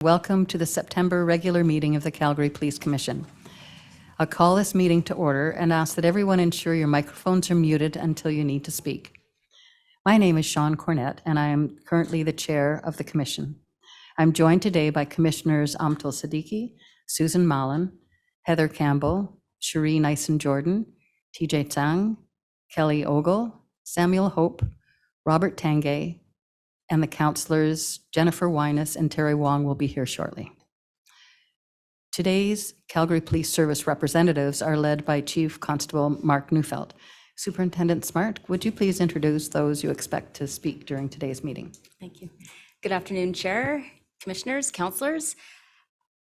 Welcome to the September regular meeting of the Calgary Police Commission. I'll call this meeting to order and ask that everyone ensure your microphones are muted until you need to speak. My name is Sean Cornett, and I am currently the chair of the commission. I'm joined today by Commissioners Amtul Siddiqui, Susan Mallon, Heather Campbell, Cherie Nyson-Jordan, TJ Tsang, Kelly Ogle, Samuel Hope, Robert Tangay, and the councillors Jennifer Wyness and Terry Wong will be here shortly. Today's Calgary Police Service representatives are led by Chief Constable Mark Neufeld. Superintendent Smart, would you please introduce those you expect to speak during today's meeting? Thank you. Good afternoon, Chair, Commissioners, Councillors.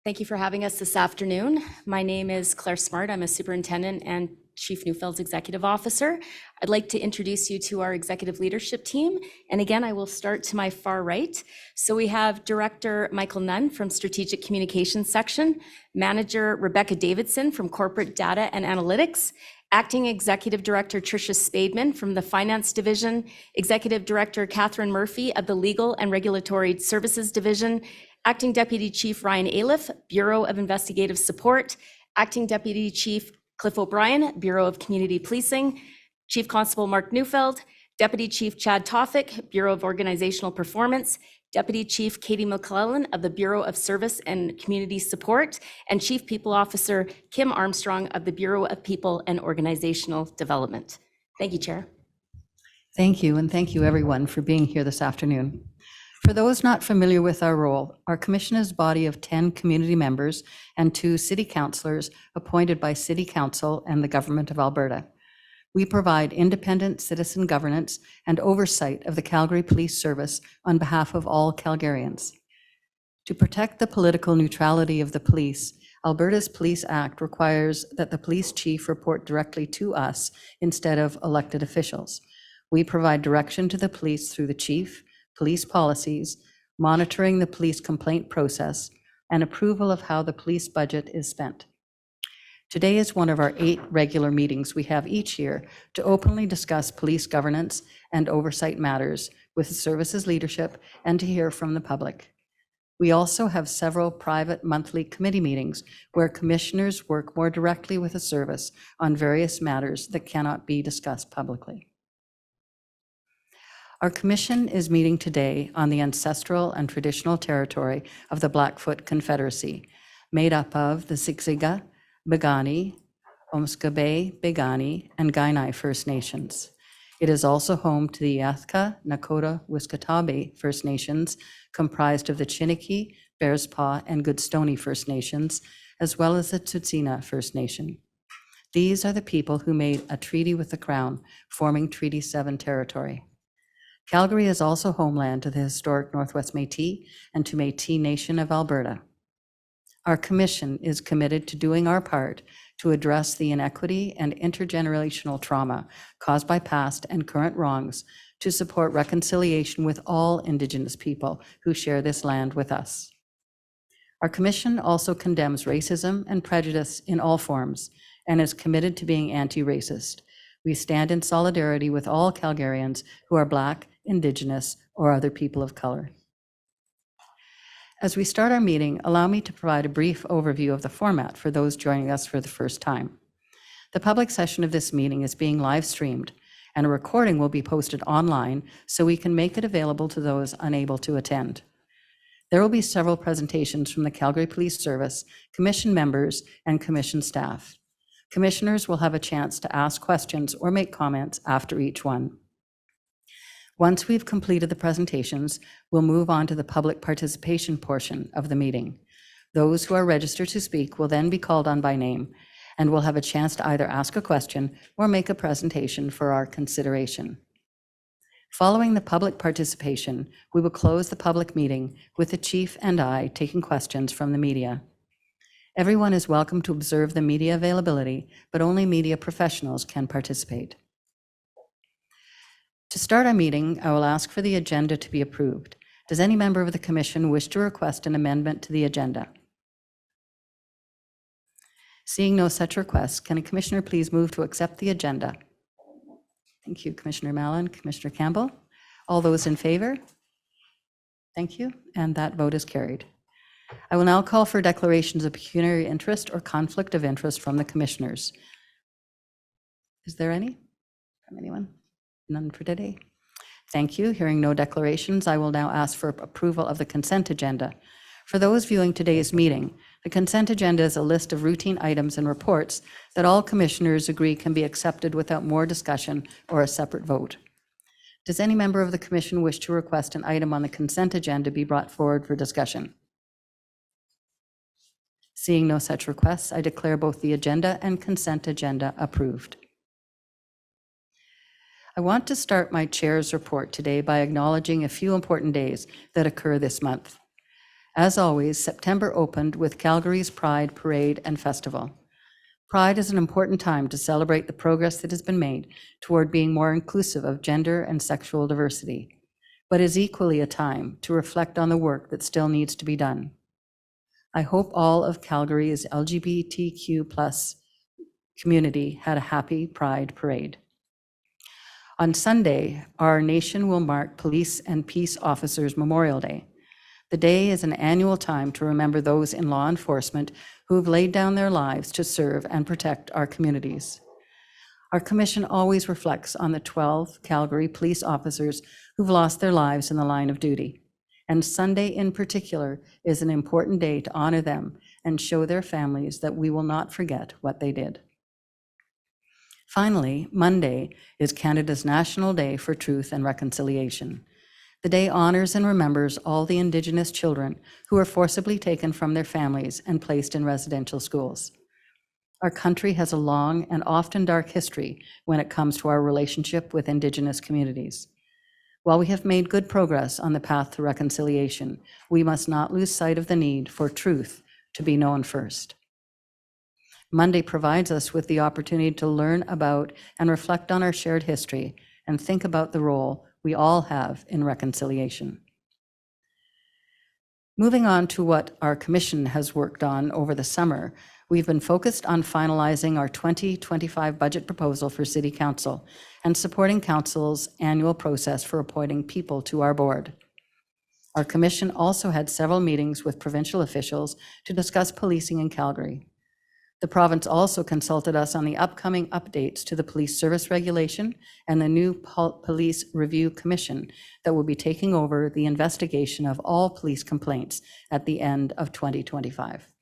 Thank you for having us this afternoon. My name is Claire Smart. I'm a Superintendent and Chief Neufeld's Executive Officer. I'd like to introduce you to our executive leadership team. And again, I will start to my far right. So we have Director Michael Nunn from Strategic Communications Section, Manager Rebecca Davidson from Corporate Data and Analytics, Acting Executive Director Tricia Spademan from the Finance Division, Executive Director Catherine Murphy of the Legal and Regulatory Services Division, Acting Deputy Chief Ryan Aliff, Bureau of Investigative Support, Acting Deputy Chief Cliff O'Brien, Bureau of Community Policing, Chief Constable Mark Neufeld, Deputy Chief Chad Toffick, Bureau of Organizational Performance, Deputy Chief Katie McClellan of the Bureau of Service and Community Support, and Chief People Officer Kim Armstrong of the Bureau of People and Organizational Development. Thank you, Chair. Thank you, and thank you everyone for being here this afternoon. For those not familiar with our role, our commission is a body of 10 community members and 2 city councillors appointed by City Council and the Government of Alberta. We provide independent citizen governance and oversight of the Calgary Police Service on behalf of all Calgarians. To protect the political neutrality of the police, Alberta's Police Act requires that the police chief report directly to us instead of elected officials. We provide direction to the police through the chief, police policies, monitoring the police complaint process, and approval of how the police budget is spent. Today is one of our 8 regular meetings we have each year to openly discuss police governance and oversight matters with the service's leadership and to hear from the public. We also have several private monthly committee meetings where commissioners work more directly with the service on various matters that cannot be discussed publicly. Our commission is meeting today on the ancestral and traditional territory of the Blackfoot Confederacy, made up of the Siksika, Piikani, Omskabay, Piikani, and Kainai First Nations. It is also home to the Yathka, Nakota, Wiskatabe First Nations, comprised of the Chiniki, Bearspaw, and Goodstoney First Nations, as well as the Tsuut'ina First Nation. These are the people who made a treaty with the Crown, forming Treaty 7 territory. Calgary is also homeland to the historic Northwest Métis and to Métis Nation of Alberta. Our commission is committed to doing our part to address the inequity and intergenerational trauma caused by past and current wrongs to support reconciliation with all Indigenous people who share this land with us. Our commission also condemns racism and prejudice in all forms and is committed to being anti-racist. We stand in solidarity with all Calgarians who are Black, Indigenous, or other people of color. As we start our meeting, allow me to provide a brief overview of the format for those joining us for the first time. The public session of this meeting is being live streamed, and a recording will be posted online so we can make it available to those unable to attend. There will be several presentations from the Calgary Police Service, commission members, and commission staff. Commissioners will have a chance to ask questions or make comments after each one. Once we've completed the presentations, we'll move on to the public participation portion of the meeting. Those who are registered to speak will then be called on by name and will have a chance to either ask a question or make a presentation for our consideration. Following the public participation, we will close the public meeting with the chief and I taking questions from the media. Everyone is welcome to observe the media availability, but only media professionals can participate. To start our meeting, I will ask for the agenda to be approved. Does any member of the commission wish to request an amendment to the agenda? Seeing no such requests, can a commissioner please move to accept the agenda? Thank you, Commissioner Mallon, Commissioner Campbell. All those in favor? Thank you, and that vote is carried. I will now call for declarations of pecuniary interest or conflict of interest from the commissioners. Is there any from anyone? None for today. Thank you. Hearing no declarations, I will now ask for approval of the consent agenda. For those viewing today's meeting, the consent agenda is a list of routine items and reports that all commissioners agree can be accepted without more discussion or a separate vote. Does any member of the commission wish to request an item on the consent agenda be brought forward for discussion? Seeing no such requests, I declare both the agenda and consent agenda approved. I want to start my chair's report today by acknowledging a few important days that occur this month. As always, September opened with Calgary's Pride Parade and Festival. Pride is an important time to celebrate the progress that has been made toward being more inclusive of gender and sexual diversity, but is equally a time to reflect on the work that still needs to be done. I hope all of Calgary's LGBTQ+ community had a happy Pride Parade. On Sunday, our nation will mark Police and Peace Officers Memorial Day. The day is an annual time to remember those in law enforcement who have laid down their lives to serve and protect our communities. Our commission always reflects on the 12 Calgary police officers who've lost their lives in the line of duty. And Sunday in particular is an important day to honor them and show their families that we will not forget what they did. Finally, Monday is Canada's National Day for Truth and Reconciliation. The day honors and remembers all the Indigenous children who were forcibly taken from their families and placed in residential schools. Our country has a long and often dark history when it comes to our relationship with Indigenous communities. While we have made good progress on the path to reconciliation, we must not lose sight of the need for truth to be known first. Monday provides us with the opportunity to learn about and reflect on our shared history and think about the role we all have in reconciliation. Moving on to what our commission has worked on over the summer, we've been focused on finalizing our 2025 budget proposal for City Council and supporting Council's annual process for appointing people to our board. Our commission also had several meetings with provincial officials to discuss policing in Calgary. The province also consulted us on the upcoming updates to the police service regulation and the new Police Review Commission that will be taking over the investigation of all police complaints at the end of 2025.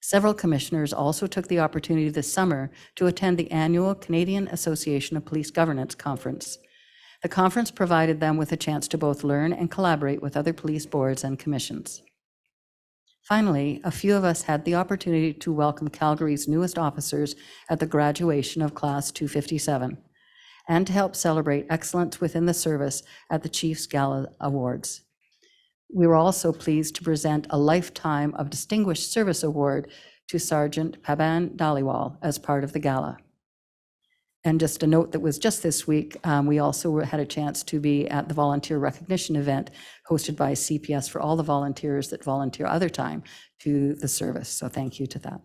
Several commissioners also took the opportunity this summer to attend the annual Canadian Association of Police Governance Conference. The conference provided them with a chance to both learn and collaborate with other police boards and commissions. Finally, a few of us had the opportunity to welcome Calgary's newest officers at the graduation of Class 257 and to help celebrate excellence within the service at the Chiefs Gala Awards. We were also pleased to present a Lifetime of Distinguished Service Award to Sergeant Paban Dhaliwal as part of the gala. And just a note that was just this week, we also had a chance to be at the volunteer recognition event hosted by CPS for all the volunteers that volunteer other time to the service. So thank you to that.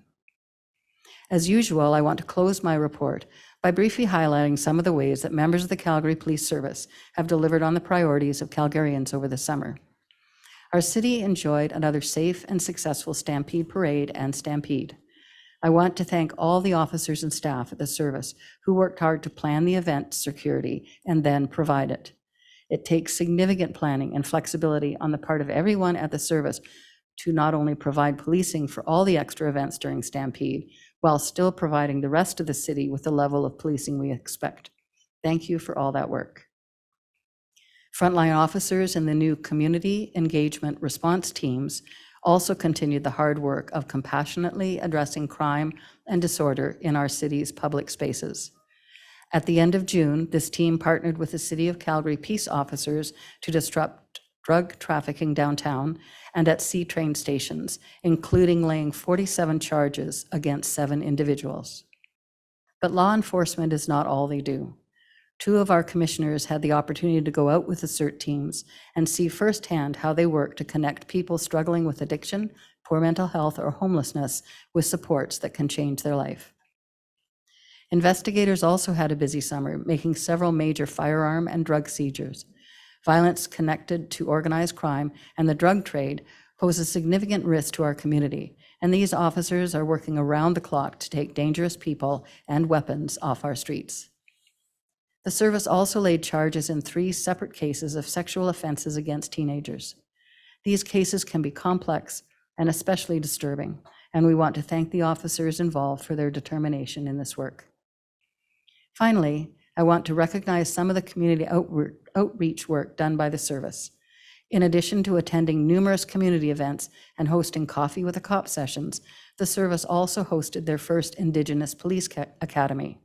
As usual, I want to close my report by briefly highlighting some of the ways that members of the Calgary Police Service have delivered on the priorities of Calgarians over the summer. Our city enjoyed another safe and successful Stampede Parade and Stampede. I want to thank all the officers and staff at the service who worked hard to plan the event security and then provide it. It takes significant planning and flexibility on the part of everyone at the service to not only provide policing for all the extra events during Stampede, while still providing the rest of the city with the level of policing we expect. Thank you for all that work. Frontline officers in the new community engagement response teams also continued the hard work of compassionately addressing crime and disorder in our city's public spaces. At the end of June, this team partnered with the City of Calgary peace officers to disrupt drug trafficking downtown and at C train stations, including laying 47 charges against 7 individuals. But law enforcement is not all they do. 2 of our commissioners had the opportunity to go out with the CERT teams and see firsthand how they work to connect people struggling with addiction, poor mental health, or homelessness with supports that can change their life. Investigators also had a busy summer, making several major firearm and drug seizures. Violence connected to organized crime and the drug trade pose a significant risk to our community, and these officers are working around the clock to take dangerous people and weapons off our streets. The service also laid charges in 3 separate cases of sexual offenses against teenagers. These cases can be complex and especially disturbing, and we want to thank the officers involved for their determination in this work. Finally, I want to recognize some of the community outreach work done by the service. In addition to attending numerous community events and hosting Coffee with a Cop sessions, the service also hosted their first Indigenous Police Academy.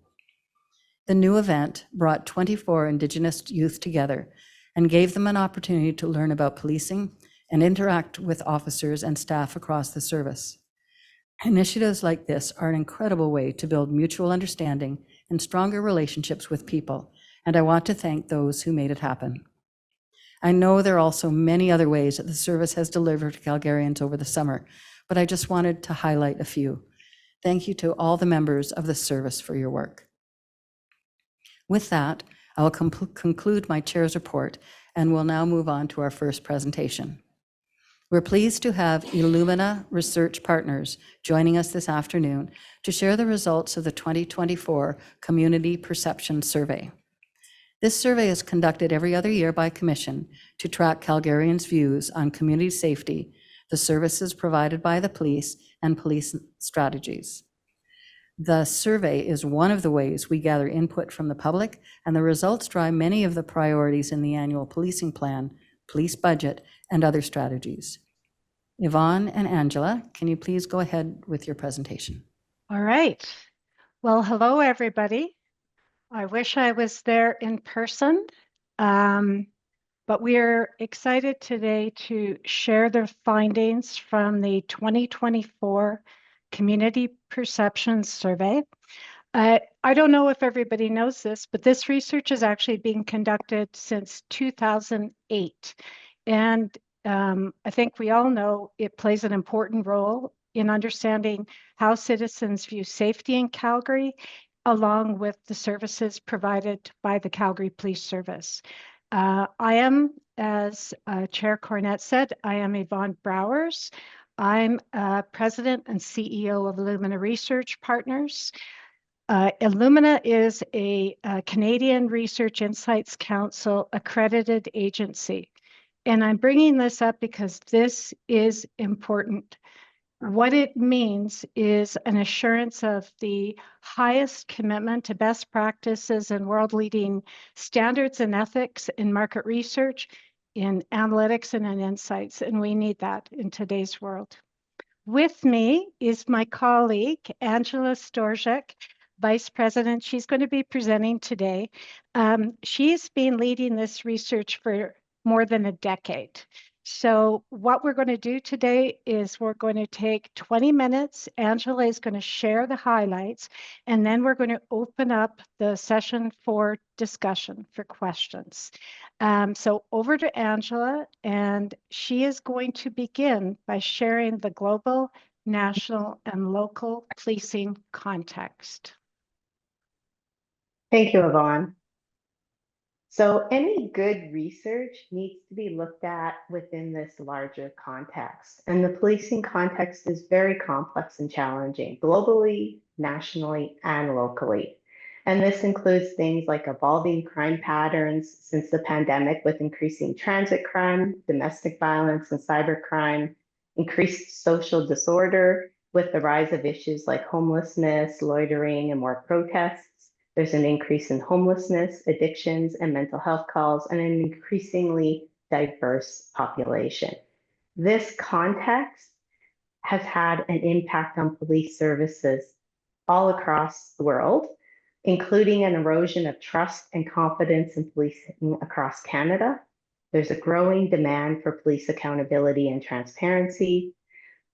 The new event brought 24 Indigenous youth together and gave them an opportunity to learn about policing and interact with officers and staff across the service. Initiatives like this are an incredible way to build mutual understanding and stronger relationships with people, and I want to thank those who made it happen. I know there are also many other ways that the service has delivered to Calgarians over the summer, but I just wanted to highlight a few. Thank you to all the members of the service for your work. With that, I will conclude my chair's report and will now move on to our first presentation. We're pleased to have Illumina Research Partners joining us this afternoon to share the results of the 2024 Community Perception Survey. This survey is conducted every other year by Commission to track Calgarians' views on community safety, the services provided by the police, and police strategies. The survey is one of the ways we gather input from the public, and the results drive many of the priorities in the annual policing plan, police budget, and other strategies. Yvonne and Angela, can you please go ahead with your presentation? All right. Well, hello, everybody. I wish I was there in person, but we're excited today to share the findings from the 2024 Community Perception Survey. I don't know if everybody knows this, but this research is actually being conducted since 2008. And I think we all know it plays an important role in understanding how citizens view safety in Calgary, along with the services provided by the Calgary Police Service. I am, as Chair Cornett said, I am Yvonne Browers. I'm President and CEO of Illumina Research Partners. Illumina is a Canadian Research Insights Council accredited agency. And I'm bringing this up because this is important. What it means is an assurance of the highest commitment to best practices and world-leading standards and ethics in market research, in analytics, and in insights. And we need that in today's world. With me is my colleague, Angela Storzek, Vice President. She's going to be presenting today. She's been leading this research for more than a decade. So what we're going to do today is we're going to take 20 minutes. Angela is going to share the highlights, and then we're going to open up the session for discussion, for questions. So over to Angela, and she is going to begin by sharing the global, national, and local policing context. Thank you, Yvonne. So any good research needs to be looked at within this larger context. And the policing context is very complex and challenging, globally, nationally, and locally. And this includes things like evolving crime patterns since the pandemic with increasing transit crime, domestic violence, and cybercrime, increased social disorder with the rise of issues like homelessness, loitering, and more protests. There's an increase in homelessness, addictions, and mental health calls, and an increasingly diverse population. This context has had an impact on police services all across the world, including an erosion of trust and confidence in policing across Canada. There's a growing demand for police accountability and transparency,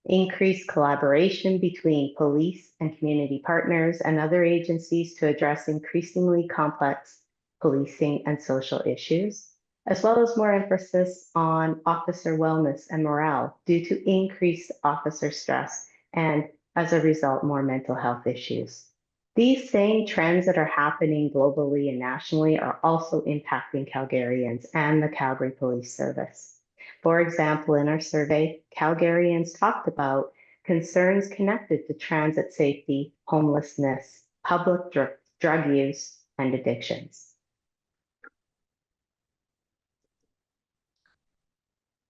increased collaboration between police and community partners and other agencies to address increasingly complex policing and social issues, as well as more emphasis on officer wellness and morale due to increased officer stress and, as a result, more mental health issues. These same trends that are happening globally and nationally are also impacting Calgarians and the Calgary Police Service. For example, in our survey, Calgarians talked about concerns connected to transit safety, homelessness, public drug use, and addictions.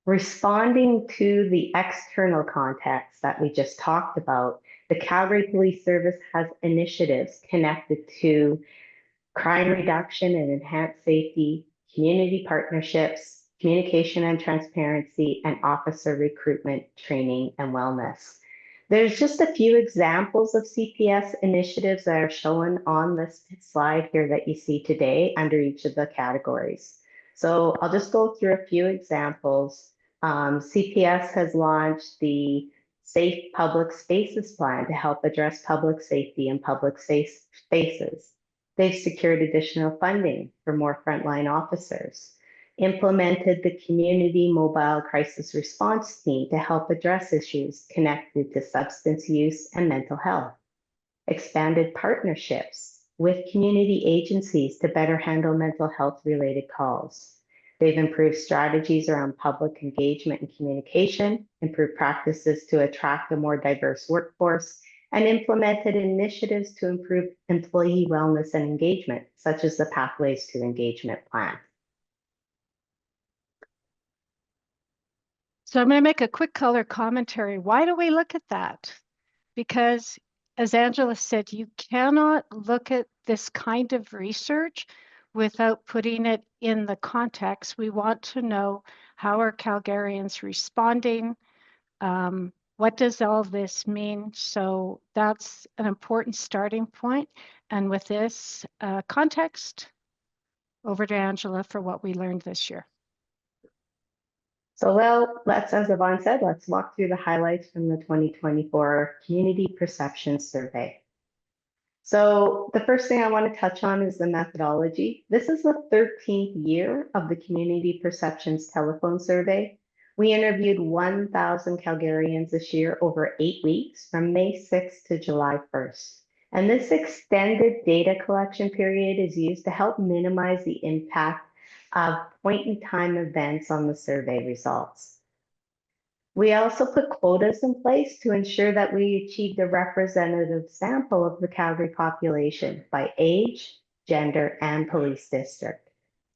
Responding to the external context that we just talked about, the Calgary Police Service has initiatives connected to crime reduction and enhanced safety, community partnerships, communication and transparency, and officer recruitment, training, and wellness. There's just a few examples of CPS initiatives that are shown on this slide here that you see today under each of the categories. So I'll just go through a few examples. CPS has launched the Safe Public Spaces Plan to help address public safety and public safe spaces. They've secured additional funding for more frontline officers, implemented the Community Mobile Crisis Response Team to help address issues connected to substance use and mental health, expanded partnerships with community agencies to better handle mental health related calls. They've improved strategies around public engagement and communication, improved practices to attract a more diverse workforce, and implemented initiatives to improve employee wellness and engagement, such as the Pathways to Engagement plan. So I'm going to make a quick color commentary. Why do we look at that? Because as Angela said, you cannot look at this kind of research without putting it in the context. We want to know, how are Calgarians responding? What does all this mean? So that's an important starting point. And with this context, over to Angela for what we learned this year. So well, as Yvonne said, let's walk through the highlights from the 2024 Community Perception Survey. So the first thing I want to touch on is the methodology. This is the 13th year of the Community Perceptions Telephone Survey. We interviewed 1,000 Calgarians this year over 8 weeks from May 6th to July 1st. And this extended data collection period is used to help minimize the impact of point-in-time events on the survey results. We also put quotas in place to ensure that we achieved a representative sample of the Calgary population by age, gender, and police district.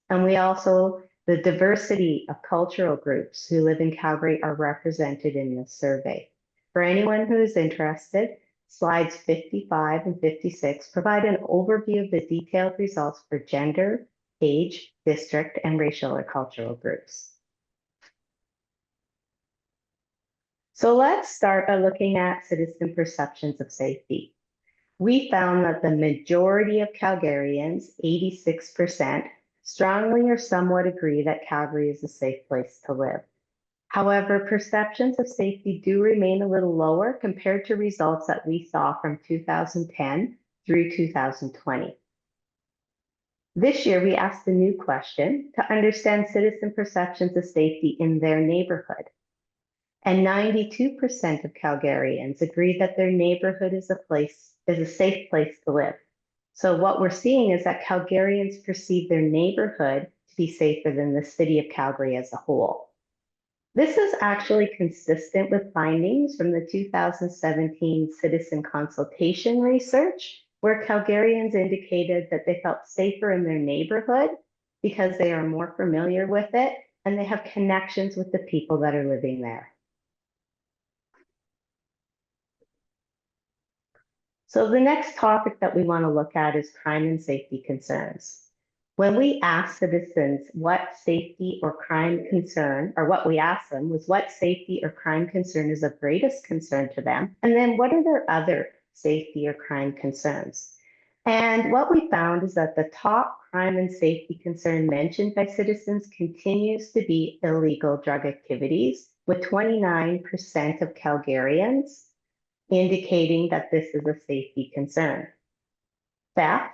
And the diversity of cultural groups who live in Calgary are represented in this survey. For anyone who is interested, slides 55 and 56 provide an overview of the detailed results for gender, age, district, and racial or cultural groups. So let's start by looking at citizen perceptions of safety. We found that the majority of Calgarians, 86%, strongly or somewhat agree that Calgary is a safe place to live. However, perceptions of safety do remain a little lower compared to results that we saw from 2010 through 2020. This year, we asked a new question to understand citizen perceptions of safety in their neighborhood. And 92% of Calgarians agree that their neighborhood is a safe place to live. So what we're seeing is that Calgarians perceive their neighborhood to be safer than the city of Calgary as a whole. This is actually consistent with findings from the 2017 citizen consultation research, where Calgarians indicated that they felt safer in their neighborhood because they are more familiar with it and they have connections with the people that are living there. So the next topic that we want to look at is crime and safety concerns. When we ask citizens what safety or crime concern, or what we asked them was what safety or crime concern is of greatest concern to them, and then what are their other safety or crime concerns? And what we found is that the top crime and safety concern mentioned by citizens continues to be illegal drug activities, with 29% of Calgarians indicating that this is a safety concern. Theft,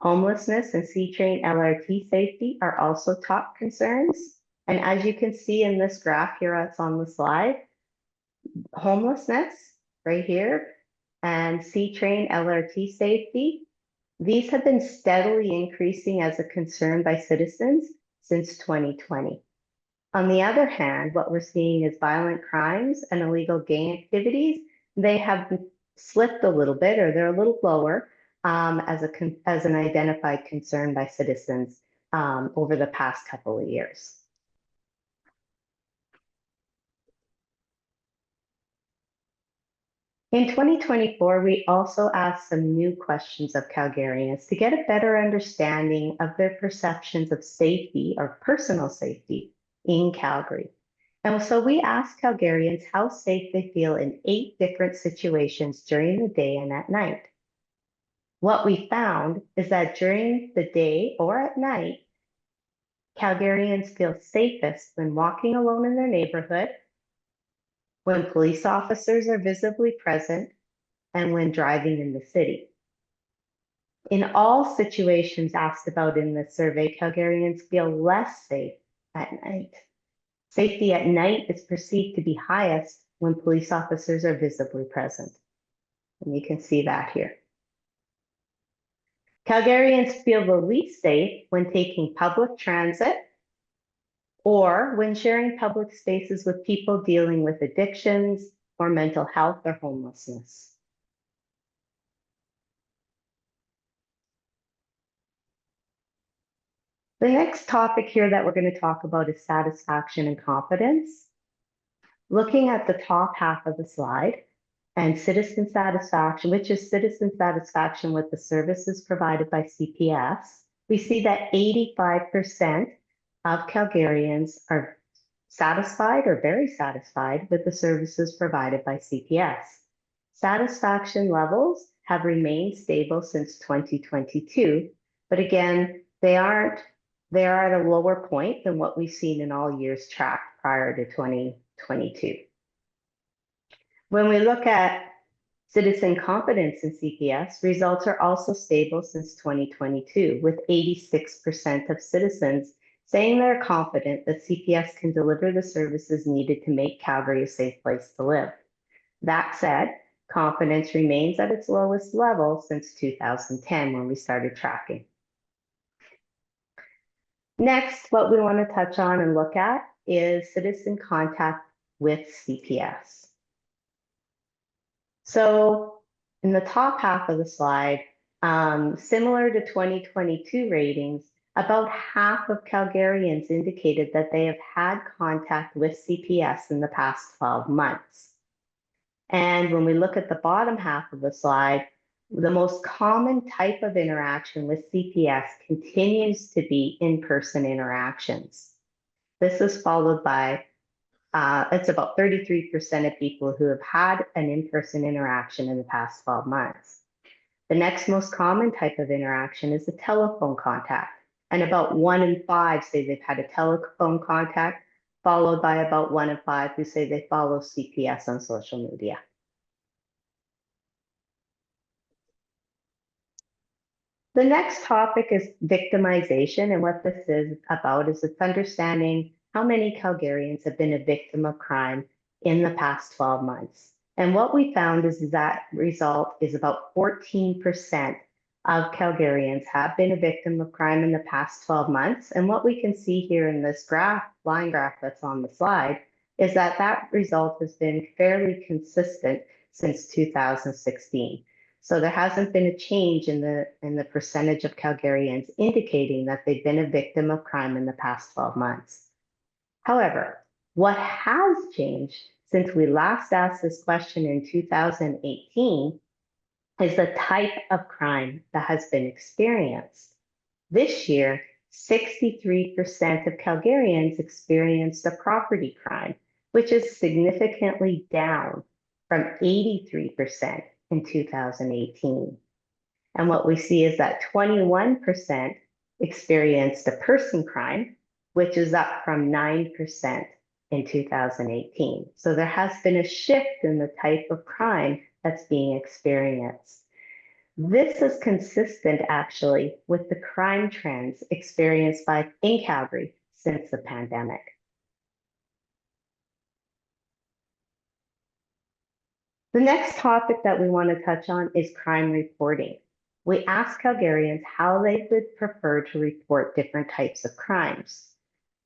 homelessness, and C-train LRT safety are also top concerns. And as you can see in this graph here that's on the slide, homelessness right here and C-train LRT safety, these have been steadily increasing as a concern by citizens since 2020. On the other hand, what we're seeing is violent crimes and illegal gang activities. They have slipped a little bit, or they're a little lower as an identified concern by citizens over the past couple of years. In 2024, we also asked some new questions of Calgarians to get a better understanding of their perceptions of safety or personal safety in Calgary. And so we asked Calgarians how safe they feel in 8 different situations during the day and at night. What we found is that during the day or at night, Calgarians feel safest when walking alone in their neighborhood, when police officers are visibly present, and when driving in the city. In all situations asked about in the survey, Calgarians feel less safe at night. Safety at night is perceived to be highest when police officers are visibly present. And you can see that here. Calgarians feel the least safe when taking public transit or when sharing public spaces with people dealing with addictions or mental health or homelessness. The next topic here that we're going to talk about is satisfaction and confidence. Looking at the top half of the slide and citizen satisfaction, which is citizen satisfaction with the services provided by CPS, we see that 85% of Calgarians are satisfied or very satisfied with the services provided by CPS. Satisfaction levels have remained stable since 2022, but again, they are at a lower point than what we've seen in all years tracked prior to 2022. When we look at citizen confidence in CPS, results are also stable since 2022, with 86% of citizens saying they're confident that CPS can deliver the services needed to make Calgary a safe place to live. That said, confidence remains at its lowest level since 2010 when we started tracking. Next, what we want to touch on and look at is citizen contact with CPS. So in the top half of the slide, similar to 2022 ratings, about half of Calgarians indicated that they have had contact with CPS in the past 12 months. And when we look at the bottom half of the slide, the most common type of interaction with CPS continues to be in-person interactions. This is followed by, it's about 33% of people who have had an in-person interaction in the past 12 months. The next most common type of interaction is a telephone contact. And about 1 in 5 say they've had a telephone contact, followed by about 1 in 5 who say they follow CPS on social media. The next topic is victimization, and what this is about is it's understanding how many Calgarians have been a victim of crime in the past 12 months. And what we found is that result is about 14% of Calgarians have been a victim of crime in the past 12 months. And what we can see here in this line graph that's on the slide is that that result has been fairly consistent since 2016. So there hasn't been a change in the percentage of Calgarians indicating that they've been a victim of crime in the past 12 months. However, what has changed since we last asked this question in 2018 is the type of crime that has been experienced. This year, 63% of Calgarians experienced a property crime, which is significantly down from 83% in 2018. And what we see is that 21% experienced a person crime, which is up from 9% in 2018. So there has been a shift in the type of crime that's being experienced. This is consistent actually with the crime trends experienced in Calgary since the pandemic. The next topic that we want to touch on is crime reporting. We asked Calgarians how they would prefer to report different types of crimes.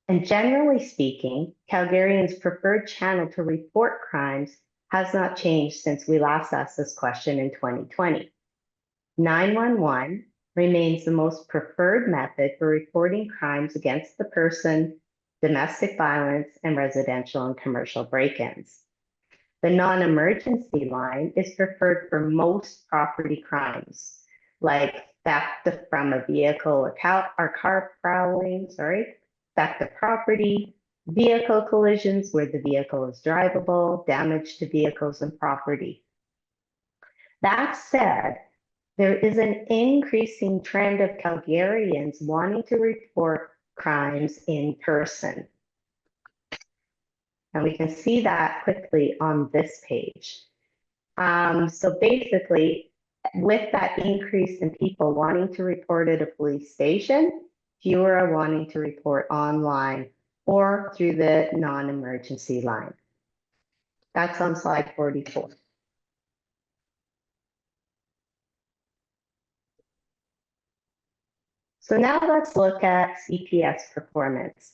And generally speaking, Calgarians' preferred channel to report crimes has not changed since we last asked this question in 2020. 911 remains the most preferred method for reporting crimes against the person, domestic violence, and residential and commercial break-ins. The non-emergency line is preferred for most property crimes, like theft from a vehicle or car prowling, theft of property, vehicle collisions where the vehicle is drivable, damage to vehicles and property. That said, there is an increasing trend of Calgarians wanting to report crimes in person. And we can see that quickly on this page. So basically, with that increase in people wanting to report at a police station, fewer are wanting to report online or through the non-emergency line. That's on slide 44. So now let's look at CPS performance.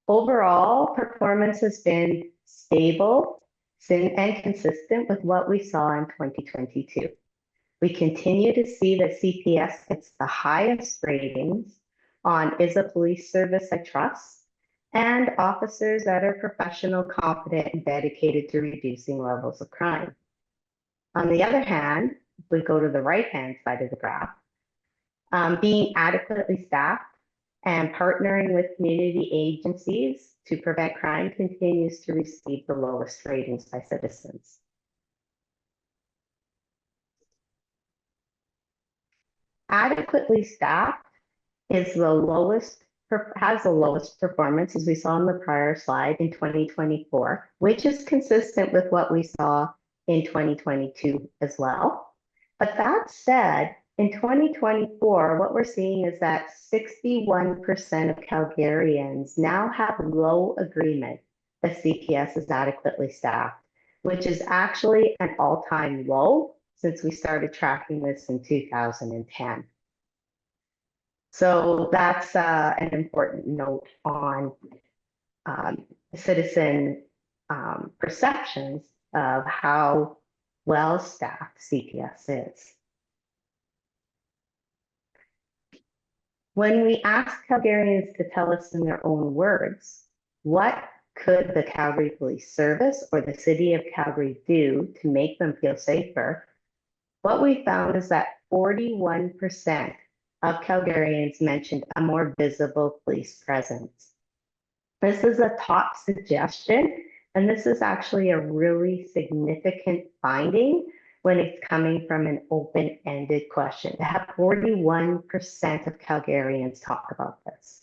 Overall, performance has been stable and consistent with what we saw in 2022. We continue to see that CPS gets the highest ratings on is a police service I trust and officers that are professional, competent, and dedicated to reducing levels of crime. On the other hand, if we go to the right-hand side of the graph, being adequately staffed and partnering with community agencies to prevent crime continues to receive the lowest ratings by citizens. Adequately staffed is the lowest, has the lowest performance, as we saw on the prior slide, in 2024, which is consistent with what we saw in 2022 as well. But that said, in 2024, what we're seeing is that 61% of Calgarians now have low agreement that CPS is adequately staffed, which is actually an all-time low since we started tracking this in 2010. So that's an important note on citizen perceptions of how well staffed CPS is. When we ask Calgarians to tell us in their own words, what could the Calgary Police Service or the City of Calgary do to make them feel safer? What we found is that 41% of Calgarians mentioned a more visible police presence. This is a top suggestion, and this is actually a really significant finding when it's coming from an open-ended question. To have 41% of Calgarians talk about this.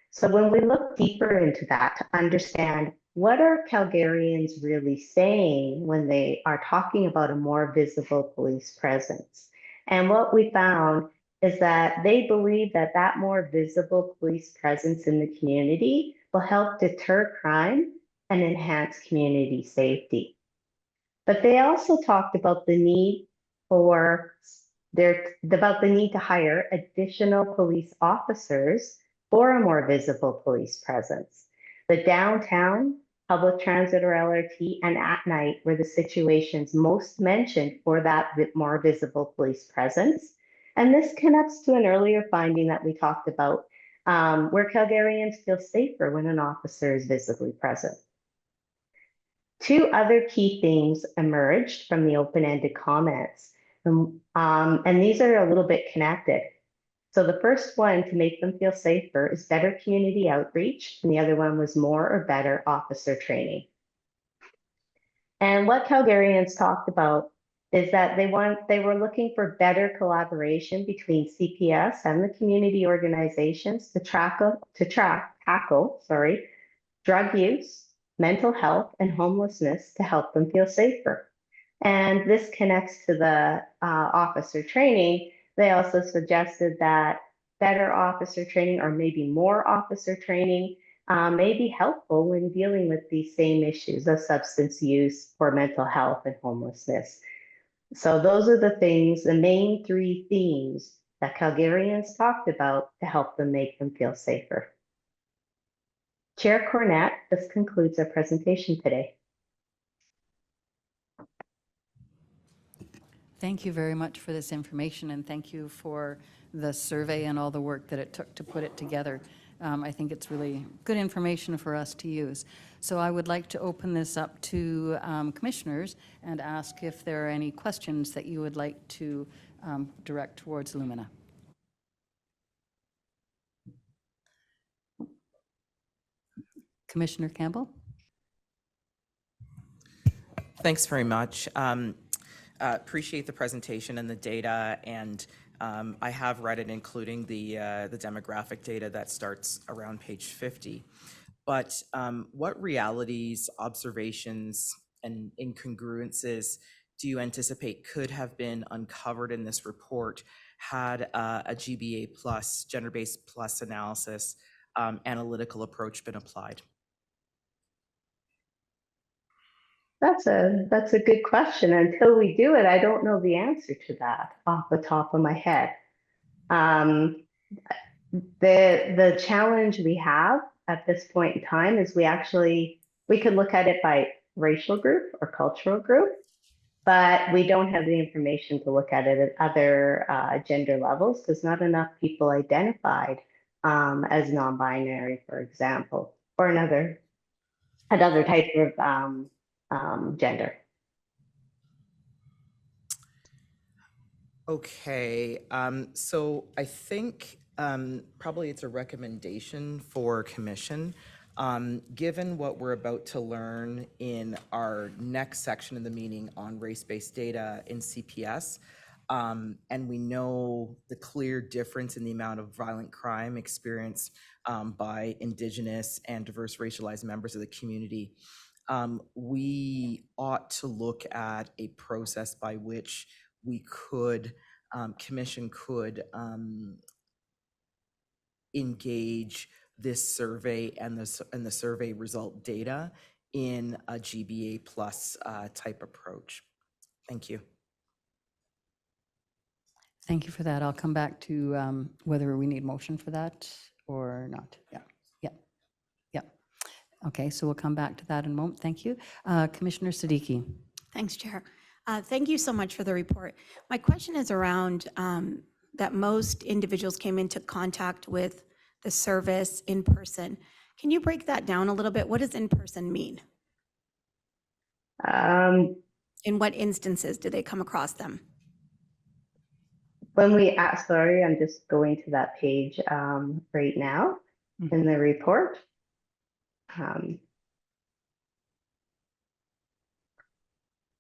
So when we look deeper into that to understand what are Calgarians really saying when they are talking about a more visible police presence? And what we found is that they believe that that more visible police presence in the community will help deter crime and enhance community safety. But they also talked about the need to hire additional police officers for a more visible police presence. The downtown, public transit or LRT, and at night were the situations most mentioned for that more visible police presence. And this connects to an earlier finding that we talked about, where Calgarians feel safer when an officer is visibly present. Two other key themes emerged from the open-ended comments, and these are a little bit connected. So the first one, to make them feel safer, is better community outreach, and the other one was more or better officer training. And what Calgarians talked about is that they were looking for better collaboration between CPS and the community organizations to tackle drug use, mental health, and homelessness to help them feel safer. And this connects to the officer training. They also suggested that better officer training, or maybe more officer training, may be helpful when dealing with these same issues of substance use, poor mental health, and homelessness. So those are the things, the main three themes that Calgarians talked about to help them make them feel safer. Chair Cornett, this concludes our presentation today. Thank you very much for this information, and thank you for the survey and all the work that it took to put it together. I think it's really good information for us to use. So I would like to open this up to commissioners and ask if there are any questions that you would like to direct towards Lumina. Commissioner Campbell? Thanks very much. Appreciate the presentation and the data, and I have read it, including the demographic data that starts around page 50. But what realities, observations, and incongruences do you anticipate could have been uncovered in this report had a GBA plus, gender-based plus analysis analytical approach been applied? That's a good question. Until we do it, I don't know the answer to that off the top of my head. The challenge we have at this point in time is we could look at it by racial group or cultural group, but we don't have the information to look at it at other gender levels because not enough people identified as non-binary, for example, or another type of gender. Okay, so I think probably it's a recommendation for commission. Given what we're about to learn in our next section of the meeting on race-based data in CPS, and we know the clear difference in the amount of violent crime experienced by Indigenous and diverse racialized members of the community, we ought to look at a process by which we could, commission could engage this survey and the survey result data in a GBA plus type approach. Thank you. Thank you for that. I'll come back to whether we need motion for that or not. Yeah. Okay, so we'll come back to that in a moment. Thank you. Commissioner Siddiqui. Thanks, Chair. Thank you so much for the report. My question is around that most individuals came into contact with the service in person. Can you break that down a little bit? What does in person mean? In what instances did they come across them? When we asked, sorry, I'm just going to that page right now in the report.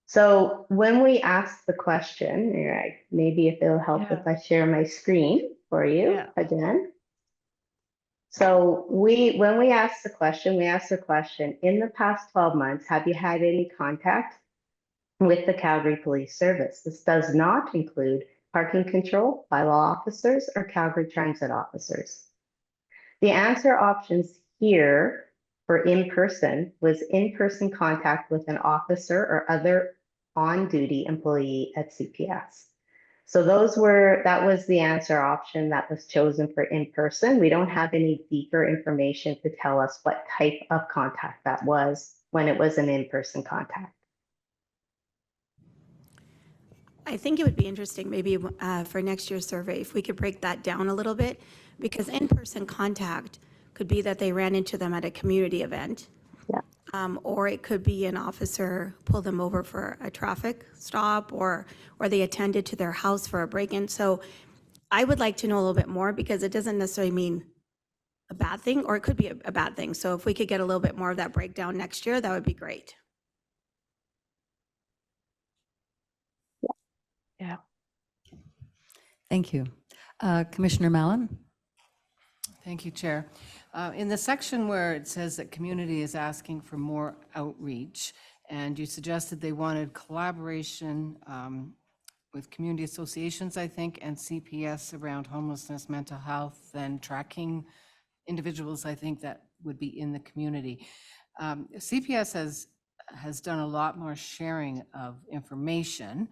So when we asked the question, maybe if it'll help if I share my screen for you again. So when we asked the question, in the past 12 months, have you had any contact with the Calgary Police Service? This does not include parking control, bylaw officers, or Calgary Transit officers. The answer options here for in-person was in-person contact with an officer or other on-duty employee at CPS. So that was the answer option that was chosen for in-person. We don't have any deeper information to tell us what type of contact that was when it was an in-person contact. I think it would be interesting maybe for next year's survey if we could break that down a little bit, because in-person contact could be that they ran into them at a community event. Or it could be an officer pulled them over for a traffic stop, or they attended to their house for a break-in. So I would like to know a little bit more, because it doesn't necessarily mean a bad thing, or it could be a bad thing. So if we could get a little bit more of that breakdown next year, that would be great. Yeah. Thank you. Commissioner Mallon? Thank you, Chair. In the section where it says that community is asking for more outreach, and you suggested they wanted collaboration with community associations, I think, and CPS around homelessness, mental health, and tracking individuals, I think, that would be in the community. CPS has done a lot more sharing of information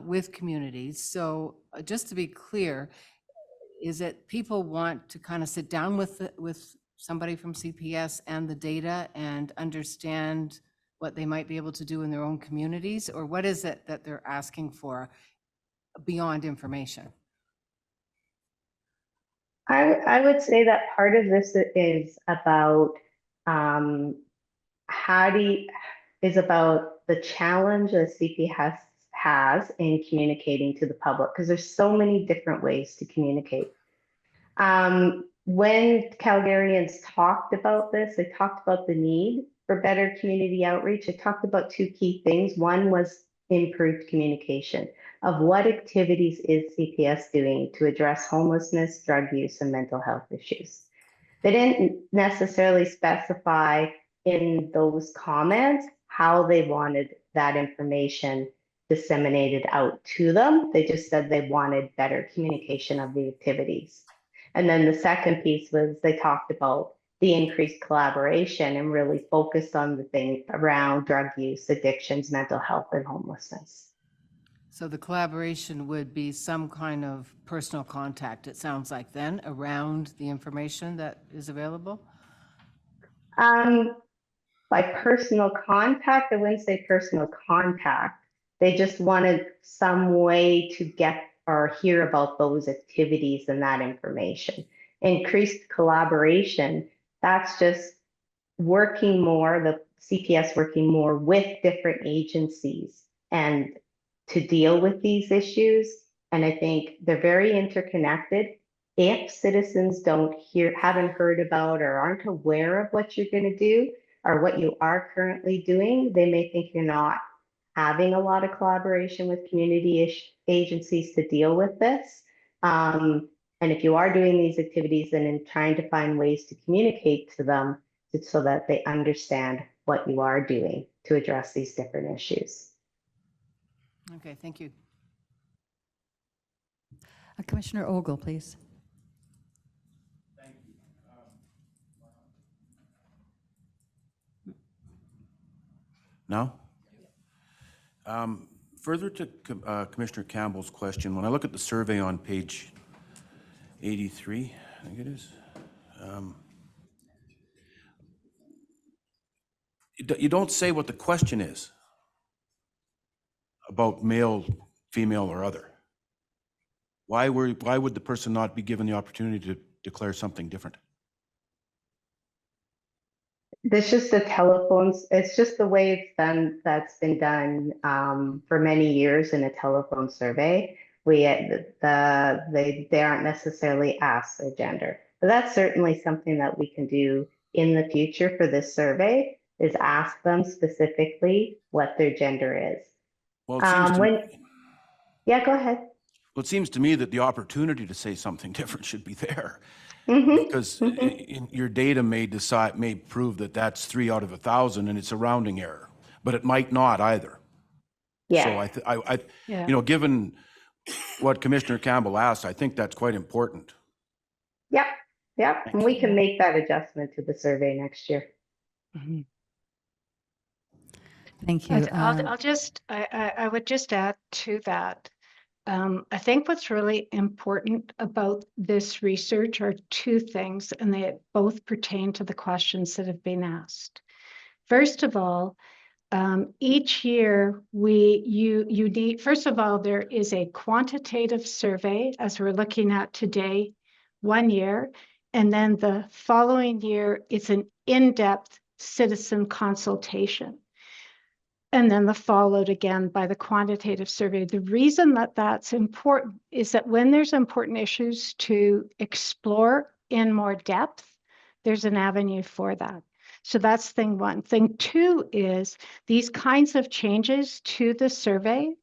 with communities. So just to be clear, is it people want to kind of sit down with somebody from CPS and the data and understand what they might be able to do in their own communities? Or what is it that they're asking for beyond information? I would say that part of this is about how do you, is about the challenge that CPS has in communicating to the public, because there's so many different ways to communicate. When Calgarians talked about this, they talked about the need for better community outreach. They talked about two key things. One was improved communication of what activities is CPS doing to address homelessness, drug use, and mental health issues. They didn't necessarily specify in those comments how they wanted that information disseminated out to them. They just said they wanted better communication of the activities. And then the second piece was they talked about the increased collaboration and really focused on the thing around drug use, addictions, mental health, and homelessness. So the collaboration would be some kind of personal contact, it sounds like then, around the information that is available? By personal contact, I wouldn't say personal contact. They just wanted some way to get or hear about those activities and that information. Increased collaboration, that's just working more, the CPS working more with different agencies and to deal with these issues. And I think they're very interconnected. If citizens haven't heard about or aren't aware of what you're going to do or what you are currently doing, they may think you're not having a lot of collaboration with community agencies to deal with this. And if you are doing these activities, then in trying to find ways to communicate to them so that they understand what you are doing to address these different issues. Okay, thank you. Commissioner Ogle, please. No? Further to Commissioner Campbell's question, when I look at the survey on page 83, I think it is, you don't say what the question is about male, female, or other. Why would the person not be given the opportunity to declare something different? It's just the telephones. It's just the way it's done. That's been done for many years in a telephone survey. They aren't necessarily asked their gender, but that's certainly something that we can do in the future for this survey. Is ask them specifically what their gender is. Well, it seems to yeah, go ahead. Well, it seems to me that the opportunity to say something different should be there. Because your data may prove that that's 3 out of 1,000 and it's a rounding error, but it might not either. Yeah. So given what Commissioner Campbell asked, I think that's quite important. Yep. And we can make that adjustment to the survey next year. Thank you. I would just add to that. I think what's really important about this research are two things, and they both pertain to the questions that have been asked. First of all, each year first of all, there is a quantitative survey as we're looking at today, 1 year, and then the following year, it's an in-depth citizen consultation. And then followed again by the quantitative survey. The reason that that's important is that when there's important issues to explore in more depth, there's an avenue for that. So that's thing one. Thing two is these kinds of changes to the survey,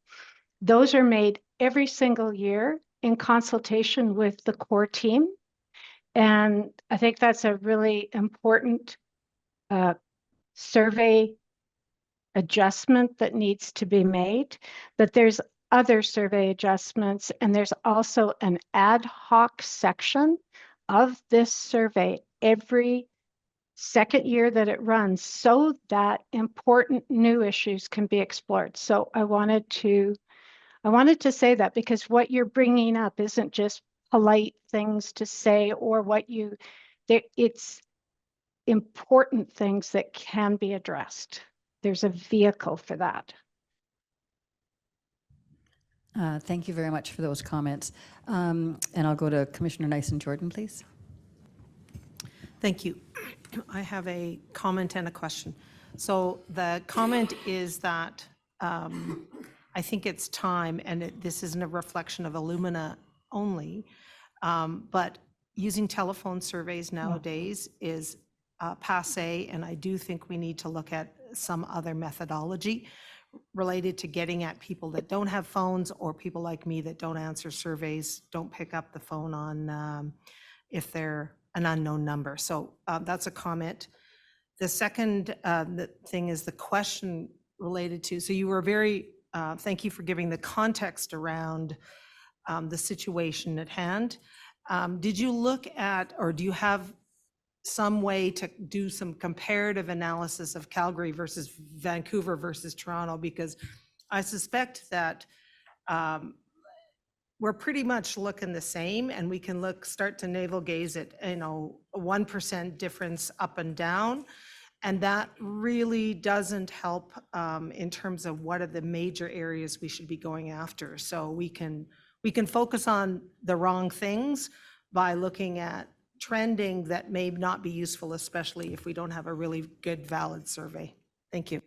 those are made every single year in consultation with the core team. And I think that's a really important survey adjustment that needs to be made, but there's other survey adjustments, and there's also an ad hoc section of this survey every second year that it runs so that important new issues can be explored. So I wanted to say that because what you're bringing up isn't just polite things to say or it's important things that can be addressed. There's a vehicle for that. Thank you very much for those comments. And I'll go to Commissioner Nyson-Jordan, please. Thank you. I have a comment and a question. So the comment is that I think it's time, and this isn't a reflection of Illumina only, but using telephone surveys nowadays is passé, and I do think we need to look at some other methodology related to getting at people that don't have phones, or people like me that don't answer surveys, don't pick up the phone on if they're an unknown number. So that's a comment. The second thing is the question related to, so you were very, thank you for giving the context around the situation at hand. Did you look at, or do you have some way to do some comparative analysis of Calgary versus Vancouver versus Toronto? Because I suspect that we're pretty much looking the same, and we can start to navel gaze at, a 1% difference up and down. And that really doesn't help in terms of what are the major areas we should be going after. So we can focus on the wrong things by looking at trending that may not be useful, especially if we don't have a really good, valid survey. Thank you.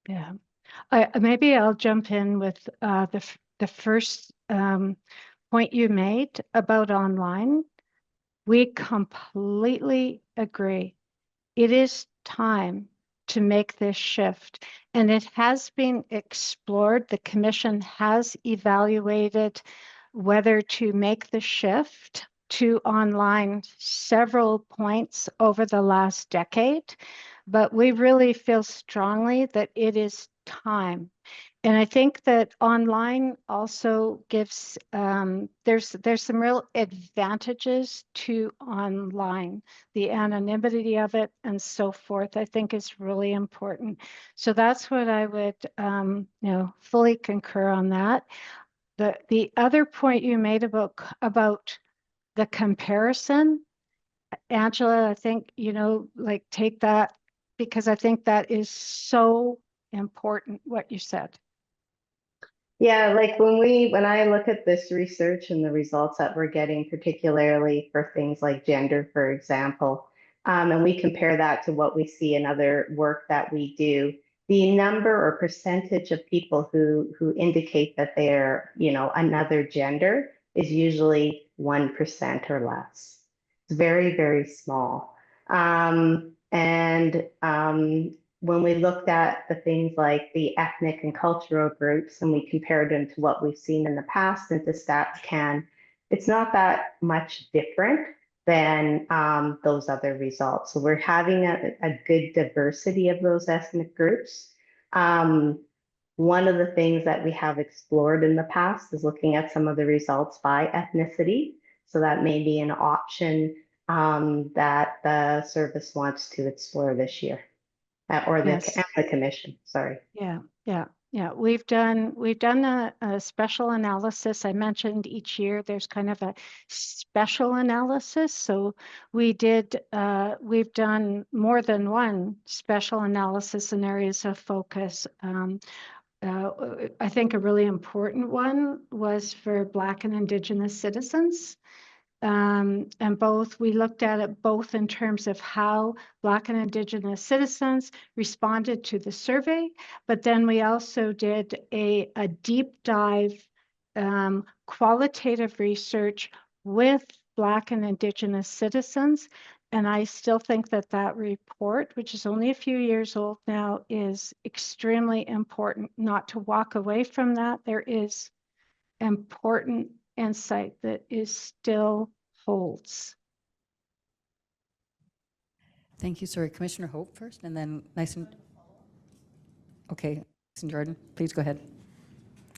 Yeah, maybe I'll jump in with the first point you made about online. We completely agree. It is time to make this shift, and it has been explored. The Commission has evaluated whether to make the shift to online several points over the last decade, but we really feel strongly that it is time. And I think that online also gives, there's some real advantages to online. The anonymity of it and so forth, I think is really important. So that's what I would, fully concur on that. The other point you made about the comparison, Angela, I think, take that, because I think that is so important, what you said. Yeah, like when I look at this research and the results that we're getting, particularly for things like gender, for example, and we compare that to what we see in other work that we do, the number or percentage of people who indicate that they're, another gender is usually 1% or less. It's very, very small. When we looked at the things like the ethnic and cultural groups, and we compared them to what we've seen in the past into StatsCan, it's not that much different than those other results. So we're having a good diversity of those ethnic groups. One of the things that we have explored in the past is looking at some of the results by ethnicity. So that may be an option that the service wants to explore this year. Or Yes. the commission, sorry. Yeah. We've done a special analysis. I mentioned each year there's kind of a special analysis. So we've done more than one special analysis in areas of focus. I think a really important one was for Black and Indigenous citizens. And we looked at it both in terms of how Black and Indigenous citizens responded to the survey, but then we also did a deep dive qualitative research with Black and Indigenous citizens. And I still think that report, which is only a few years old now, is extremely important not to walk away from that. There is important insight that is still holds. Thank you. Sorry, Commissioner Hope first, and then Okay, Nyson-Jordan, please go ahead.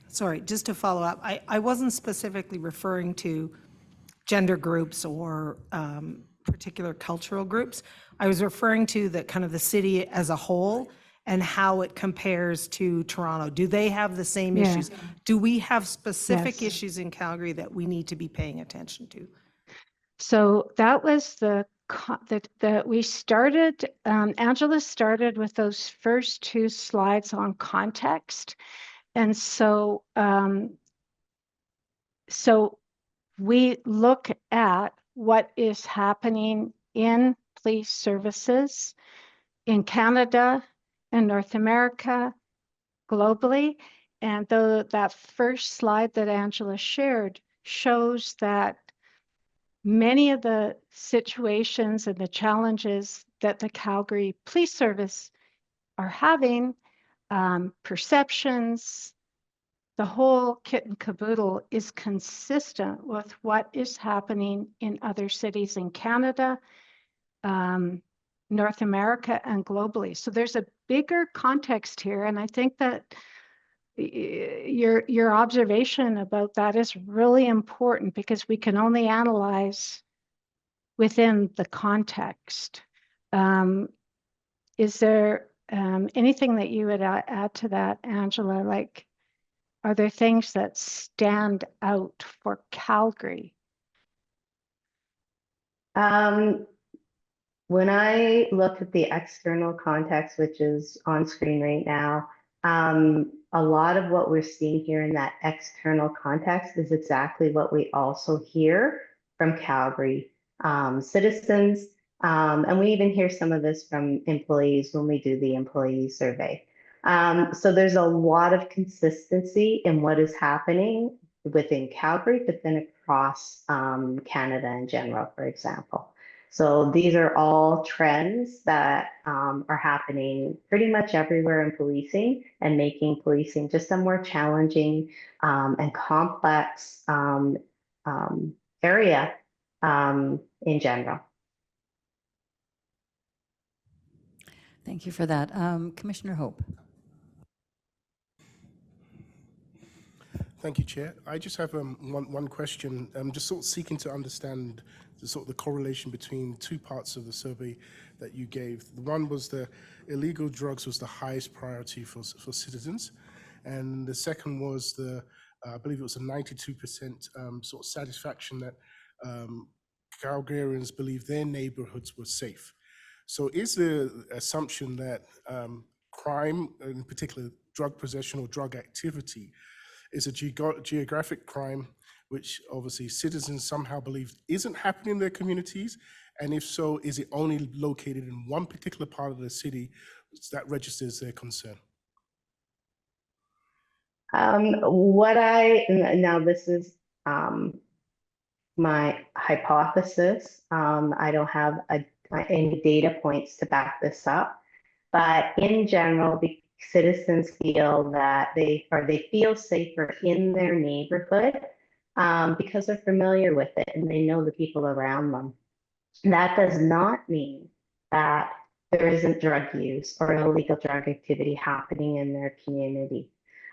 Sorry, just to follow up, I wasn't specifically referring to gender groups or particular cultural groups. I was referring to the kind of the city as a whole and how it compares to Toronto. Do they have the same issues? Do we have specific issues in Calgary that we need to be paying attention to? So that was the that we started, Angela started with those first two slides on context. And so, so we look at what is happening in police services in Canada and North America, globally. And that first slide that Angela shared shows that many of the situations and the challenges that the Calgary Police Service are having, perceptions, the whole kit and caboodle is consistent with what is happening in other cities in Canada, North America, and globally. So there's a bigger context here, and I think that your observation about that is really important because we can only analyze within the context. Is there anything that you would add to that, Angela? Like, are there things that stand out for Calgary? When I look at the external context, which is on screen right now, a lot of what we're seeing here in that external context is exactly what we also hear from Calgary citizens. And we even hear some of this from employees when we do the employee survey. So there's a lot of consistency in what is happening within Calgary, but then across Canada in general, for example. So these are all trends that are happening pretty much everywhere in policing and making policing just a more challenging and complex area in general. Thank you for that. Commissioner Hope. Thank you, Chair. I just have one question. I'm just sort of seeking to understand the correlation between two parts of the survey that you gave. One was the illegal drugs was the highest priority for citizens, and the second was I believe it was a 92% sort of satisfaction that Calgarians believe their neighborhoods were safe. So is the assumption that crime, in particular drug possession or drug activity, is a geographic crime, which obviously citizens somehow believe isn't happening in their communities? And if so, is it only located in one particular part of the city that registers their concern? Now this is my hypothesis. I don't have any data points to back this up, but in general, citizens feel that they feel safer in their neighborhood because they're familiar with it and they know the people around them. That does not mean that there isn't drug use or illegal drug activity happening in their community.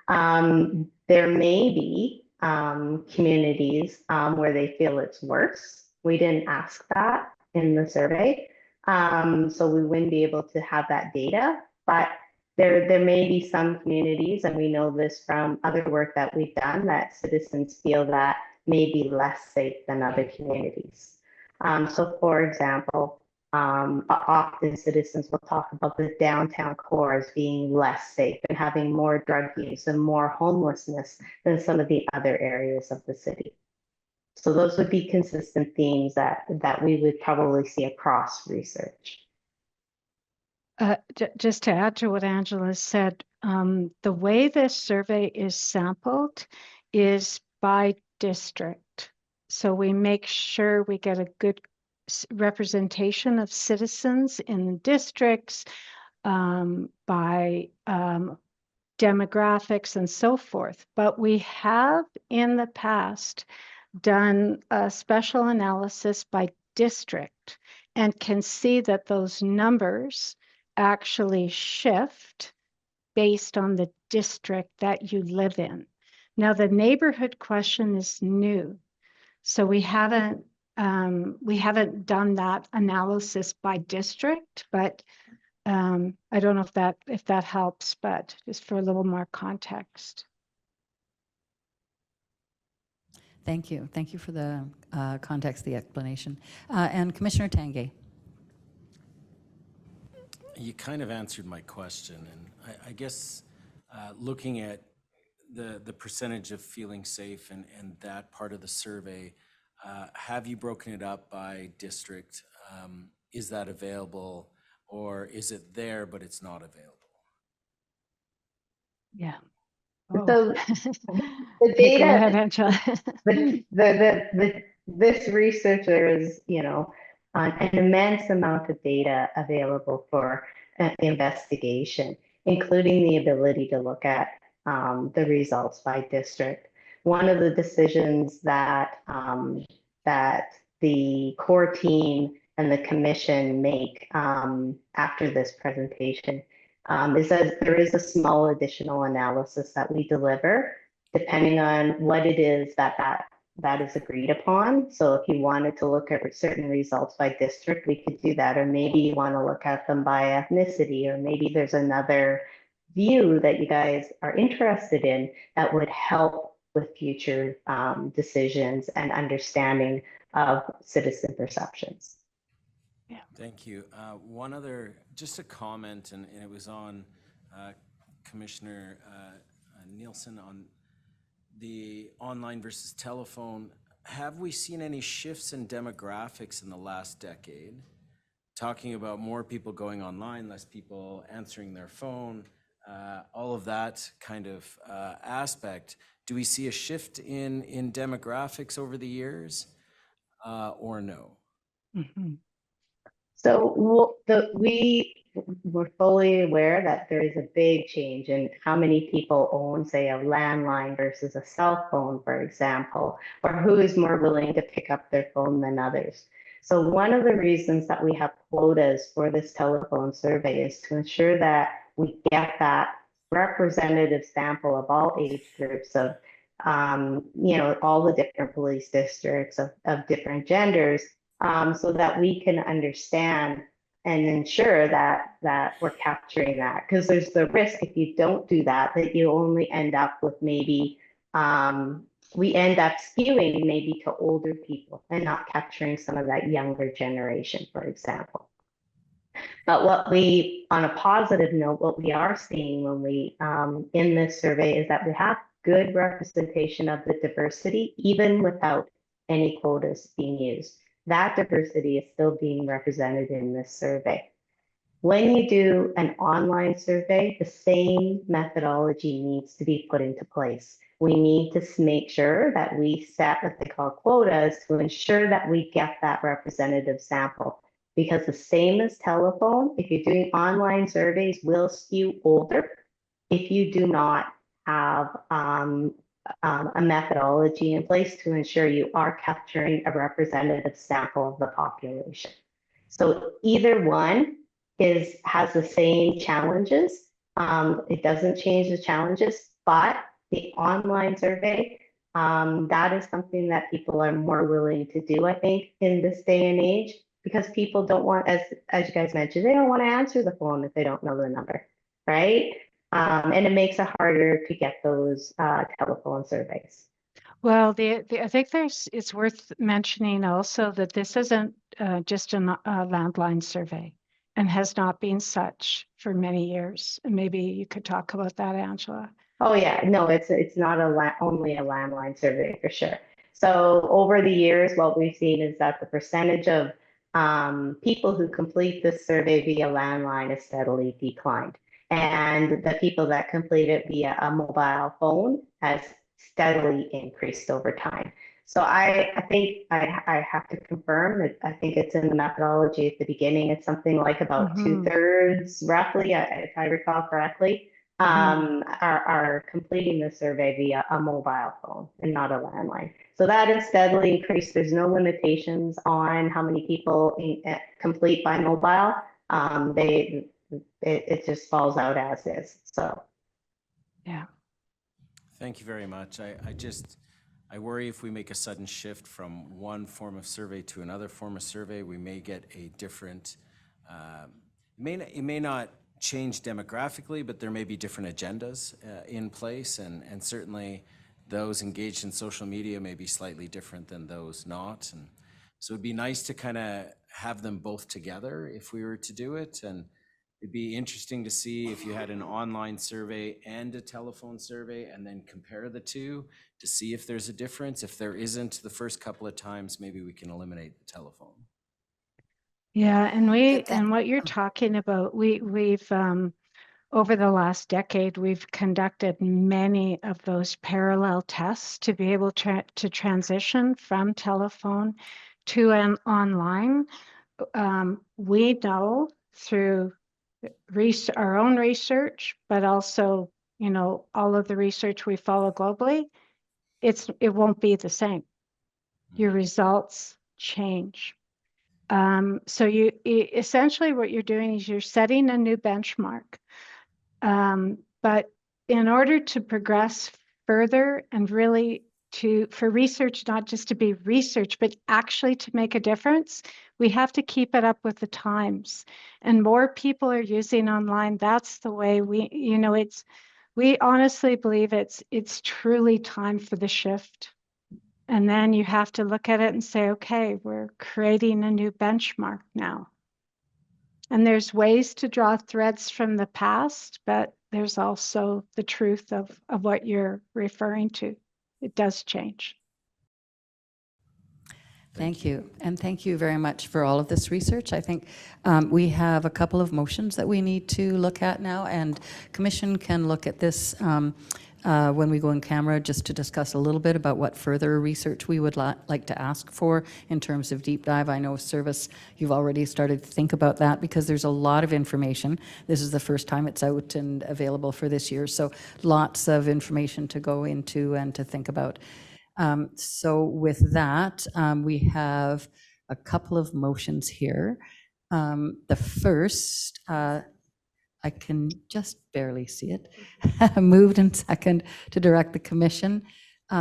There may be communities where they feel it's worse. We didn't ask that in the survey, so we wouldn't be able to have that data, but there may be some communities, and we know this from other work that we've done, that citizens feel that may be less safe than other communities. So for example, often citizens will talk about the downtown core as being less safe and having more drug use and more homelessness than some of the other areas of the city. So those would be consistent themes that we would probably see across research. Just to add to what Angela said, the way this survey is sampled is by district. So we make sure we get a good representation of citizens in districts by demographics and so forth. But we have in the past done a special analysis by district and can see that those numbers actually shift based on the district that you live in. Now, the neighborhood question is new, so we haven't done that analysis by district, but I don't know if that helps, but just for a little more context. Thank you. Thank you for the context, the explanation. And Commissioner Tanguay. You kind of answered my question, and I guess looking at the percentage of feeling safe and that part of the survey, have you broken it up by district? Is that available, or is it there but it's not available? Yeah. So Oh. the Okay, go data, ahead, Angela. this researcher is, an immense amount of data available for investigation, including the ability to look at the results by district. One of the decisions that that the core team and the commission make after this presentation is that there is a small additional analysis that we deliver depending on what it is that is agreed upon. So if you wanted to look at certain results by district, we could do that. Or maybe you want to look at them by ethnicity, or maybe there's another view that you guys are interested in that would help with future decisions and understanding of citizen perceptions. Thank you. One other, just a comment, and it was on Commissioner Nielsen on the online versus telephone. Have we seen any shifts in demographics in the last decade? Talking about more people going online, less people answering their phone, all of that kind of aspect. Do we see a shift in demographics over the years or no? Mhm. So we're fully aware that there is a big change in how many people own, say, a landline versus a cell phone, for example, or who is more willing to pick up their phone than others. So one of the reasons that we have quotas for this telephone survey is to ensure that we get that representative sample of all age groups of, all the different police districts of different genders, so that we can understand and ensure that we're capturing that. Because there's the risk if you don't do that, that you only end up with maybe, we end up skewing maybe to older people and not capturing some of that younger generation, for example. But on a positive note, what we are seeing when we, in this survey is that we have good representation of the diversity, even without any quotas being used. That diversity is still being represented in this survey. When you do an online survey, the same methodology needs to be put into place. We need to make sure that we set what they call quotas to ensure that we get that representative sample. Because the same as telephone, if you're doing online surveys, will skew older if you do not have a methodology in place to ensure you are capturing a representative sample of the population. So either one has the same challenges. It doesn't change the challenges, but the online survey, that is something that people are more willing to do, I think, in this day and age, because people don't want, as you guys mentioned, they don't want to answer the phone if they don't know the number, right? And it makes it harder to get those telephone surveys. Well, I think it's worth mentioning also that this isn't just a landline survey and has not been such for many years. And maybe you could talk about that, Angela. Oh yeah, no, it's not only a landline survey for sure. So over the years, what we've seen is that the percentage of people who complete this survey via landline has steadily declined. And the people that complete it via a mobile phone has steadily increased over time. So I think I have to confirm that I think it's in the methodology at the beginning. It's something like about 2/3, roughly, if I recall correctly, are completing the survey via a mobile phone and not a landline. So that has steadily increased. There's no limitations on how many people complete by mobile. It just falls out as is. So. Yeah. Thank you very much. I worry if we make a sudden shift from one form of survey to another form of survey, we may get a different, it may not change demographically, but there may be different agendas in place, and certainly those engaged in social media may be slightly different than those not. And so it'd be nice to kind of have them both together if we were to do it. And It'd be interesting to see if you had an online survey and a telephone survey and then compare the two to see if there's a difference. If there isn't the first couple of times, maybe we can eliminate the telephone. Yeah, and what you're talking about, we've over the last decade, we've conducted many of those parallel tests to be able to transition from telephone to an online. We know through our own research, but also, all of the research we follow globally, it won't be the same. Your results change. So essentially what you're doing is you're setting a new benchmark. But in order to progress further and really for research, not just to be research, but actually to make a difference, we have to keep it up with the times. And more people are using online. That's the way we honestly believe it's truly time for the shift. And then you have to look at it and say, okay, we're creating a new benchmark now. And there's ways to draw threads from the past, but there's also the truth of what you're referring to. It does change. Thank you. And thank you very much for all of this research. I think we have a couple of motions that we need to look at now, and Commission can look at this when we go in camera just to discuss a little bit about what further research we would like to ask for in terms of deep dive. I know Service, you've already started to think about that because there's a lot of information. This is the first time it's out and available for this year, so lots of information to go into and to think about. So with that, we have a couple of motions here. The first, I can just barely see it, moved and second to direct the Commission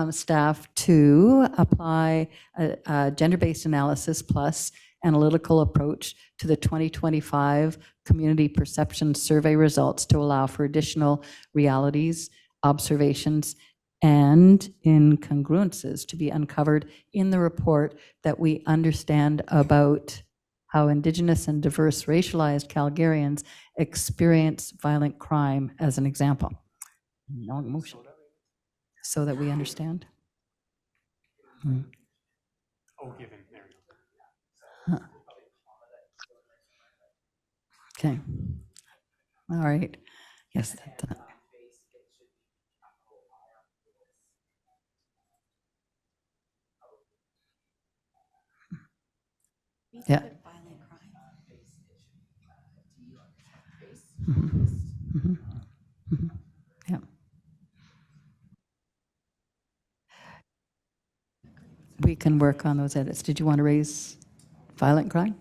staff to apply a gender-based analysis plus analytical approach to the 2025 Community Perception Survey results to allow for additional realities, observations, and incongruences to be uncovered in the report that we understand about how Indigenous and diverse racialized Calgarians experience violent crime, as an example. Long motion. So that we understand. Oh, given, there you go. Okay. All right. Yes. Yeah. Yeah. We can work on those edits. Did you want to raise violent crime?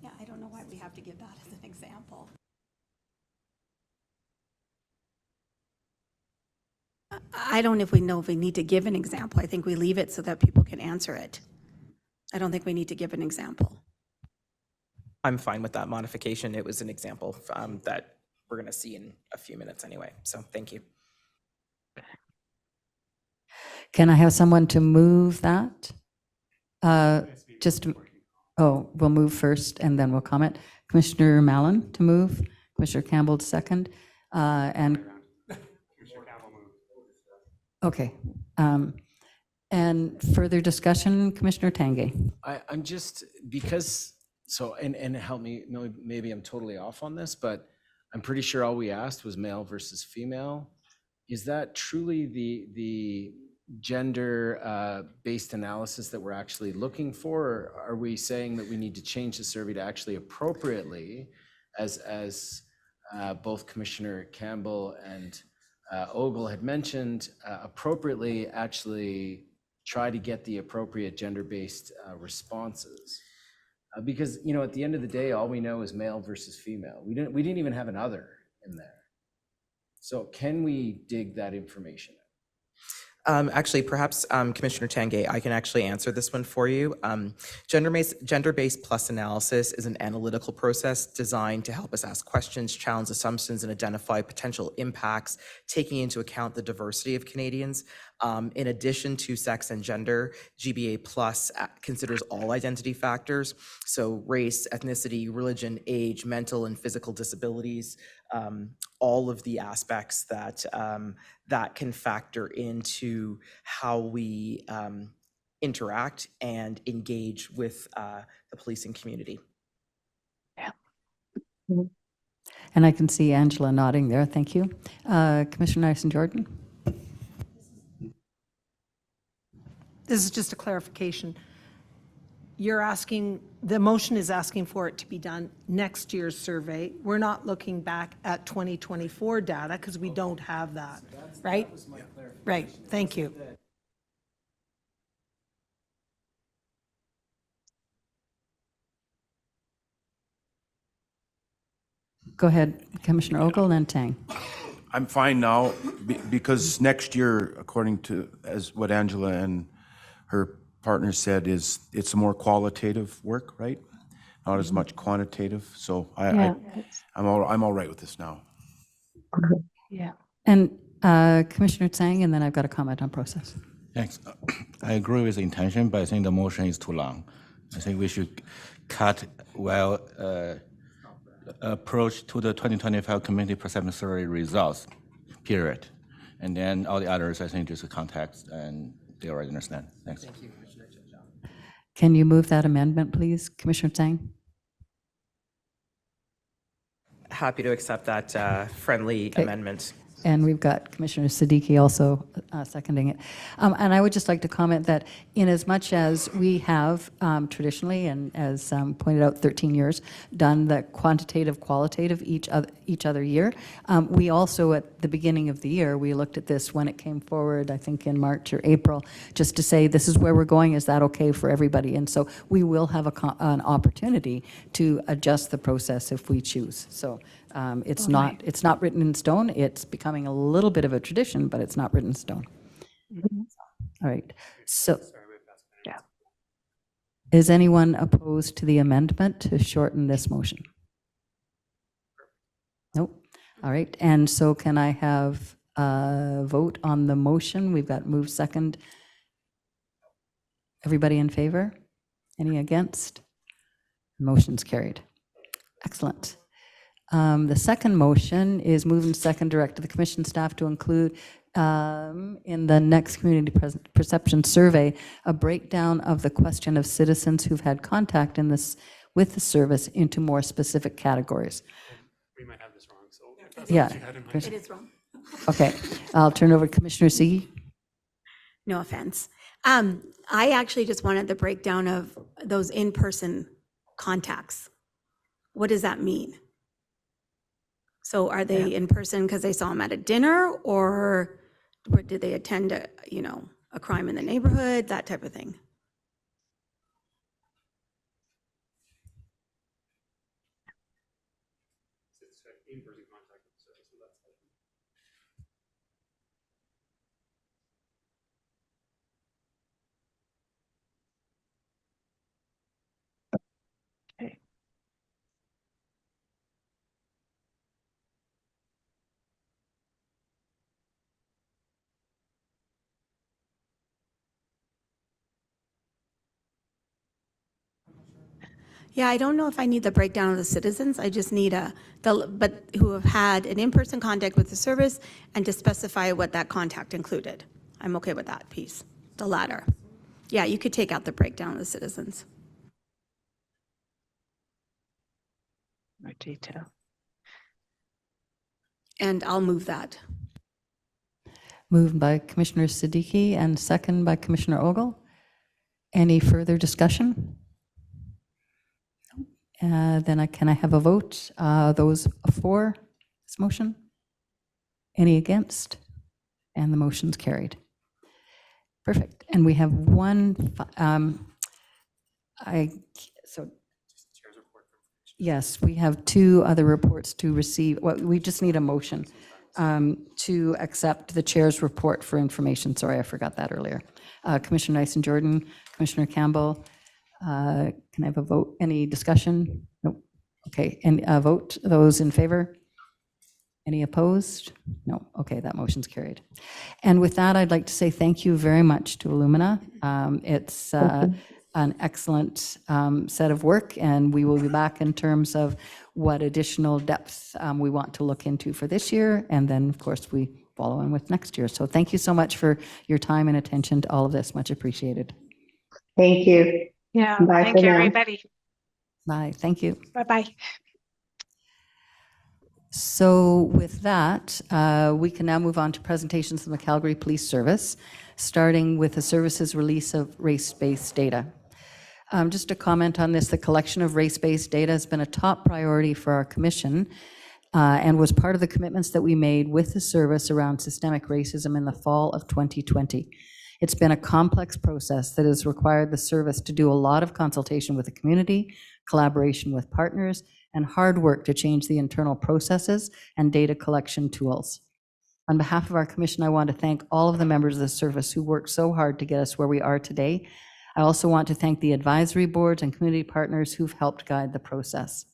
Yeah, I don't know why we have to give that as an example. I don't know if we need to give an example. I think we leave it so that people can answer it. I don't think we need to give an example. I'm fine with that modification. It was an example that we're going to see in a few minutes anyway. So thank you. Can I have someone to move that? We'll move first and then we'll comment. Commissioner Mallon to move, Commissioner Campbell to second, and okay. And further discussion, Commissioner Tanguay. I'm just, because, so, and help me, maybe I'm totally off on this, but I'm pretty sure all we asked was male versus female. Is that truly the gender based analysis that we're actually looking for? Or are we saying that we need to change the survey to actually appropriately, as both Commissioner Campbell and Ogle had mentioned, appropriately actually try to get the appropriate gender-based responses? Because, at the end of the day, all we know is male versus female. We didn't even have an other in there. So can we dig that information Actually, perhaps Commissioner Tanguay, I can actually answer this one for you. Gender-based plus analysis is an analytical process designed to help us ask questions, challenge assumptions, and identify potential impacts, taking into account the diversity of Canadians. In addition to sex and gender, GBA plus considers all identity factors, so race, ethnicity, religion, age, mental and physical disabilities, all of the aspects that that can factor into how we interact and engage with the policing community. And I can see Angela nodding there. Thank you. Commissioner Nyson-Jordan? This is just a clarification. You're asking, the motion is asking for it to be done next year's survey. We're not looking back at 2024 data because we don't have that, right? Right, thank you. Go ahead, Commissioner Ogle, and then Tang. I'm fine now because next year, according to as what Angela and her partner said, is it's more qualitative work, right? Not as much quantitative. So I'm all right with this now. Yeah. And Commissioner Tsang, and then I've got a comment on process. Thanks. I agree with the intention, but I think the motion is too long. I think we should cut approach to the 2025 community perception survey results, period. And then all the others, I think, just a context, and they already understand. Thanks. Thank you, Commissioner Chajal. Can you move that amendment, please, Commissioner Tsang? Happy to accept that friendly amendment. And we've got Commissioner Siddiqui also seconding it. And I would just like to comment that in as much as we have traditionally, and as pointed out, 13 years, done the quantitative, qualitative each other year, we also at the beginning of the year, we looked at this when it came forward, I think in March or April, just to say, this is where we're going, is that okay for everybody? And so we will have an opportunity to adjust the process if we choose. So it's not written in stone. It's becoming a little bit of a tradition, but it's not written in stone. All right. So, is anyone opposed to the amendment to shorten this motion? Nope. All right. And so, can I have a vote on the motion? We've got move second. Everybody in favor? Any against? Motion's carried. Excellent. The second motion is move and second direct to the commission staff to include in the next community perception survey a breakdown of the question of citizens who've had contact with the service into more specific categories. We might have this wrong, so if that's Yeah. what you had in mind. It is wrong. Okay, I'll turn over to Commissioner Sigui. No offense. I actually just wanted the breakdown of those in-person contacts. What does that mean? So are they in person because they saw him at a dinner, or did they attend a crime in the neighborhood, that type of thing? It's in-person contact with the service, so that's Yeah, I don't know if I need the breakdown of the citizens. I just need but who have had an in-person contact with the service, and to specify what that contact included. I'm okay with that piece, the latter. Yeah, you could take out the breakdown of the citizens. More detail. And I'll move that. Moved by Commissioner Siddiqui and second by Commissioner Ogle. Any further discussion? Then can I have a vote? Those for this motion? Any against? And the motion's carried. Perfect. And we have one, yes, we have two other reports to receive. Well, we just need a motion. to accept the chair's report for information. Sorry, I forgot that earlier. Commissioner Nyson-Jordan, Commissioner Campbell, can I have a vote? Any discussion? Nope. Okay, and a vote, those in favor? Any opposed? No. Okay, that motion's carried. And with that, I'd like to say thank you very much to Illumina. It's an excellent set of work, and we will be back in terms of what additional depth we want to look into for this year, and then, of course, we follow on with next year. So thank you so much for your time and attention to all of this. Much appreciated. Thank you. Yeah, Bye thank for you, now. everybody. Bye. Thank you. Bye-bye. So with that, we can now move on to presentations from the Calgary Police Service, starting with the service's release of race-based data. Just to comment on this, the collection of race-based data has been a top priority for our commission and was part of the commitments that we made with the service around systemic racism in the fall of 2020. It's been a complex process that has required the service to do a lot of consultation with the community, collaboration with partners, and hard work to change the internal processes and data collection tools. On behalf of our commission, I want to thank all of the members of the service who worked so hard to get us where we are today. I also want to thank the advisory boards and community partners who've helped guide the process.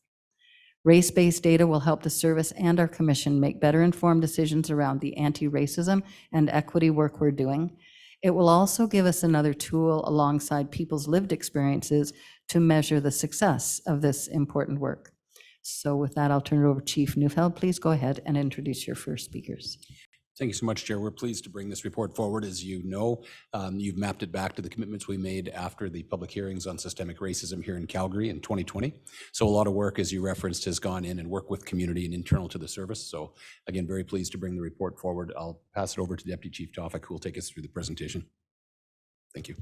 Race-based data will help the service and our commission make better informed decisions around the anti-racism and equity work we're doing. It will also give us another tool alongside people's lived experiences to measure the success of this important work. So with that, I'll turn it over to Chief Neufeld. Please go ahead and introduce your first speakers. Thank you so much, Chair. We're pleased to bring this report forward. As you know, you've mapped it back to the commitments we made after the public hearings on systemic racism here in Calgary in 2020. So a lot of work, as you referenced, has gone in and worked with community and internal to the service. So again, very pleased to bring the report forward. I'll pass it over to Deputy Chief Tofik, who will take us through the presentation. Thank you.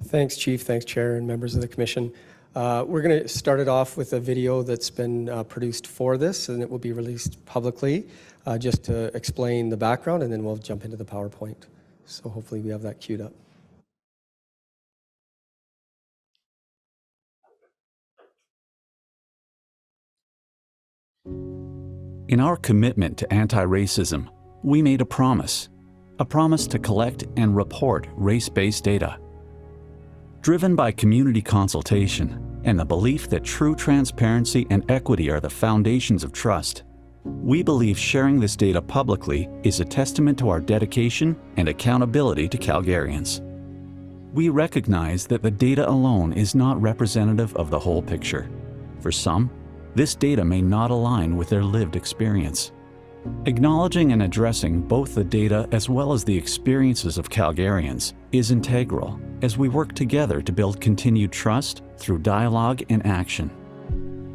Thanks, Chief. Thanks, Chair and members of the Commission. We're going to start it off with a video that's been produced for this, and it will be released publicly just to explain the background, and then we'll jump into the PowerPoint. So hopefully we have that queued up. In our commitment to anti-racism, we made a promise to collect and report race-based data. Driven by community consultation and the belief that true transparency and equity are the foundations of trust, we believe sharing this data publicly is a testament to our dedication and accountability to Calgarians. We recognize that the data alone is not representative of the whole picture. For some, this data may not align with their lived experience. Acknowledging and addressing both the data as well as the experiences of Calgarians is integral as we work together to build continued trust through dialogue and action.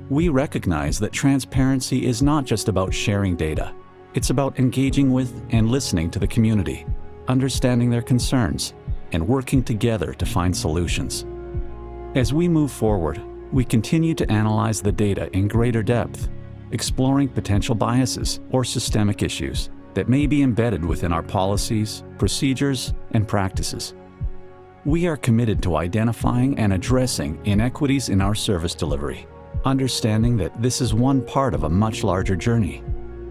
We recognize that transparency is not just about sharing data. It's about engaging with and listening to the community, understanding their concerns, and working together to find solutions. As we move forward, we continue to analyze the data in greater depth, exploring potential biases or systemic issues that may be embedded within our policies, procedures, and practices. We are committed to identifying and addressing inequities in our service delivery, understanding that this is one part of a much larger journey,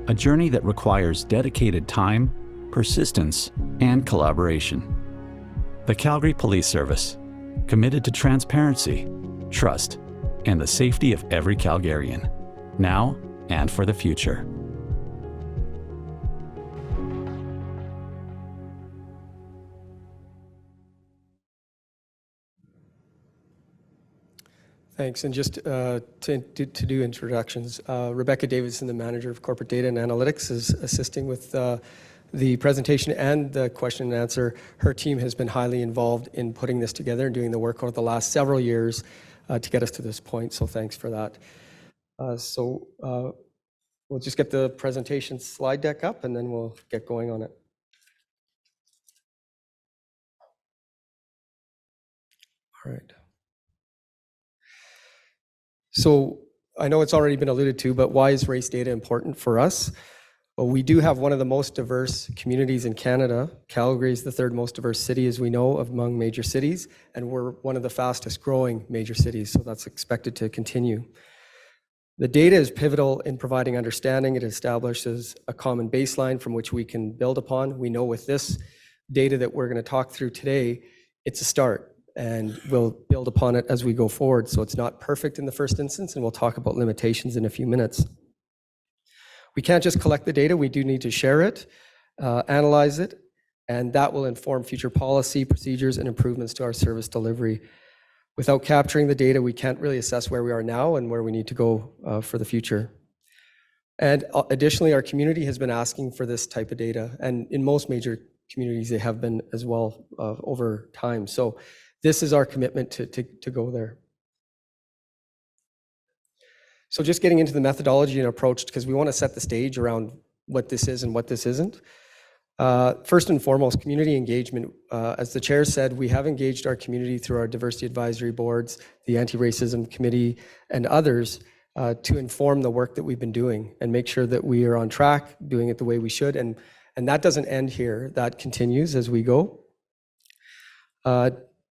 a journey that requires dedicated time, persistence, and collaboration. The Calgary Police Service, committed to transparency, trust, and the safety of every Calgarian, now and for the future. Thanks. And just to do introductions, Rebecca Davidson, the Manager of Corporate Data and Analytics, is assisting with the presentation and the question and answer. Her team has been highly involved in putting this together and doing the work over the last several years to get us to this point, so thanks for that. We'll just get the presentation slide deck up and then we'll get going on it. All right. So I know it's already been alluded to, but why is race data important for us? Well, we do have one of the most diverse communities in Canada. Calgary is the third most diverse city, as we know, among major cities, and we're one of the fastest growing major cities, so that's expected to continue. The data is pivotal in providing understanding. It establishes a common baseline from which we can build upon. We know with this data that we're going to talk through today, it's a start, and we'll build upon it as we go forward. So it's not perfect in the first instance, and we'll talk about limitations in a few minutes. We can't just collect the data. We do need to share it, analyze it, and that will inform future policy, procedures, and improvements to our service delivery. Without capturing the data, we can't really assess where we are now and where we need to go for the future. And additionally, our community has been asking for this type of data, and in most major communities, they have been as well over time. So this is our commitment to go there. So just getting into the methodology and approach, because we want to set the stage around what this is and what this isn't. First and foremost, community engagement. As the chair said, we have engaged our community through our diversity advisory boards, the anti-racism committee, and others to inform the work that we've been doing and make sure that we are on track, doing it the way we should. And that doesn't end here. That continues as we go.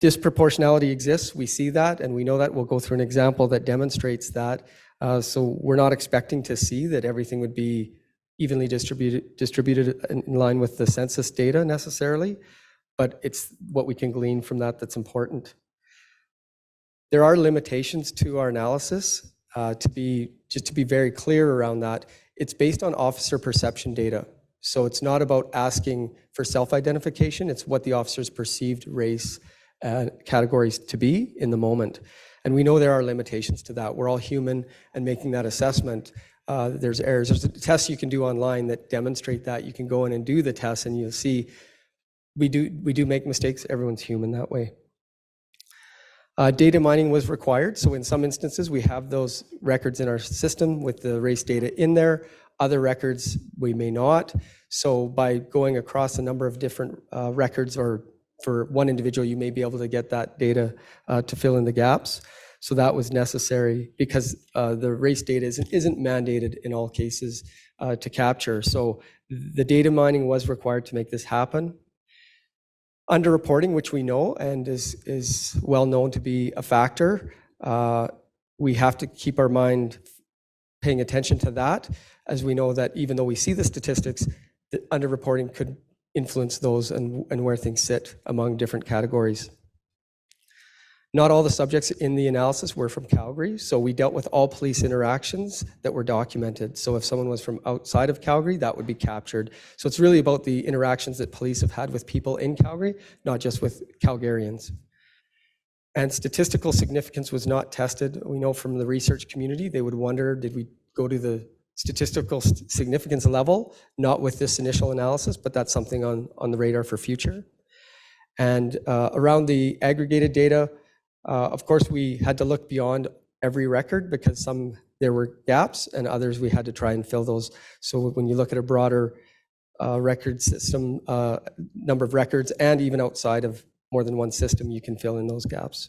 Disproportionality exists. We see that, and we know that. We'll go through an example that demonstrates that. So we're not expecting to see that everything would be evenly distributed in line with the census data necessarily, but it's what we can glean from that that's important. There are limitations to our analysis. To be very clear around that, it's based on officer perception data. So it's not about asking for self-identification, it's what the officers perceived race categories to be in the moment. And we know there are limitations to that. We're all human, and making that assessment, there's errors. There's tests you can do online that demonstrate that. You can go in and do the test, and you'll see we do make mistakes. Everyone's human that way. Data mining was required. So in some instances, we have those records in our system with the race data in there. Other records, we may not. So by going across a number of different records, or for one individual, you may be able to get that data to fill in the gaps. So that was necessary because the race data isn't mandated in all cases to capture. So the data mining was required to make this happen. Underreporting, which we know and is well known to be a factor, we have to keep our mind paying attention to that, as we know that even though we see the statistics, the underreporting could influence those and where things sit among different categories. Not all the subjects in the analysis were from Calgary, so we dealt with all police interactions that were documented. So if someone was from outside of Calgary, that would be captured. So it's really about the interactions that police have had with people in Calgary, not just with Calgarians. And statistical significance was not tested. We know from the research community, they would wonder, did we go to the statistical significance level? Not with this initial analysis, but that's something on the radar for future. And around the aggregated data, of course, we had to look beyond every record because there were gaps, and others we had to try and fill those. So when you look at a broader record system, number of records, and even outside of more than one system, you can fill in those gaps.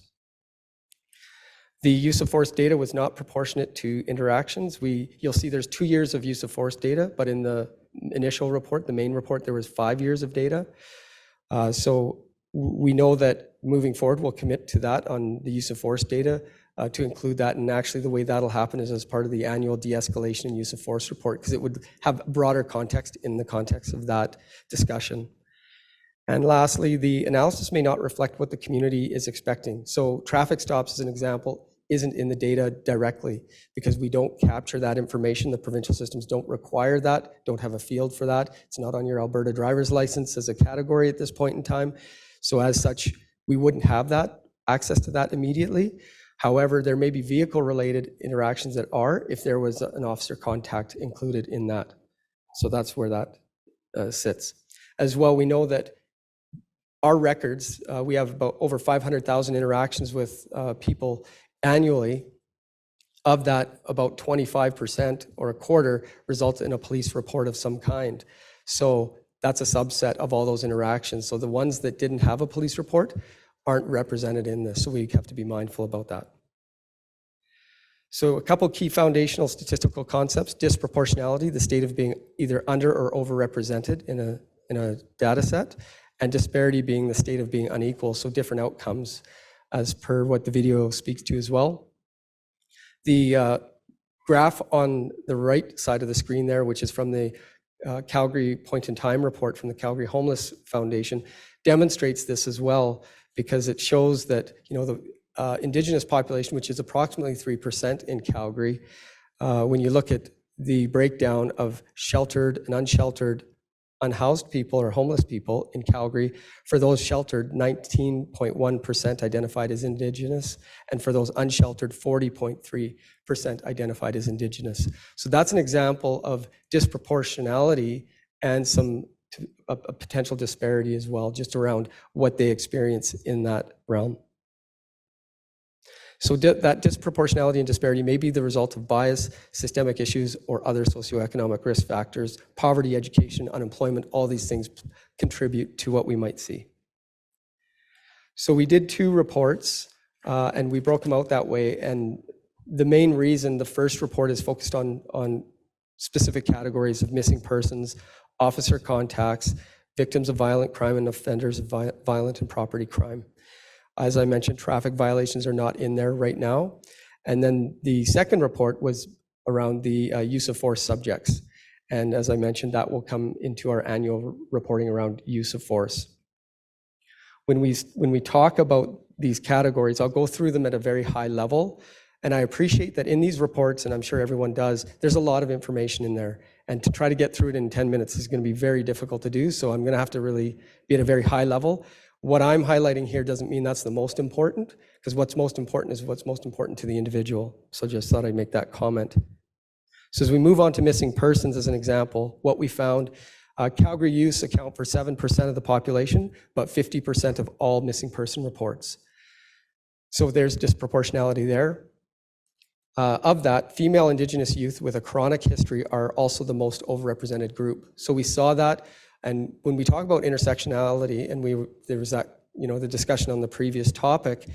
The use of force data was not proportionate to interactions. You'll see there's 2 years of use of force data, but in the initial report, the main report, there was 5 years of data. So we know that moving forward, we'll commit to that on the use of force data to include that. And actually the way that'll happen is as part of the annual de-escalation and use of force report, because it would have broader context in the context of that discussion. And lastly, the analysis may not reflect what the community is expecting. So traffic stops, as an example, isn't in the data directly because we don't capture that information. The provincial systems don't require that, don't have a field for that. It's not on your Alberta driver's license as a category at this point in time. So as such, we wouldn't have that access to that immediately. However, there may be vehicle-related interactions that are if there was an officer contact included in that. So that's where that sits. As well, we know that our records, we have about over 500,000 interactions with people annually. Of that, about 25% or a quarter results in a police report of some kind. So that's a subset of all those interactions. So the ones that didn't have a police report aren't represented in this, so we have to be mindful about that. So a couple key foundational statistical concepts: disproportionality, the state of being either under or overrepresented in a data set, and disparity being the state of being unequal, so different outcomes as per what the video speaks to as well. The graph on the right side of the screen there, which is from the Calgary Point in Time report from the Calgary Homeless Foundation, demonstrates this as well, because it shows that, you know, the Indigenous population, which is approximately 3% in Calgary, when you look at the breakdown of sheltered and unsheltered unhoused people or homeless people in Calgary, for those sheltered, 19.1% identified as Indigenous, and for those unsheltered, 40.3% identified as Indigenous. So that's an example of disproportionality and a potential disparity as well, just around what they experience in that realm. So that disproportionality and disparity may be the result of bias, systemic issues, or other socioeconomic risk factors. Poverty, education, unemployment, all these things contribute to what we might see. So we did 2 reports, and we broke them out that way. And the main reason the first report is focused on specific categories of missing persons, officer contacts, victims of violent crime, and offenders of violent and property crime. As I mentioned, traffic violations are not in there right now. And then the second report was around the use of force subjects. And as I mentioned, that will come into our annual reporting around use of force. When we talk about these categories, I'll go through them at a very high level. And I appreciate that in these reports, and I'm sure everyone does, there's a lot of information in there. And to try to get through it in 10 minutes is going to be very difficult to do. So I'm going to have to really be at a very high level. What I'm highlighting here doesn't mean that's the most important, because what's most important is what's most important to the individual. So just thought I'd make that comment. So as we move on to missing persons as an example, what we found, Calgary youths account for 7% of the population, but 50% of all missing person reports. So there's disproportionality there. Of that, female Indigenous youth with a chronic history are also the most overrepresented group. So we saw that. And when we talk about intersectionality, and there was that, you know, the discussion on the previous topic,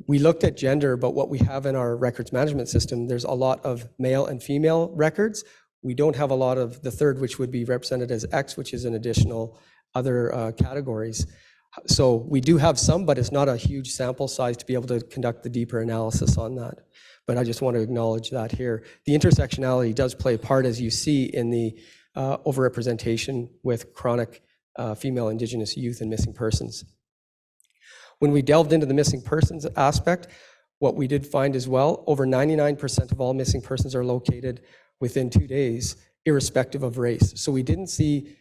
we looked at gender, but what we have in our records management system, there's a lot of male and female records. We don't have a lot of the third, which would be represented as X, which is an additional other categories. So we do have some, but it's not a huge sample size to be able to conduct the deeper analysis on that. But I just want to acknowledge that here. The intersectionality does play a part, as you see, in the overrepresentation with chronic female Indigenous youth and missing persons. When we delved into the missing persons aspect, what we did find as well, over 99% of all missing persons are located within 2 days, irrespective of race. So we didn't see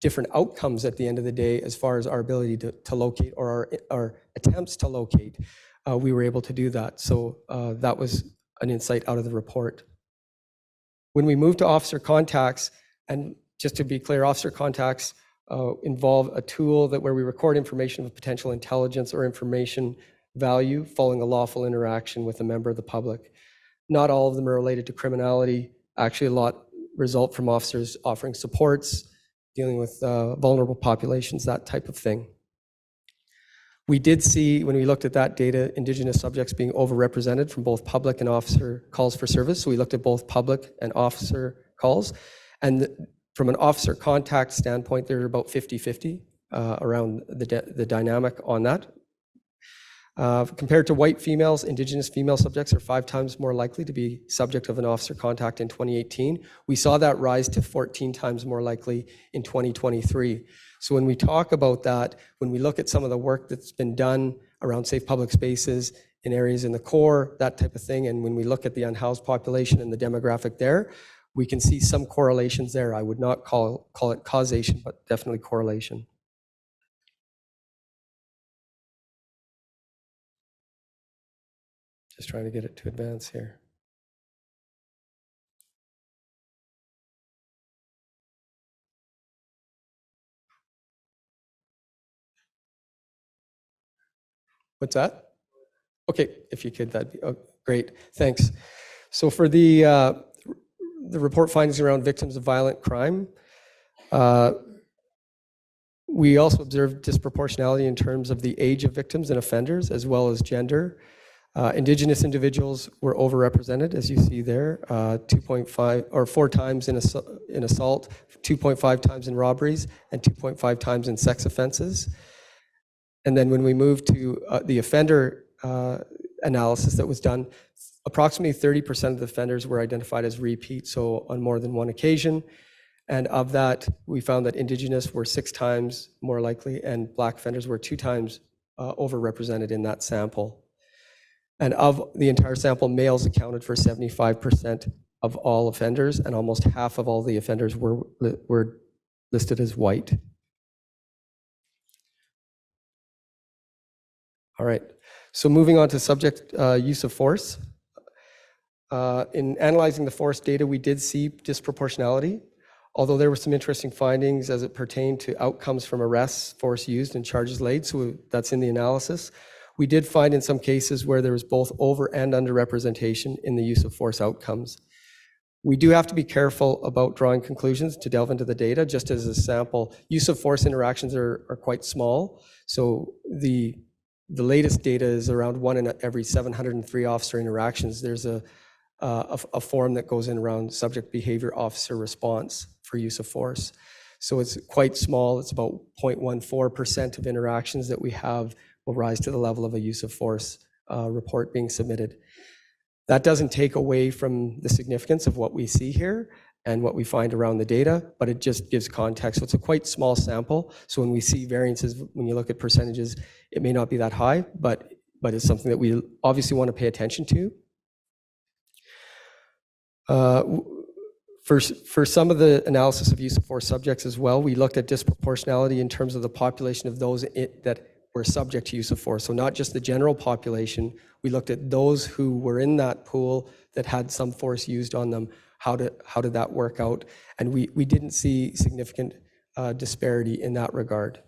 different outcomes at the end of the day as far as our ability to locate or our attempts to locate. We were able to do that. So that was an insight out of the report. When we move to officer contacts, and just to be clear, officer contacts involve a tool where we record information of potential intelligence or information value following a lawful interaction with a member of the public. Not all of them are related to criminality. Actually, a lot result from officers offering supports, dealing with vulnerable populations, that type of thing. We did see, when we looked at that data, Indigenous subjects being overrepresented from both public and officer calls for service. So we looked at both public and officer calls. And from an officer contact standpoint, they're about 50-50 around the dynamic on that. Compared to white females, Indigenous female subjects are 5 times more likely to be subject of an officer contact in 2018. We saw that rise to 14 times more likely in 2023. So when we talk about that, when we look at some of the work that's been done around safe public spaces in areas in the core, that type of thing, and when we look at the unhoused population and the demographic there, we can see some correlations there. I would not call it causation, but definitely correlation. Just trying to get it to advance here. What's that? Okay, if you could, that'd be great. Thanks. So for the report findings around victims of violent crime, we also observed disproportionality in terms of the age of victims and offenders, as well as gender. Indigenous individuals were overrepresented, as you see there, 2.5 or 4 times in assault, 2.5 times in robberies, and 2.5 times in sex offenses. And then when we move to the offender analysis that was done, Approximately 30% of the offenders were identified as repeat, so on more than one occasion. And of that, we found that Indigenous were 6 times more likely, and Black offenders were 2 times overrepresented in that sample. And of the entire sample, males accounted for 75% of all offenders, and almost half of all the offenders were listed as white. All right, so moving on to subject use of force. In analyzing the force data, we did see disproportionality, although there were some interesting findings as it pertained to outcomes from arrests, force used, and charges laid, so that's in the analysis. We did find in some cases where there was both over and underrepresentation in the use of force outcomes. We do have to be careful about drawing conclusions to delve into the data. Just as a sample, use of force interactions are quite small. So the latest data is around 1 in every 703 officer interactions. There's a form that goes in around subject behavior officer response for use of force. So it's quite small. It's about 0.14% of interactions that we have will rise to the level of a use of force report being submitted. That doesn't take away from the significance of what we see here and what we find around the data, but it just gives context. So it's a quite small sample. So when we see variances, when you look at percentages, it may not be that high, but it's something that we obviously want to pay attention to. For some of the analysis of use of force subjects as well, we looked at disproportionality in terms of the population of those that were subject to use of force. So not just the general population, we looked at those who were in that pool that had some force used on them. How did that work out? And we didn't see significant disparity in that regard.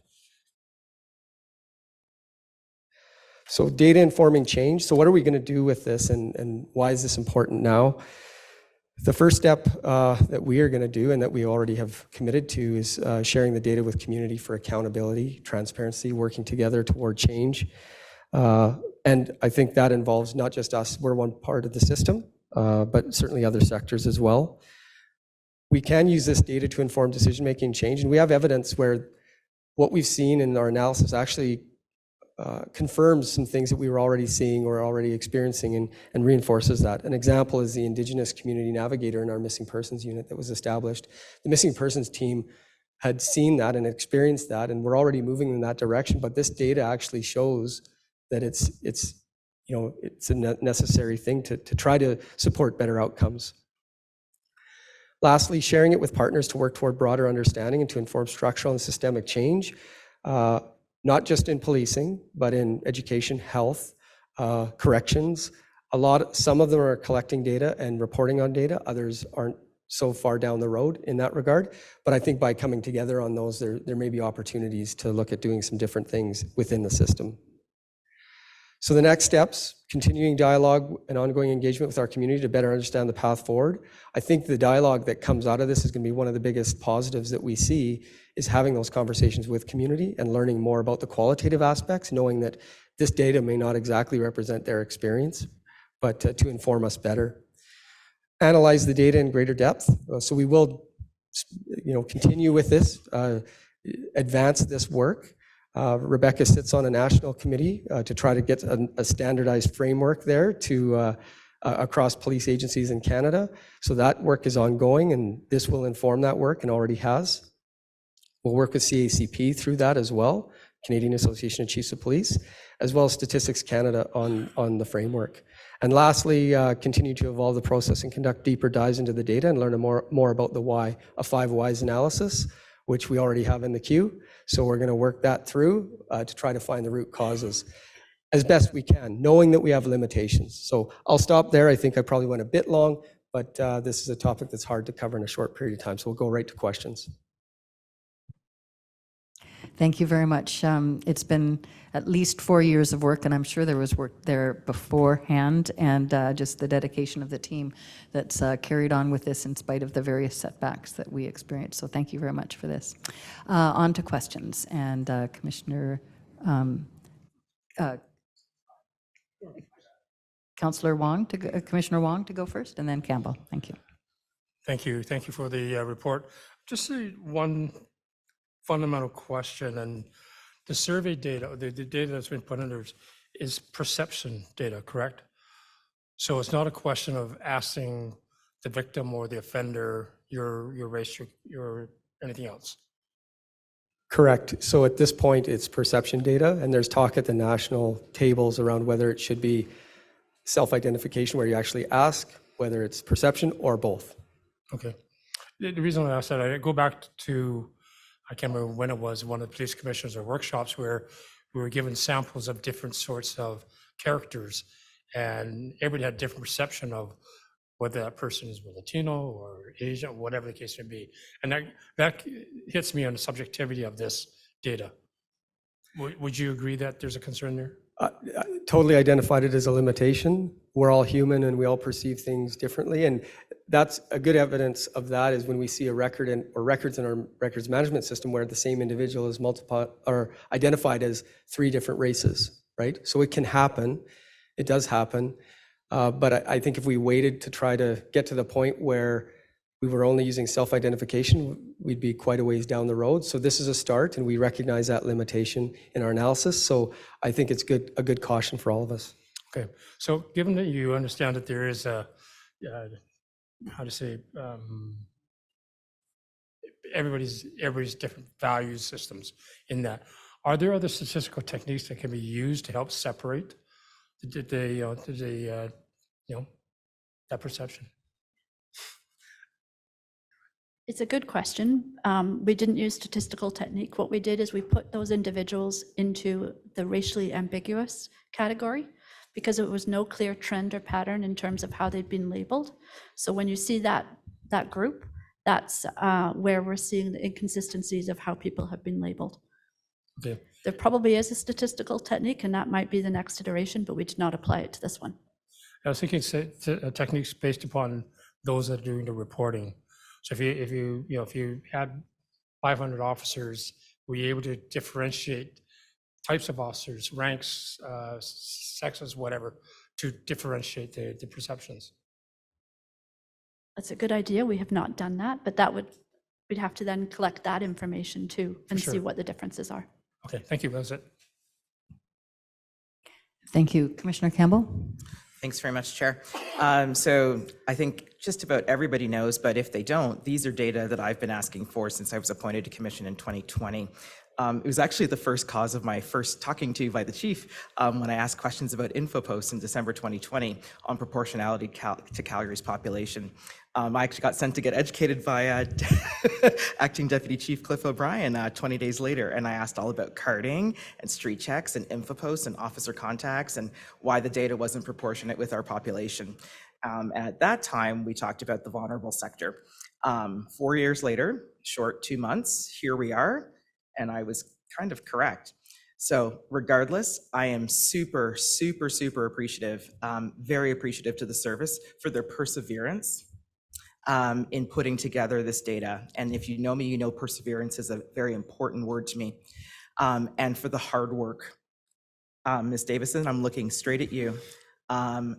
So data informing change. So what are we going to do with this, and why is this important now? The first step that we are going to do, and that we already have committed to, is sharing the data with community for accountability, transparency, working together toward change. And I think that involves not just us, we're one part of the system, but certainly other sectors as well. We can use this data to inform decision-making and change, and we have evidence where what we've seen in our analysis actually confirms some things that we were already seeing or already experiencing, and reinforces that. An example is the Indigenous Community Navigator in our Missing Persons Unit that was established. The Missing Persons team had seen that and experienced that, and we're already moving in that direction, but this data actually shows that it's a necessary thing to try to support better outcomes. Lastly, sharing it with partners to work toward broader understanding and to inform structural and systemic change. Not just in policing, but in education, health, corrections. Some of them are collecting data and reporting on data. Others aren't so far down the road in that regard. But I think by coming together on those, there may be opportunities to look at doing some different things within the system. So the next steps, continuing dialogue and ongoing engagement with our community to better understand the path forward. I think the dialogue that comes out of this is going to be one of the biggest positives that we see, is having those conversations with community and learning more about the qualitative aspects, knowing that this data may not exactly represent their experience, but to inform us better. Analyze the data in greater depth. So we will continue with this, advance this work. Rebecca sits on a national committee to try to get a standardized framework there to across police agencies in Canada. So that work is ongoing, and this will inform that work, and already has. We'll work with CACP through that as well, Canadian Association of Chiefs of Police, as well as Statistics Canada on the framework. And lastly, continue to evolve the process and conduct deeper dives into the data and learn more about the why, a 5 whys analysis, which we already have in the queue. So we're going to work that through to try to find the root causes as best we can, knowing that we have limitations. So I'll stop there. I think I probably went a bit long, but this is a topic that's hard to cover in a short period of time. So we'll go right to questions. Thank you very much. It's been at least 4 years of work, and I'm sure there was work there beforehand, and just the dedication of the team that's carried on with this in spite of the various setbacks that we experienced. So thank you very much for this. On to questions, and Councillor Wong, Commissioner Wong to go first, and then Campbell. Thank you. Thank you. Thank you for the report. Just one fundamental question, and the survey data, the data that's been put in there is perception data, correct? So it's not a question of asking the victim or the offender your race, your anything else. Correct. So at this point, it's perception data, and there's talk at the national tables around whether it should be self-identification, where you actually ask, whether it's perception or both. Okay. The reason I asked that, I go back to, I can't remember when it was, one of the police commissioners or workshops where we were given samples of different sorts of characters, and everybody had a different perception of whether that person is Latino or Asian, whatever the case may be. And that hits me on the subjectivity of this data. Would you agree that there's a concern there? I totally identified it as a limitation. We're all human and we all perceive things differently. And that's a good evidence of that is when we see a record or records in our records management system where the same individual is identified as 3 different races, right? So it can happen. It does happen. But I think if we waited to try to get to the point where we were only using self-identification, we'd be quite a ways down the road. So this is a start, and we recognize that limitation in our analysis. So I think it's a good caution for all of us. Okay, so given that you understand that there is a, everybody's different value systems in that, are there other statistical techniques that can be used to help separate that perception? It's a good question. We didn't use statistical technique. What we did is we put those individuals into the racially ambiguous category because there was no clear trend or pattern in terms of how they'd been labeled. So when you see that group, that's where we're seeing the inconsistencies of how people have been labeled. Okay. There probably is a statistical technique, and that might be the next iteration, but we did not apply it to this one. I was thinking techniques based upon those that are doing the reporting. So if you had 500 officers, were you able to differentiate types of officers, ranks, sexes, whatever, to differentiate the perceptions? That's a good idea. We have not done that, but we'd have to then collect that information too and see what the differences are. Okay, thank you. That was it. Thank you. Commissioner Campbell? Thanks very much, Chair. So I think just about everybody knows, but if they don't, these are data that I've been asking for since I was appointed to commission in 2020. It was actually the first cause of my first talking to by the chief when I asked questions about InfoPost in December 2020 on proportionality to Calgary's population. I actually got sent to get educated by Acting Deputy Chief Cliff O'Brien 20 days later, and I asked all about carding and street checks and InfoPost and officer contacts and why the data wasn't proportionate with our population. And at that time, we talked about the vulnerable sector. 4 years later, short 2 months, here we are, and I was kind of correct. So regardless, I am super, super, super appreciative, very appreciative to the service for their perseverance in putting together this data. And if you know me, you know perseverance is a very important word to me. And for the hard work. Ms. Davison, I'm looking straight at you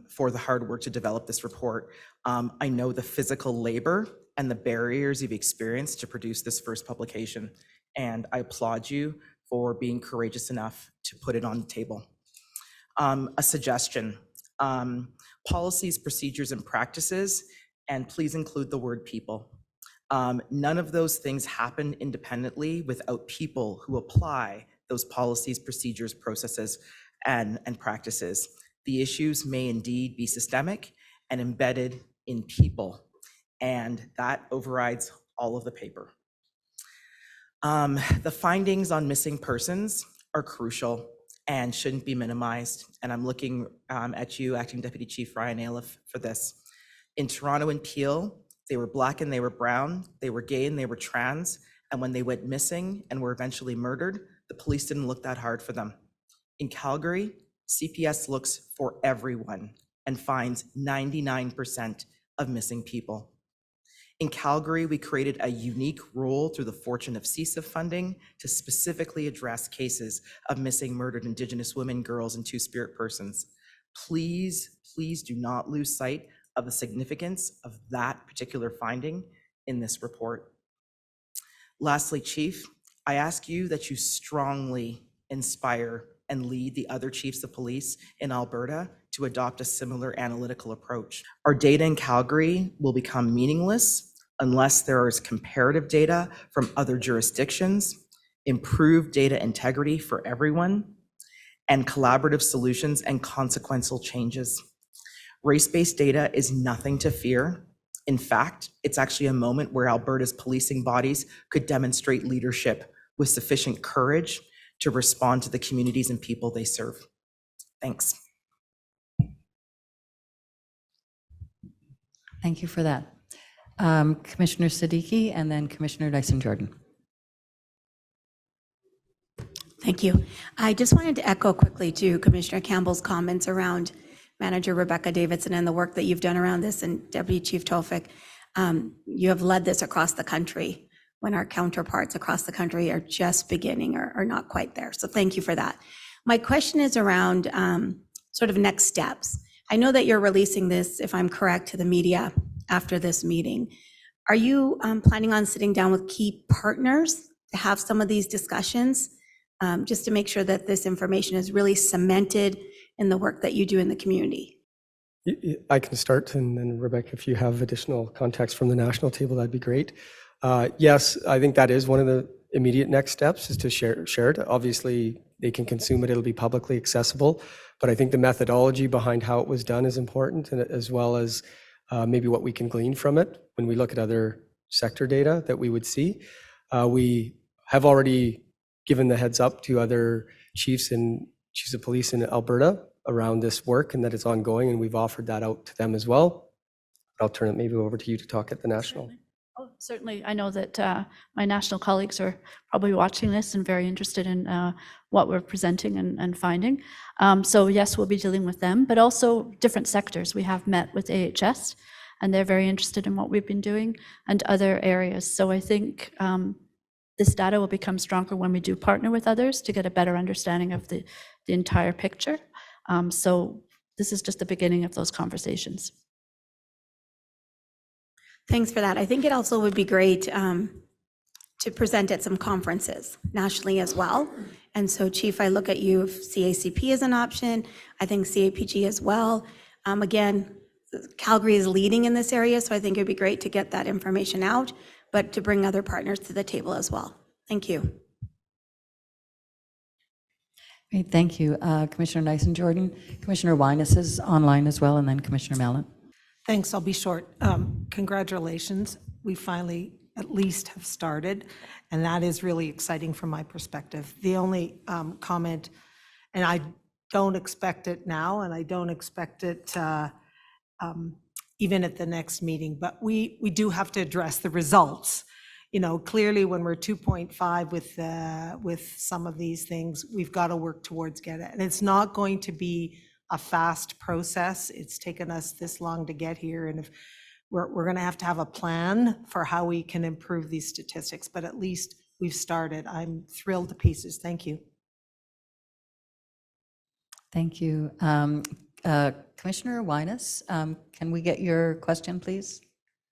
for the hard work to develop this report. I know the physical labor and the barriers you've experienced to produce this first publication, and I applaud you for being courageous enough to put it on the table. A suggestion, policies, procedures, and practices, and please include the word people. None of those things happen independently without people who apply those policies, procedures, processes, and practices. The issues may indeed be systemic and embedded in people, and that overrides all of the paper. The findings on missing persons are crucial and shouldn't be minimized, and I'm looking at you, Acting Deputy Chief Ryan Ailiff, for this. In Toronto and Peel, they were Black and they were brown, they were gay and they were trans, and when they went missing and were eventually murdered, the police didn't look that hard for them. In Calgary, CPS looks for everyone and finds 99% of missing people. In Calgary, we created a unique role through the Fortune of CISA funding to specifically address cases of missing murdered Indigenous women, girls, and Two-Spirit persons. Please, please do not lose sight of the significance of that particular finding in this report. Lastly, Chief, I ask you that you strongly inspire and lead the other chiefs of police in Alberta to adopt a similar analytical approach. Our data in Calgary will become meaningless unless there is comparative data from other jurisdictions, improved data integrity for everyone, and collaborative solutions and consequential changes. Race-based data is nothing to fear. In fact, it's actually a moment where Alberta's policing bodies could demonstrate leadership with sufficient courage to respond to the communities and people they serve. Thanks. Thank you for that. Commissioner Siddiqui and then Commissioner Dyson-Jordan. Thank you. I just wanted to echo quickly to Commissioner Campbell's comments around Manager Rebecca Davidson and the work that you've done around this, and Deputy Chief Tofik. You have led this across the country when our counterparts across the country are just beginning or not quite there. So thank you for that. My question is around sort of next steps. I know that you're releasing this, if I'm correct, to the media after this meeting. Are you planning on sitting down with key partners to have some of these discussions, just to make sure that this information is really cemented in the work that you do in the community? I can start, and then Rebecca, if you have additional context from the national table, that'd be great. Yes, I think that is one of the immediate next steps, is to share it. Obviously, they can consume it, it'll be publicly accessible, but I think the methodology behind how it was done is important, and as well as maybe what we can glean from it when we look at other sector data that we would see. We have already given the heads up to other chiefs and chiefs of police in Alberta around this work, and that it's ongoing, and we've offered that out to them as well. I'll turn it maybe over to you to talk at the national. Oh, certainly. I know that my national colleagues are probably watching this and very interested in what we're presenting and finding. So yes, we'll be dealing with them, but also different sectors. We have met with AHS, and they're very interested in what we've been doing, and other areas. So I think this data will become stronger when we do partner with others to get a better understanding of the entire picture. So this is just the beginning of those conversations. Thanks for that. I think it also would be great to present at some conferences nationally as well. And so, Chief, I look at you, if CACP is an option, I think CAPG as well. Again, Calgary is leading in this area, so I think it'd be great to get that information out, but to bring other partners to the table as well. Thank you. Great, thank you. Commissioner Dyson-Jordan. Commissioner Wyness is online as well, and then Commissioner Mallett. Thanks, I'll be short. Congratulations. We finally at least have started, and that is really exciting from my perspective. The only comment, and I don't expect it now, and I don't expect it even at the next meeting, but we do have to address the results. You know, clearly when we're 2.5 with some of these things, we've got to work towards get it. And it's not going to be a fast process. It's taken us this long to get here, and if we're going to have a plan for how we can improve these statistics, but at least we've started. I'm thrilled to pieces. Thank you. Thank you. Commissioner Wyness, can we get your question, please?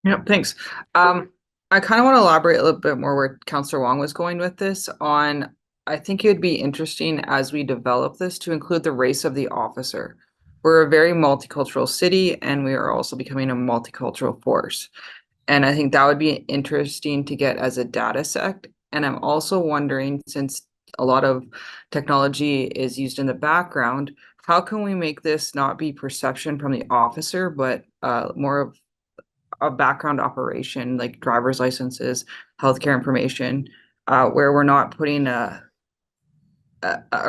Yep, thanks. I kind of want to elaborate a little bit more where Councillor Wong was going with this on, I think it would be interesting as we develop this to include the race of the officer. We're a very multicultural city, and we are also becoming a multicultural force. And I think that would be interesting to get as a data set. And I'm also wondering, since a lot of technology is used in the background, how can we make this not be perception from the officer, but more of a background operation, like driver's licenses, healthcare information, where we're not putting a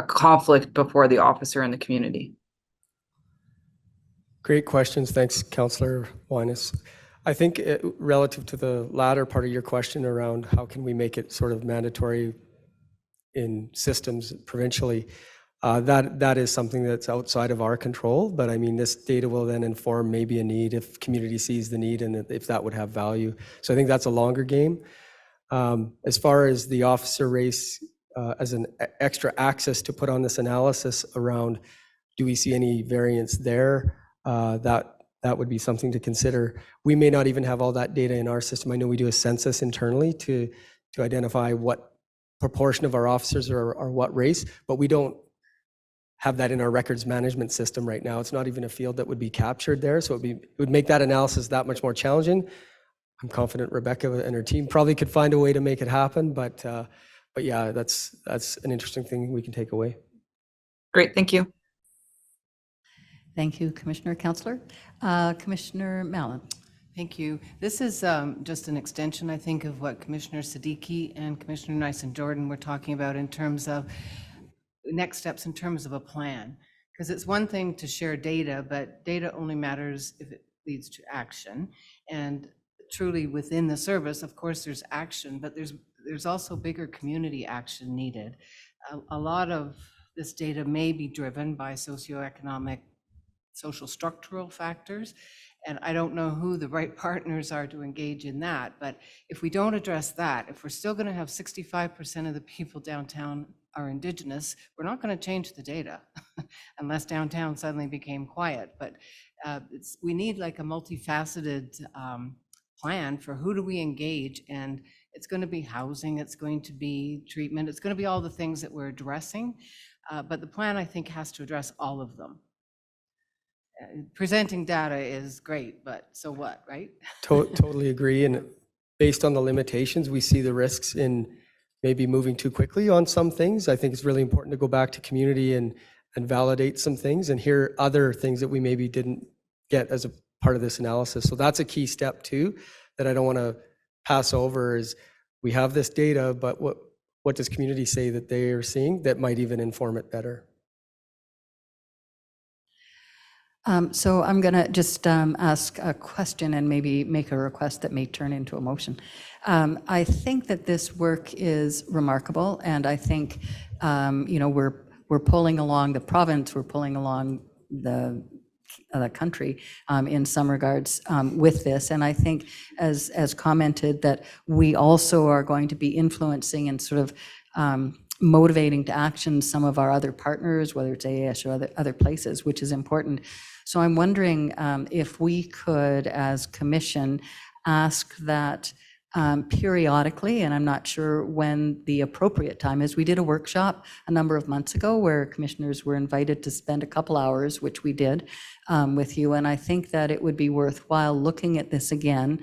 conflict before the officer and the community? Great questions. Thanks, Councillor Wyness. I think relative to the latter part of your question around how can we make it sort of mandatory in systems provincially, that is something that's outside of our control. But I mean, this data will then inform maybe a need if community sees the need and if that would have value. So I think that's a longer game. As far as the officer race as an extra access to put on this analysis around, do we see any variance there? That would be something to consider. We may not even have all that data in our system. I know we do a census internally to identify what proportion of our officers are what race, but we don't have that in our records management system right now. It's not even a field that would be captured there, so it would make that analysis that much more challenging. I'm confident Rebecca and her team probably could find a way to make it happen, but yeah, that's an interesting thing we can take away. Great, thank you. Thank you, Commissioner. Councillor. Commissioner Mallon. Thank you. This is just an extension, I think, of what Commissioner Siddiqui and Commissioner Nyson-Jordan were talking about in terms of next steps in terms of a plan. Because it's one thing to share data, but data only matters if it leads to action. And truly within the service, of course, there's action, but there's also bigger community action needed. A lot of this data may be driven by socioeconomic, social structural factors, and I don't know who the right partners are to engage in that, but if we don't address that, if we're still going to have 65% of the people downtown are Indigenous, we're not going to change the data unless downtown suddenly became quiet. But we need like a multifaceted plan for who do we engage, and it's going to be housing, it's going to be treatment, it's going to be all the things that we're addressing, but the plan, I think, has to address all of them. Presenting data is great, but so what, right? Totally agree. And based on the limitations, we see the risks in maybe moving too quickly on some things. I think it's really important to go back to community and validate some things and hear other things that we maybe didn't get as a part of this analysis. So that's a key step too, that I don't want to pass over, is we have this data, but what does community say that they are seeing that might even inform it better? So I'm going to just ask a question and maybe make a request that may turn into a motion. I think that this work is remarkable, and I think we're pulling along the province, we're pulling along the country in some regards with this, and I think as commented that we also are going to be influencing and sort of motivating to action some of our other partners, whether it's AAS or other places, which is important. So I'm wondering if we could, as commission, ask that periodically, and I'm not sure when the appropriate time is. We did a workshop a number of months ago where commissioners were invited to spend a couple hours, which we did with you, and I think that it would be worthwhile looking at this again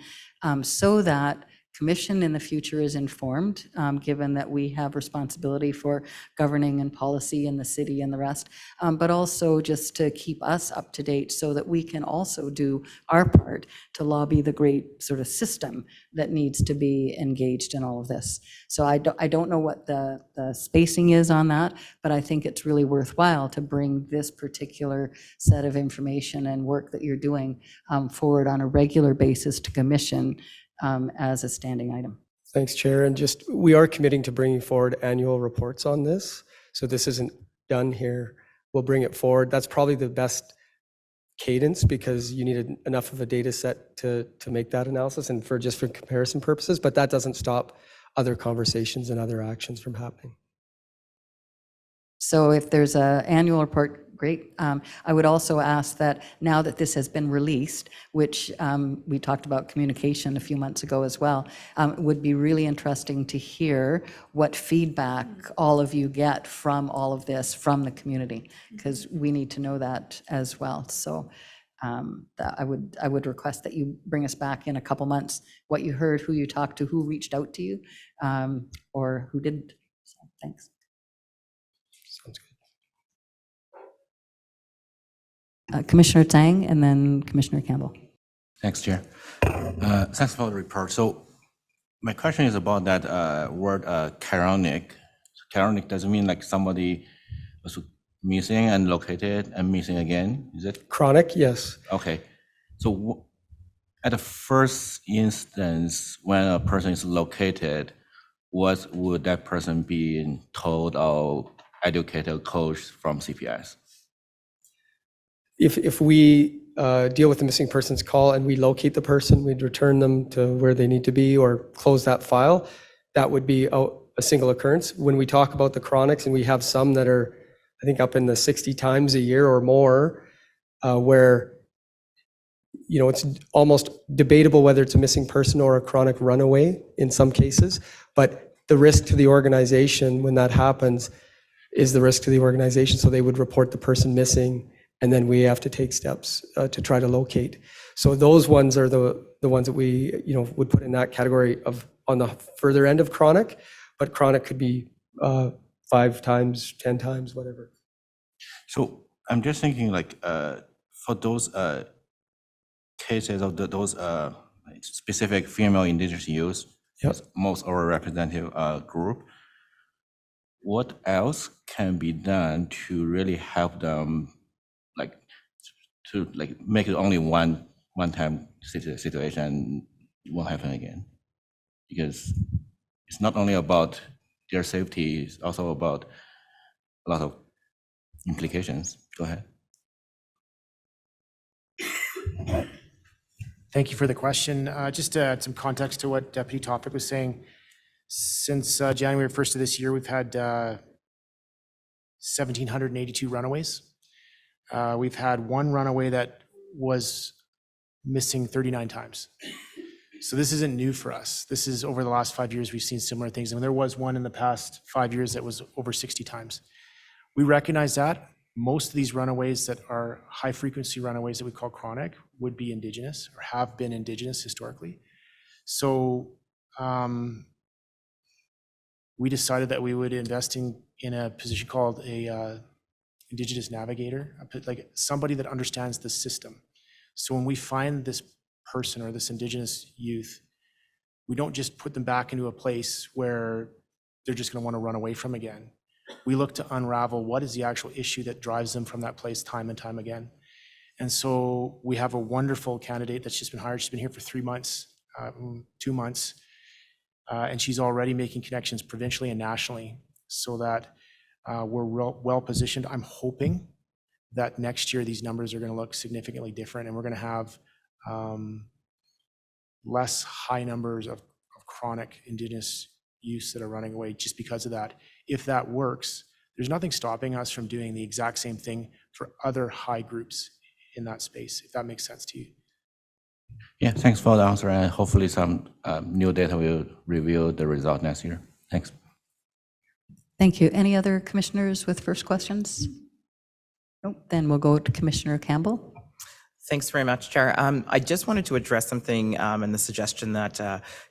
so that Commission in the future is informed, given that we have responsibility for governing and policy in the city and the rest, but also just to keep us up to date so that we can also do our part to lobby the great sort of system that needs to be engaged in all of this. So I don't know what the spacing is on that, but I think it's really worthwhile to bring this particular set of information and work that you're doing forward on a regular basis to Commission as a standing item. Thanks, Chair. And just, we are committing to bringing forward annual reports on this. So this isn't done here. We'll bring it forward. That's probably the best cadence because you need enough of a data set to make that analysis and for comparison purposes, but that doesn't stop other conversations and other actions from happening. So if there's an annual report, great. I would also ask that now that this has been released, which we talked about communication a few months ago as well, would be really interesting to hear what feedback all of you get from all of this from the community, because we need to know that as well. So I would request that you bring us back in a couple months what you heard, who you talked to, who reached out to you, or who didn't. So thanks. Sounds good. Commissioner Tang and then Commissioner Campbell. Thanks, Chair. Thanks for the report. So my question is about that word chironic. Chironic doesn't mean like somebody was missing and located and missing again, is it? Chronic, yes. Okay. So at the first instance, when a person is located, what would that person be told or educated or coached from CPS? If we deal with the missing persons call and we locate the person, we'd return them to where they need to be or close that file, that would be a single occurrence. When we talk about the chronics, and we have some that are, I think, up in the 60 times a year or more, where it's almost debatable whether it's a missing person or a chronic runaway in some cases, but the risk to the organization when that happens, is the risk to the organization. So they would report the person missing, and then we have to take steps to try to locate. So those ones are the ones that we, would put in that category of on the further end of chronic, but chronic could be 5 times, 10 times, whatever. So I'm just thinking like for those cases of those specific female indigenous youth, most overrepresented group, what else can be done to really help them, like to make it only one time situation won't happen again? Because it's not only about their safety, it's also about a lot of implications. Go ahead. Thank you for the question. Just to add some context to what Deputy Topic was saying, since January 1st of this year, we've had 1,782 runaways. We've had one runaway that was missing 39 times. So this isn't new for us. This is over the last 5 years, we've seen similar things. And there was one in the past 5 years that was over 60 times. We recognize that. Most of these runaways that are high frequency runaways that we call chronic would be Indigenous or have been Indigenous historically. So we decided that we would invest in a position called a Indigenous navigator, like somebody that understands the system. So when we find this person or this Indigenous youth, we don't just put them back into a place where they're just going to want to run away from again. We look to unravel what is the actual issue that drives them from that place time and time again. And so we have a wonderful candidate that's just been hired. She's been here for 3 months, 2 months, and she's already making connections provincially and nationally so that we're well positioned. I'm hoping that next year these numbers are going to look significantly different, and we're going to have less high numbers of chronic Indigenous youths that are running away just because of that. If that works, there's nothing stopping us from doing the exact same thing for other high groups in that space, if that makes sense to you. Yeah, thanks for the answer, and hopefully some new data will reveal the result next year. Thanks. Thank you. Any other commissioners with first questions? Nope. Then we'll go to Commissioner Campbell. Thanks very much, Chair. I just wanted to address something and the suggestion that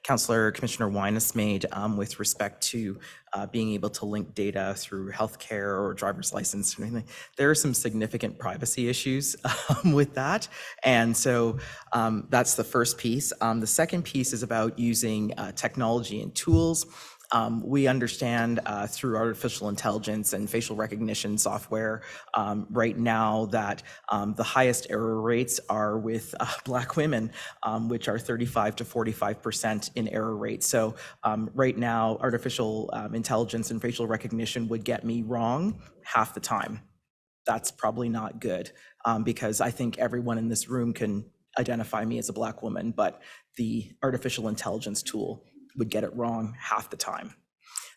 Commissioner Wyness made with respect to being able to link data through healthcare or driver's license or anything. There are some significant privacy issues with that. And so that's the first piece. The second piece is about using technology and tools. We understand through artificial intelligence and facial recognition software right now that the highest error rates are with Black women, which are 35 to 45% in error rates. So right now, artificial intelligence and facial recognition would get me wrong half the time. That's probably not good because I think everyone in this room can identify me as a Black woman, but the artificial intelligence tool would get it wrong half the time.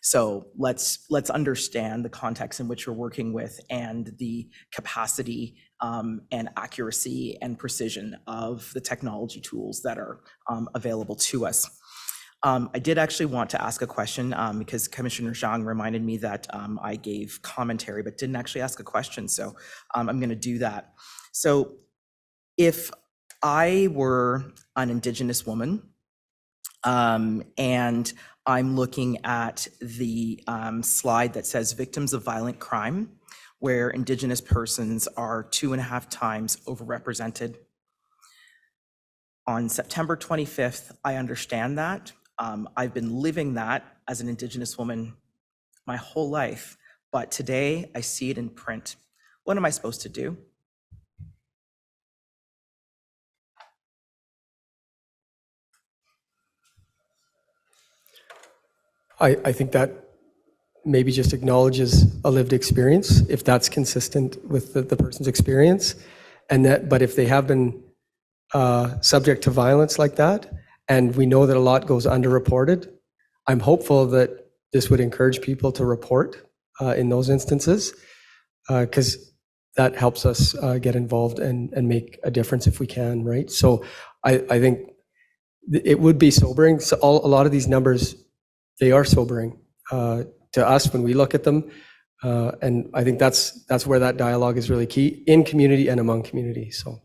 So let's understand the context in which we're working with and the capacity and accuracy and precision of the technology tools that are available to us. I did actually want to ask a question because Commissioner Zhang reminded me that I gave commentary but didn't actually ask a question. So I'm going to do that. So if I were an Indigenous woman, and I'm looking at the slide that says victims of violent crime, where Indigenous persons are 2.5 times overrepresented. On September 25th, I understand that. I've been living that as an Indigenous woman my whole life, but today I see it in print. What am I supposed to do? I think that maybe just acknowledges a lived experience, if that's consistent with the person's experience, and that. But if they have been subject to violence like that, and we know that a lot goes underreported, I'm hopeful that this would encourage people to report in those instances, because that helps us get involved and make a difference if we can, right? So I think it would be sobering. So a lot of these numbers, they are sobering to us when we look at them. And I think that's where that dialogue is really key, in community and among community. So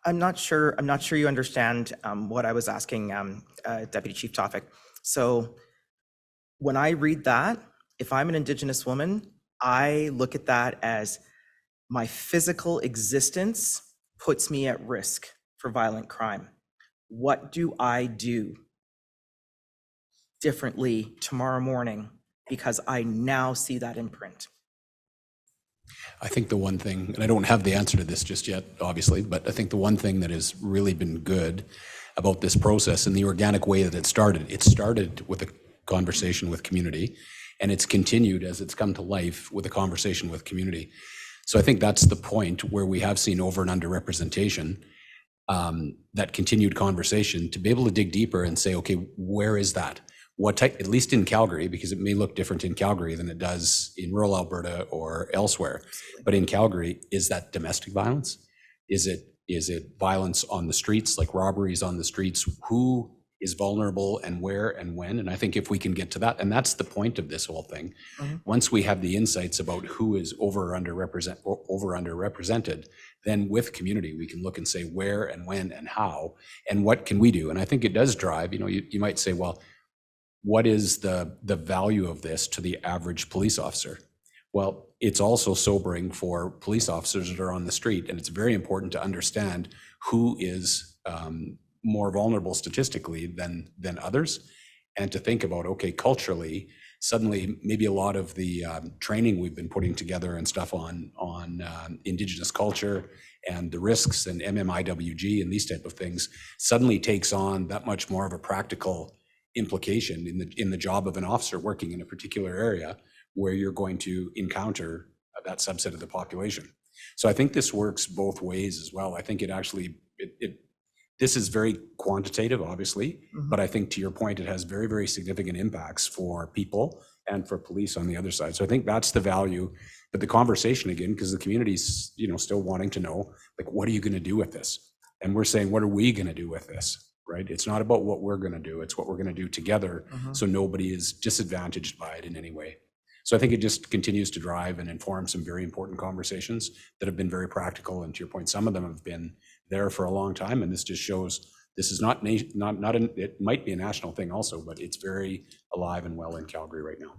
I'm not sure you understand what I was asking Deputy Chief Tofik. So when I read that, if I'm an Indigenous woman, I look at that as my physical existence puts me at risk for violent crime. What do I do differently tomorrow morning because I now see that imprint? I think the one thing, and I don't have the answer to this just yet, obviously, but I think the one thing that has really been good about this process and the organic way that it started with a conversation with community, and it's continued as it's come to life with a conversation with community. So I think that's the point where we have seen over and under representation, that continued conversation, to be able to dig deeper and say, okay, where is that? What type, at least in Calgary, because it may look different in Calgary than it does in rural Alberta or elsewhere, but in Calgary, is that domestic violence? Is it violence on the streets, like robberies on the streets? Who is vulnerable and where and when? And I think if we can get to that, and that's the point of this whole thing, once we have the insights about who is over or underrepresented, then with community, we can look and say where and when and how, and what can we do? And I think it does drive, you might say, well, what is the value of this to the average police officer? Well, it's also sobering for police officers that are on the street, and it's very important to understand who is more vulnerable statistically than others, and to think about, okay, culturally, suddenly maybe a lot of the training we've been putting together and stuff on Indigenous culture and the risks and MMIWG and these type of things suddenly takes on that much more of a practical implication in the job of an officer working in a particular area where you're going to encounter that subset of the population. So I think this works both ways as well. I think it actually, this is very quantitative, obviously, but I think to your point, it has very, very significant impacts for people and for police on the other side. So I think that's the value, but the conversation again, because the community's, still wanting to know, like, what are you going to do with this? And we're saying, what are we going to do with this? Right? It's not about what we're going to do. It's what we're going to do together. So nobody is disadvantaged by it in any way. So I think it just continues to drive and inform some very important conversations that have been very practical. And to your point, some of them have been there for a long time. And this just shows this is not it might be a national thing also, but it's very alive and well in Calgary right now.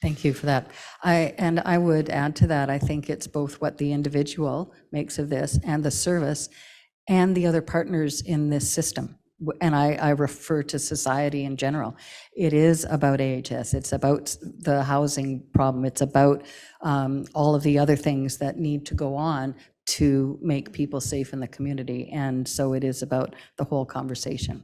Thank you for that. I would add to that, I think it's both what the individual makes of this and the service and the other partners in this system. And I refer to society in general. It is about AHS. It's about the housing problem. It's about all of the other things that need to go on to make people safe in the community. And so it is about the whole conversation.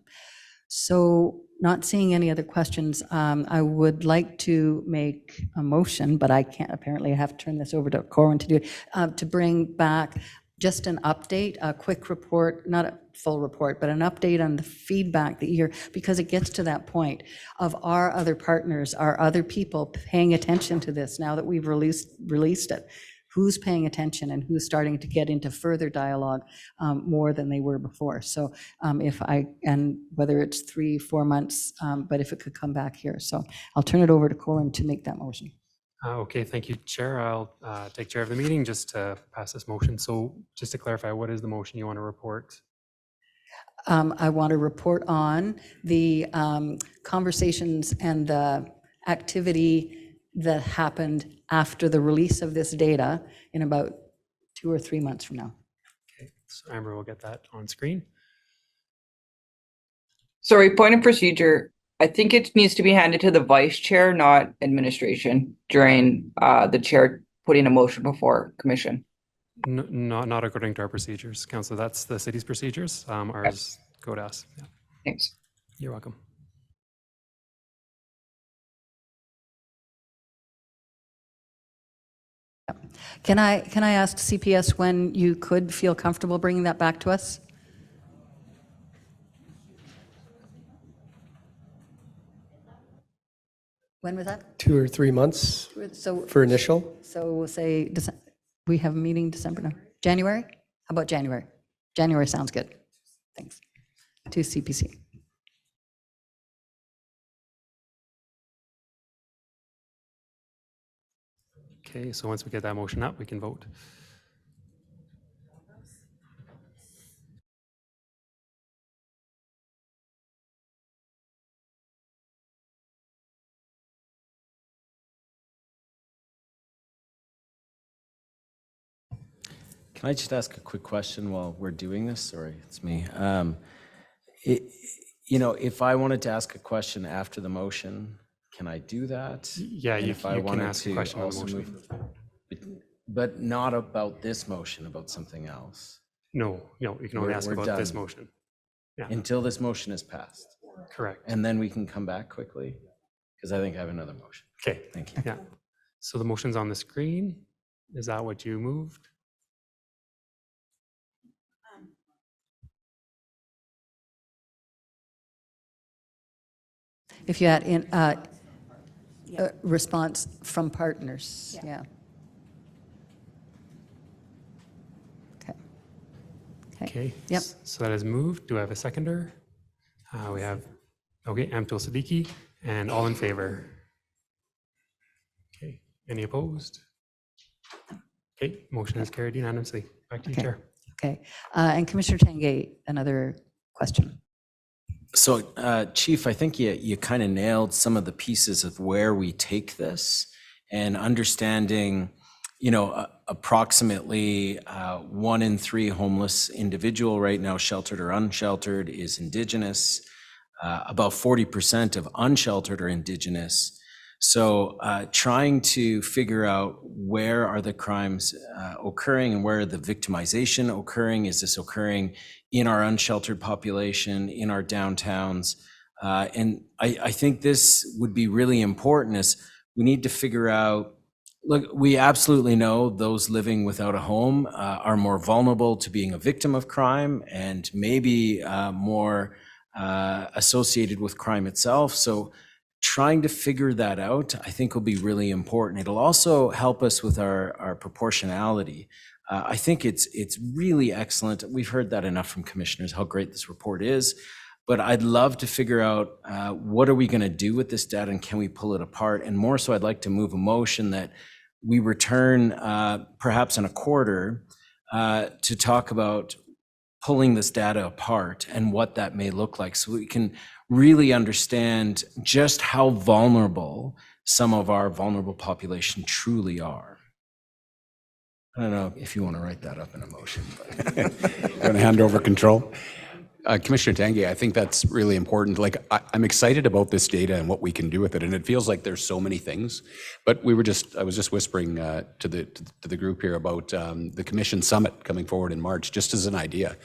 So not seeing any other questions, I would like to make a motion, but I can't, apparently I have to turn this over to Corwin to do it, to bring back just an update, a quick report, not a full report, but an update on the feedback that you hear, because it gets to that point of our other partners, our other people paying attention to this now that we've released it. Who's paying attention and who's starting to get into further dialogue more than they were before. So and whether it's 3-4 months, but if it could come back here. So I'll turn it over to Corwin to make that motion. Okay, thank you, Chair. I'll take chair of the meeting just to pass this motion. So just to clarify, what is the motion you want to report? I want to report on the conversations and the activity that happened after the release of this data in about 2 or 3 months from now. Okay, so Amber will get that on screen. Sorry, point of procedure. I think it needs to be handed to the vice chair, not administration, during the chair putting a motion before commission. Not according to our procedures, Councillor. That's the city's procedures. Ours go to us. Yeah. Thanks. You're welcome. Can I ask CPS when you could feel comfortable bringing that back to us? When was that? 2 or 3 months So for initial. So we'll say we have a meeting December, no, January? How about January? January sounds good. Thanks. To CPC. Okay, so once we get that motion up, we can vote. Can I just ask a quick question while we're doing this? Sorry, it's me. If I wanted to ask a question after the motion, can I do that? Yeah, And you if I can wanted ask a to question on the also motion. but not about this motion, about something else. No, you can only ask We're about this done. motion. Yeah, Until this motion is passed. correct. And then we can come back quickly, because I think I have another motion. Okay, Thank you. yeah. So the motion's on the screen. Is that what you moved? If you add in a response from partners, yeah. Okay. Yep. So that is moved. Do I have a seconder? We have, okay, Amtul Siddiqui, and all in favor. Okay, any opposed? Okay, motion is carried unanimously. Back to you, Chair. Okay. And Commissioner Tangay, another question. So, Chief, I think you kind of nailed some of the pieces of where we take this and understanding, approximately 1 in 3 homeless individual right now, sheltered or unsheltered, is Indigenous. About 40% of unsheltered are Indigenous. So trying to figure out where are the crimes occurring and where the victimization occurring. Is this occurring in our unsheltered population, in our downtowns? And I think this would be really important, is we need to figure out, look, we absolutely know those living without a home are more vulnerable to being a victim of crime and maybe more associated with crime itself. So trying to figure that out, I think, will be really important. It'll also help us with our proportionality. I think it's really excellent. We've heard that enough from commissioners, how great this report is. But I'd love to figure out what are we going to do with this data, and can we pull it apart? And more so, I'd like to move a motion that we return perhaps in a quarter to talk about pulling this data apart and what that may look like, so we can really understand just how vulnerable some of our vulnerable population truly are. I don't know if you want to write that up in a motion. Going to hand over control. Commissioner Tangay, I think that's really important. Like, I'm excited about this data and what we can do with it, and it feels like there's so many things. But I was just whispering to the group here about the Commission Summit coming forward in March, just as an idea.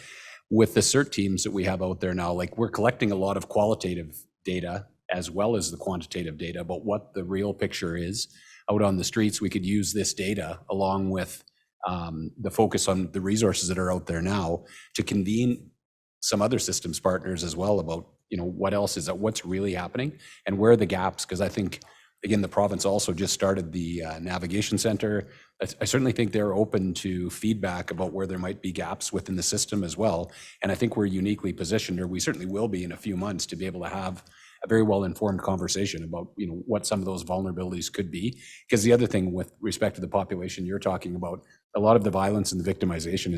With the CERT teams that we have out there now, like, we're collecting a lot of qualitative data as well as the quantitative data about what the real picture is out on the streets. We could use this data along with the focus on the resources that are out there now to convene some other systems partners as well about, what else is that, what's really happening and where are the gaps. Because I think, again, the province also just started the navigation center. I certainly think they're open to feedback about where there might be gaps within the system as well. And I think we're uniquely positioned, or we certainly will be in a few months, to be able to have a very well-informed conversation about, what some of those vulnerabilities could be. Because the other thing with respect to the population you're talking about, a lot of the violence and the victimization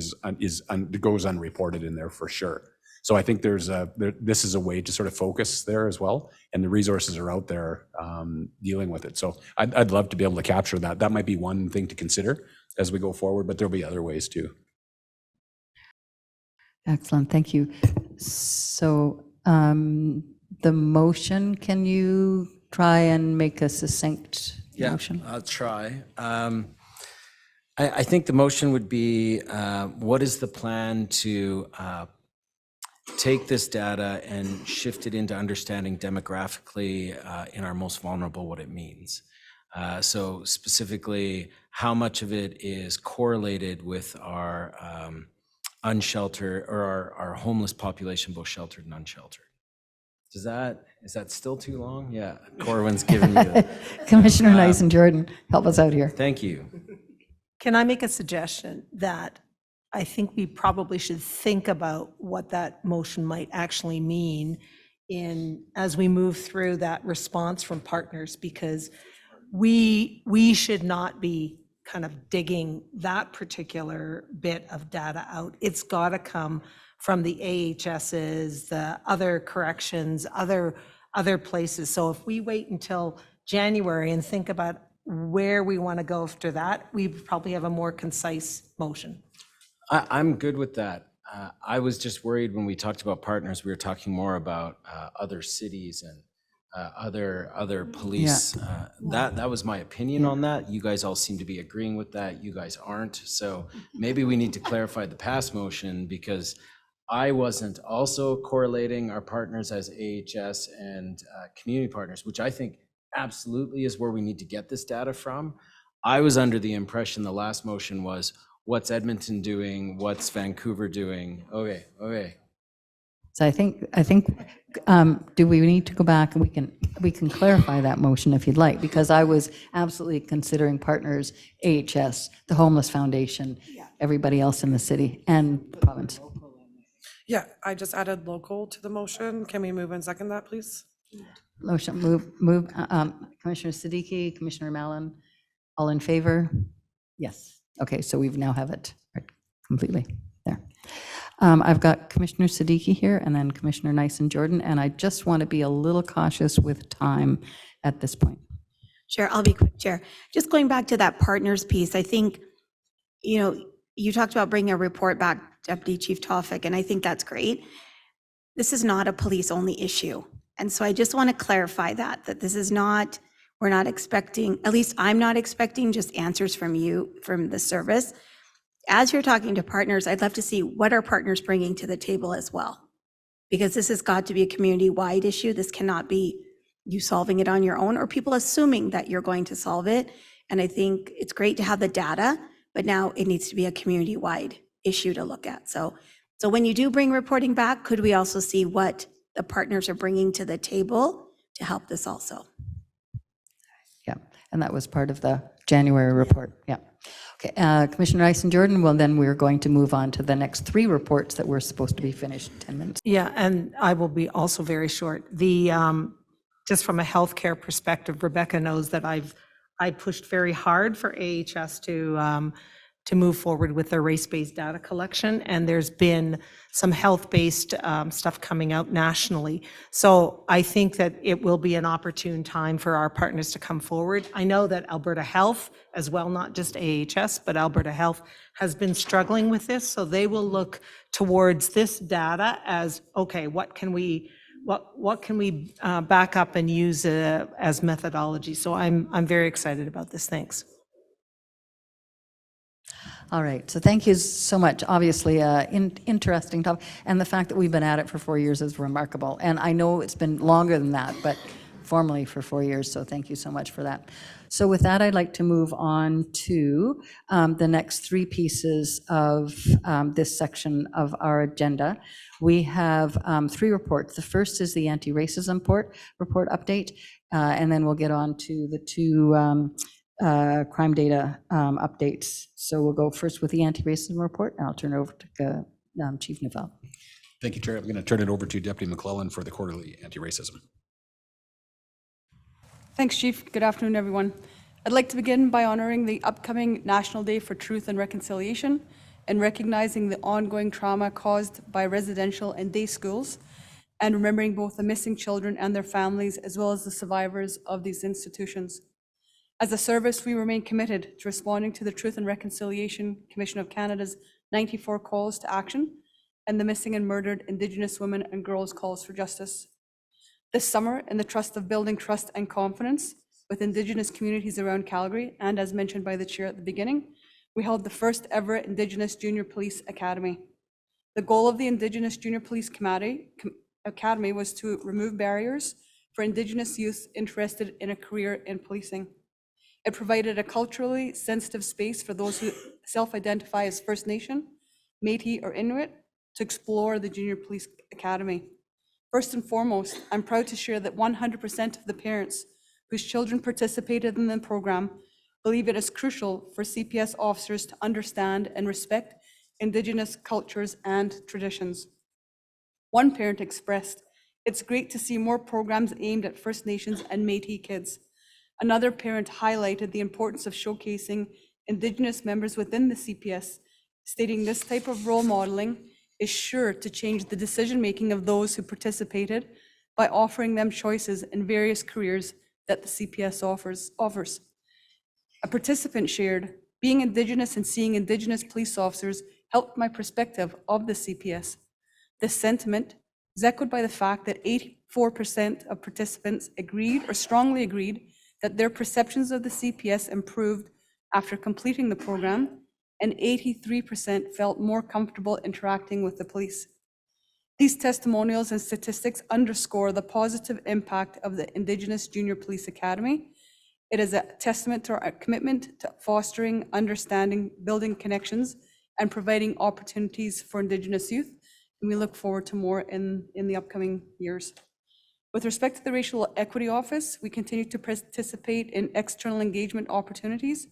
goes unreported in there for sure. So I think this is a way to sort of focus there as well, and the resources are out there dealing with it. So I'd love to be able to capture that. That might be one thing to consider as we go forward, but there'll be other ways too. Excellent, thank you. So the motion, can you try and make a succinct motion? Yeah, I'll try. I think the motion would be, what is the plan to take this data and shift it into understanding demographically in our most vulnerable what it means. So specifically, how much of it is correlated with our unsheltered or our homeless population, both sheltered and unsheltered. Is that still too long? Yeah, Corwin's giving me the... Commissioner Nice-Jordan, help us out here. Thank you. Can I make a suggestion that I think we probably should think about what that motion might actually mean as we move through that response from partners, because we should not be kind of digging that particular bit of data out. It's got to come from the AHSs, the other corrections, other places. So if we wait until January and think about where we want to go after that, we probably have a more concise motion. I'm good with that. I was just worried when we talked about partners, we were talking more about other cities and other police. That was my opinion on that. You guys all seem to be agreeing with that. You guys aren't. So maybe we need to clarify the past motion, because I wasn't also correlating our partners as AHS and community partners, which I think absolutely is where we need to get this data from. I was under the impression the last motion was, what's Edmonton doing? What's Vancouver doing? Okay. So I think, do we need to go back and we can clarify that motion if you'd like, because I was absolutely considering partners, AHS, the Homeless Foundation, everybody else in the city and province. Yeah, I just added local to the motion. Can we move and second that, please? Motion, move, Commissioner Siddiqui, Commissioner Mallon, all in favor? Yes. Okay, so we now have it completely there. I've got Commissioner Siddiqui here and then Commissioner Nyson-Jordan, and I just want to be a little cautious with time at this point. Chair, I'll be quick, Chair. Just going back to that partners piece, I think, you talked about bringing a report back, Deputy Chief Tawfik, and I think that's great. This is not a police-only issue. And so I just want to clarify that this is not, we're not expecting, at least I'm not expecting just answers from you, from the service. As you're talking to partners, I'd love to see what are partners bringing to the table as well. Because this has got to be a community-wide issue. This cannot be you solving it on your own or people assuming that you're going to solve it. And I think it's great to have the data, but now it needs to be a community-wide issue to look at. So when you do bring reporting back, could we also see what the partners are bringing to the table to help this also? Yeah, and that was part of the January report. Yeah. Okay, Commissioner Nyson-Jordan, well, then we're going to move on to the next 3 reports that were supposed to be finished in 10 minutes. Yeah, and I will be also very short. Just from a healthcare perspective, Rebecca knows that I pushed very hard for AHS to move forward with their race-based data collection, and there's been some health-based stuff coming out nationally. So I think that it will be an opportune time for our partners to come forward. I know that Alberta Health as well, not just AHS, but Alberta Health has been struggling with this, so they will look towards this data as, okay, what can we back up and use as methodology? So I'm very excited about this. Thanks. All right, so thank you so much. Obviously, interesting topic, and the fact that we've been at it for 4 years is remarkable. And I know it's been longer than that, but formally for 4 years, so thank you so much for that. So with that, I'd like to move on to the next 3 pieces of this section of our agenda. We have 3 reports. The first is the anti-racism report update, and then we'll get on to the 2 crime data updates. So we'll go first with the anti-racism report, and I'll turn it over to Chief Neufeld. Thank you, Chair. I'm going to turn it over to Deputy McClellan for the quarterly anti-racism. Thanks, Chief. Good afternoon, everyone. I'd like to begin by honoring the upcoming National Day for Truth and Reconciliation and recognizing the ongoing trauma caused by residential and day schools, and remembering both the missing children and their families, as well as the survivors of these institutions. As a service, we remain committed to responding to the Truth and Reconciliation Commission of Canada's 94 calls to action and the missing and murdered Indigenous women and girls' calls for justice. This summer, in the trust of building trust and confidence with Indigenous communities around Calgary, and as mentioned by the Chair at the beginning, we held the first ever Indigenous Junior Police Academy. The goal of the Indigenous Junior Police Academy was to remove barriers for Indigenous youth interested in a career in policing. It provided a culturally sensitive space for those who self-identify as First Nation, Métis, or Inuit to explore the Junior Police Academy. First and foremost, I'm proud to share that 100% of the parents whose children participated in the program believe it is crucial for CPS officers to understand and respect Indigenous cultures and traditions. One parent expressed, "It's great to see more programs aimed at First Nations and Métis kids. Another parent highlighted the importance of showcasing Indigenous members within the CPS, stating this type of role modeling is sure to change the decision-making of those who participated by offering them choices in various careers that the CPS offers. A participant shared, being Indigenous and seeing Indigenous police officers helped my perspective of the CPS. This sentiment is echoed by the fact that 84% of participants agreed or strongly agreed that their perceptions of the CPS improved after completing the program, and 83% felt more comfortable interacting with the police. These testimonials and statistics underscore the positive impact of the Indigenous Junior Police Academy. It is a testament to our commitment to fostering, understanding, building connections, and providing opportunities for Indigenous youth. And we look forward to more in the upcoming years. With respect to the Racial Equity Office, we continue to participate in external engagement opportunities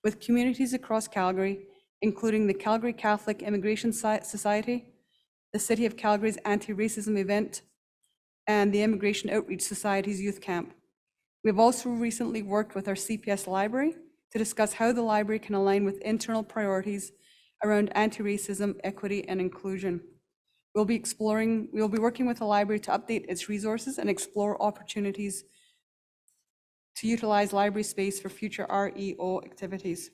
with communities across Calgary, including the Calgary Catholic Immigration Society, the City of Calgary's Anti-Racism Event, and the Immigration Outreach Society's Youth Camp. We've also recently worked with our CPS library to discuss how the library can align with internal priorities around anti-racism, equity, and inclusion. We'll be working with the library to update its resources and explore opportunities to utilize library space for future REO activities.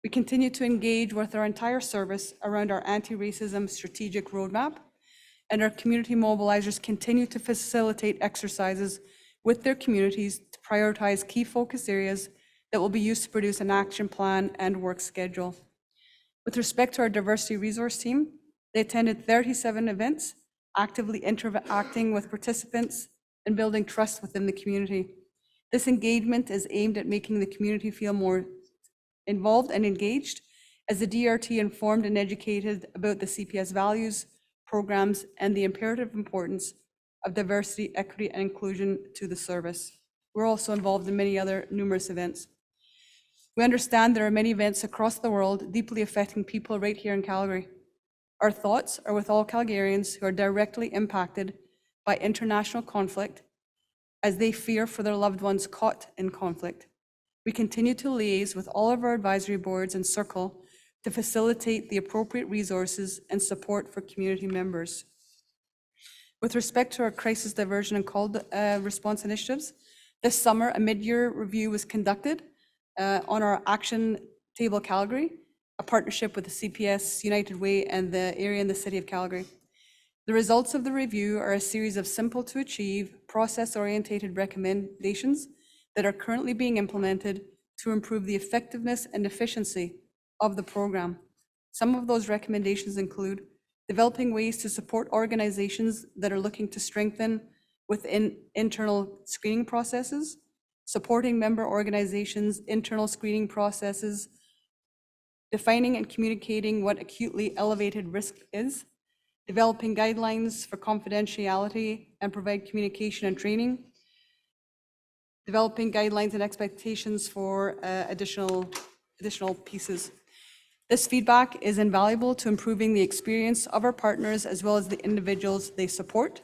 We continue to engage with our entire service around our anti-racism strategic roadmap, and our community mobilizers continue to facilitate exercises with their communities to prioritize key focus areas that will be used to produce an action plan and work schedule. With respect to our diversity resource team, they attended 37 events, actively interacting with participants and building trust within the community. This engagement is aimed at making the community feel more involved and engaged as the DRT informed and educated about the CPS values, programs, and the imperative importance of diversity, equity, and inclusion to the service. We're also involved in many other numerous events. We understand there are many events across the world deeply affecting people right here in Calgary. Our thoughts are with all Calgarians who are directly impacted by international conflict as they fear for their loved ones caught in conflict. We continue to liaise with all of our advisory boards and Circle to facilitate the appropriate resources and support for community members. With respect to our crisis diversion and call response initiatives, this summer a mid-year review was conducted on our Action Table Calgary, a partnership with the CPS, United Way, and the area in the City of Calgary. The results of the review are a series of simple to achieve, process-oriented recommendations that are currently being implemented to improve the effectiveness and efficiency of the program. Some of those recommendations include developing ways to support organizations that are looking to strengthen within internal screening processes, supporting member organizations' internal screening processes, defining and communicating what acutely elevated risk is, developing guidelines for confidentiality and provide communication and training, developing guidelines and expectations for additional pieces. This feedback is invaluable to improving the experience of our partners as well as the individuals they support.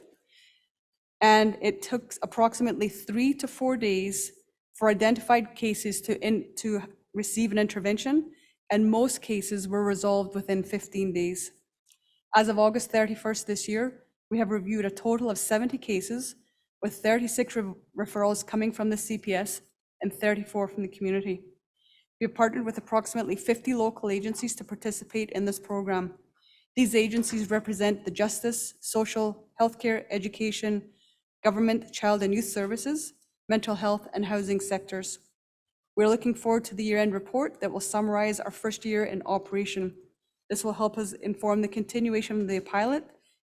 And it took approximately 3 to 4 days for identified cases to receive an intervention, and most cases were resolved within 15 days. As of August 31st this year, we have reviewed a total of 70 cases, with 36 referrals coming from the CPS and 34 from the community. We have partnered with approximately 50 local agencies to participate in this program. These agencies represent the justice, social, healthcare, education, government, child and youth services, mental health, and housing sectors. We're looking forward to the year-end report that will summarize our first year in operation. This will help us inform the continuation of the pilot,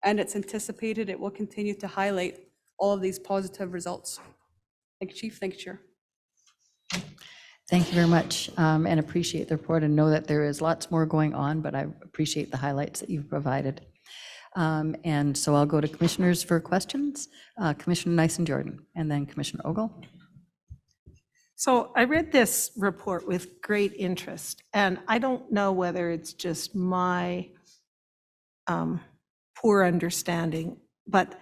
and it's anticipated it will continue to highlight all of these positive results. Thank you, Chief. Thank you, Chair. Thank you very much, and appreciate the report and know that there is lots more going on, but I appreciate the highlights that you've provided. And so I'll go to commissioners for questions. Commissioner Nyson-Jordan, and then Commissioner Ogle. So I read this report with great interest, and I don't know whether it's just my poor understanding, but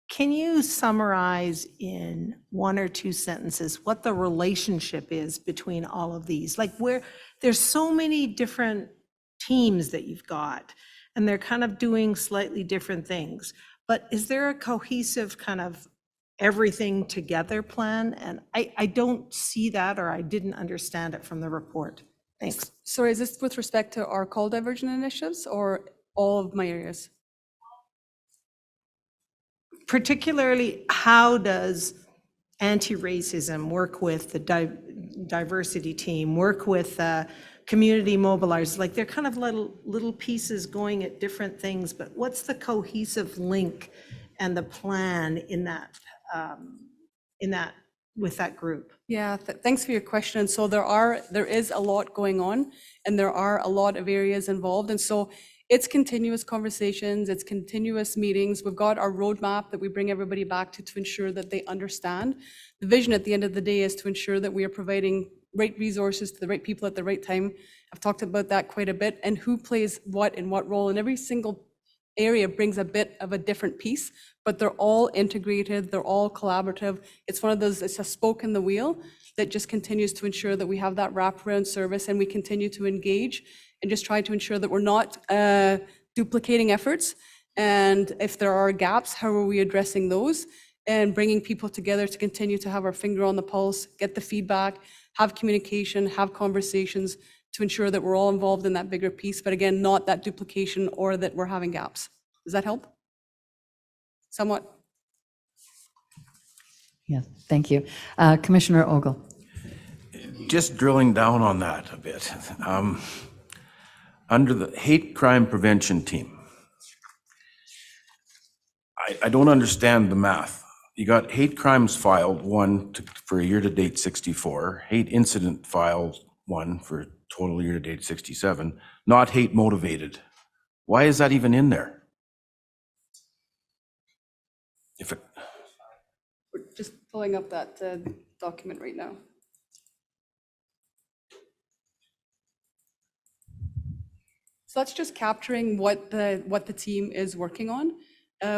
Can you summarize in one or two sentences what the relationship is between all of these? Like where there's so many different teams that you've got, and they're kind of doing slightly different things. But is there a cohesive kind of everything together plan? And I don't see that, or I didn't understand it from the report. Thanks. Sorry, is this with respect to our call diversion initiatives or all of my areas? Particularly, how does anti-racism work with the diversity team, work with community mobilizers? Like they're kind of little pieces going at different things, but what's the cohesive link and the plan in that with that group? Yeah, thanks for your question. And so there is a lot going on, and there are a lot of areas involved. And so it's continuous conversations, it's continuous meetings. We've got our roadmap that we bring everybody back to ensure that they understand. The vision at the end of the day is to ensure that we are providing right resources to the right people at the right time. I've talked about that quite a bit, and who plays what in what role. And every single area brings a bit of a different piece, but they're all integrated, they're all collaborative. It's one of those, it's a spoke in the wheel that just continues to ensure that we have that wraparound service, and we continue to engage and just try to ensure that we're not duplicating efforts. And if there are gaps, how are we addressing those? And bringing people together to continue to have our finger on the pulse, get the feedback, have communication, have conversations to ensure that we're all involved in that bigger piece, but again, not that duplication or that we're having gaps. Does that help? Somewhat? Yeah, thank you. Commissioner Ogle. Just drilling down on that a bit. Under the hate crime prevention team, I don't understand the math. You got hate crimes filed, for a year-to-date 64, hate incident filed, 1 for total year-to-date 67, not hate motivated. Why is that even in there? We're just pulling up that document right now. So that's just capturing what the team is working on.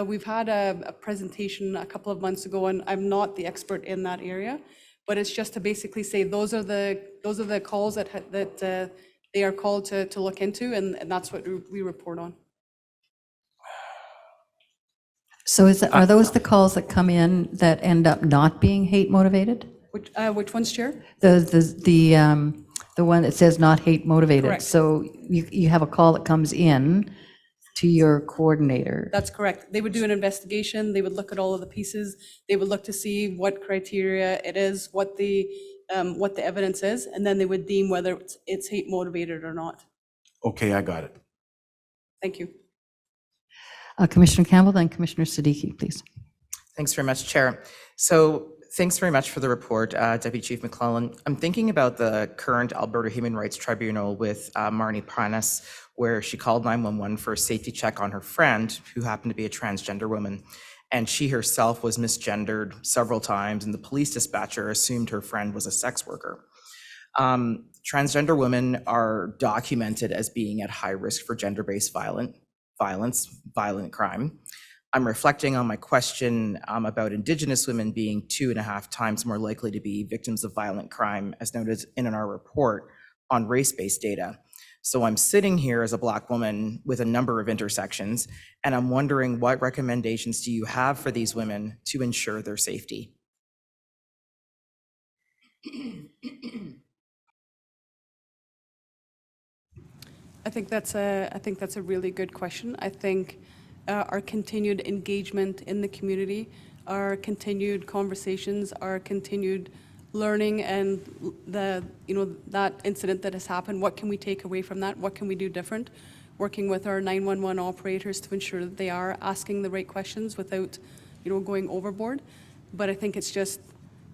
We've had a presentation a couple of months ago, and I'm not the expert in that area, but it's just to basically say those are the calls that they are called to look into, and that's what we report on. So are those the calls that come in that end up not being hate motivated? Which one's, Chair? The one that says not hate motivated. Correct. So you have a call that comes in to your coordinator. That's correct. They would do an investigation. They would look at all of the pieces. They would look to see what criteria it is, what the evidence is, and then they would deem whether it's hate motivated or not. Okay, I got it. Thank you. Commissioner Campbell, then Commissioner Siddiqui, please. Thanks very much, Chair. So thanks very much for the report, Deputy Chief McClellan. I'm thinking about the current Alberta Human Rights Tribunal with Marnie Pranas, where she called 911 for a safety check on her friend, who happened to be a transgender woman. And she herself was misgendered several times, and the police dispatcher assumed her friend was a sex worker. Transgender women are documented as being at high risk for gender-based violent crime. I'm reflecting on my question about Indigenous women being 2.5 times more likely to be victims of violent crime, as noted in our report on race-based data. So I'm sitting here as a Black woman with a number of intersections, and I'm wondering, what recommendations do you have for these women to ensure their safety? I think that's a really good question. I think our continued engagement in the community, our continued conversations, our continued learning, and that incident that has happened, what can we take away from that? What can we do different? Working with our 911 operators to ensure that they are asking the right questions without going overboard. But I think it's just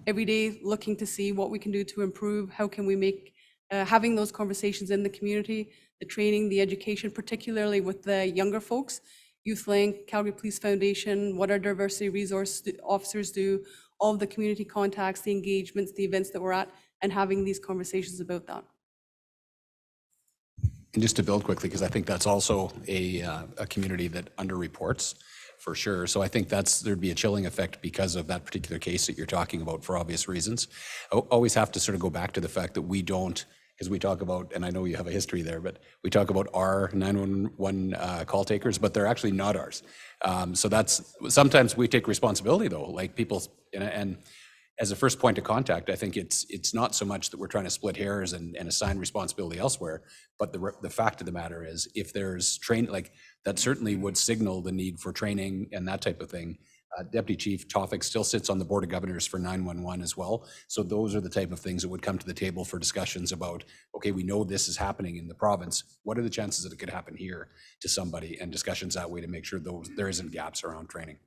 every day looking to see what we can do to improve. How can we make having those conversations in the community, the training, the education, particularly with the younger folks, YouthLink, Calgary Police Foundation, what our diversity resource officers do, all of the community contacts, the engagements, the events that we're at, and having these conversations about that. And just to build quickly, because I think that's also a community that underreports. for sure. So I think there'd be a chilling effect because of that particular case that you're talking about for obvious reasons. Always have to sort of go back to the fact that we don't, because we talk about, and I know you have a history there, but we talk about our 911 call takers, but they're actually not ours. So sometimes we take responsibility though, like people, and as a first point of contact, I think it's not so much that we're trying to split hairs and assign responsibility elsewhere, but the fact of the matter is, if there's like that certainly would signal the need for training and that type of thing. Deputy Chief Tofik still sits on the Board of Governors for 911 as well. So those are the type of things that would come to the table for discussions about, okay, we know this is happening in the province. What are the chances that it could happen here to somebody, and discussions that way to make sure there isn't gaps around training.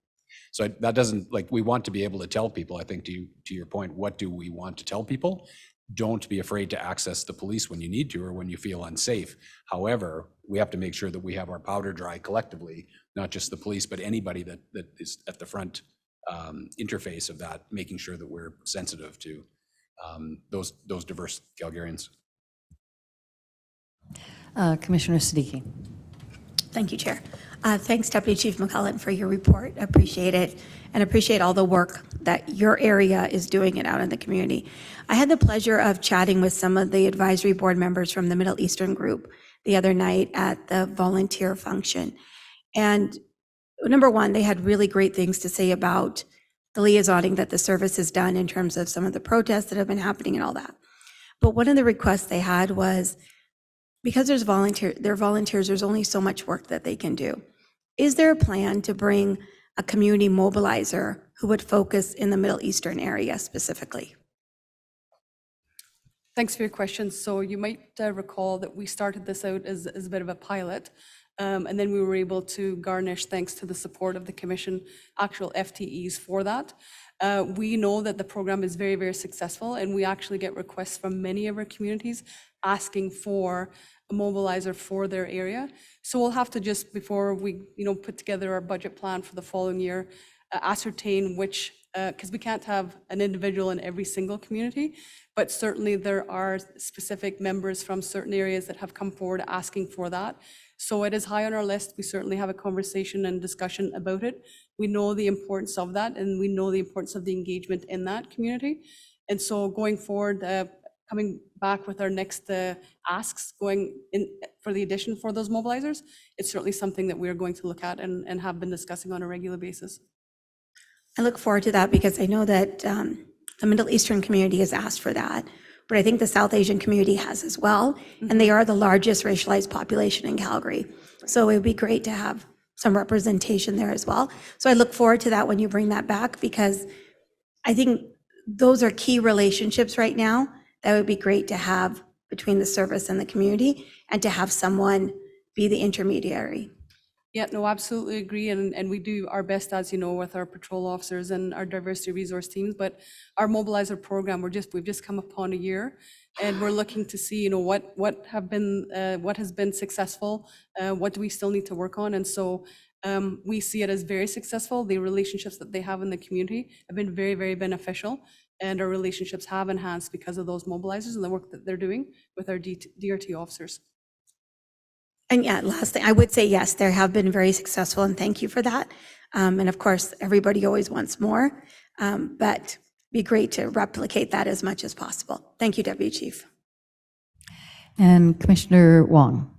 So that doesn't, like, we want to be able to tell people, I think to your point, what do we want to tell people? Don't be afraid to access the police when you need to or when you feel unsafe. However, we have to make sure that we have our powder dry collectively, not just the police, but anybody that is at the front interface of that, making sure that we're sensitive to those diverse Calgarians. Commissioner Siddiqui. Thank you, Chair. Thanks, Deputy Chief McCullen, for your report. Appreciate it, and appreciate all the work that your area is doing it out in the community. I had the pleasure of chatting with some of the advisory board members from the Middle Eastern group the other night at the volunteer function. And number one, they had really great things to say about the liaisoning that the service has done in terms of some of the protests that have been happening and all that. But one of the requests they had was, because they're volunteers, there's only so much work that they can do. Is there a plan to bring a community mobilizer who would focus in the Middle Eastern area specifically? Thanks for your question. So you might recall that we started this out as a bit of a pilot, and then we were able to garnish, thanks to the support of the Commission, actual FTEs for that. We know that the program is very, very successful, and we actually get requests from many of our communities asking for a mobilizer for their area. So we'll have to just, before we put together our budget plan for the following year, ascertain which, because we can't have an individual in every single community, but certainly there are specific members from certain areas that have come forward asking for that. So it is high on our list. We certainly have a conversation and discussion about it. We know the importance of that, and we know the importance of the engagement in that community. And so going forward, coming back with our next asks going in for the addition for those mobilizers, it's certainly something that we're going to look at and have been discussing on a regular basis. I look forward to that, because I know that the Middle Eastern community has asked for that, but I think the South Asian community has as well, and they are the largest racialized population in Calgary. So it would be great to have some representation there as well. So I look forward to that when you bring that back, because I think those are key relationships right now that would be great to have between the service and the community, and to have someone be the intermediary. Yeah, no, absolutely agree. And we do our best, as you know, with our patrol officers and our diversity resource teams. But our mobilizer program, we've just come upon a year, and we're looking to see, what has been successful, what do we still need to work on. And so we see it as very successful. The relationships that they have in the community have been very, very beneficial, and our relationships have enhanced because of those mobilizers and the work that they're doing with our DRT officers. And yeah, last thing, I would say, yes, they have been very successful, and thank you for that. And of course, everybody always wants more, but it'd be great to replicate that as much as possible. Thank you, Deputy Chief. And Commissioner Wong.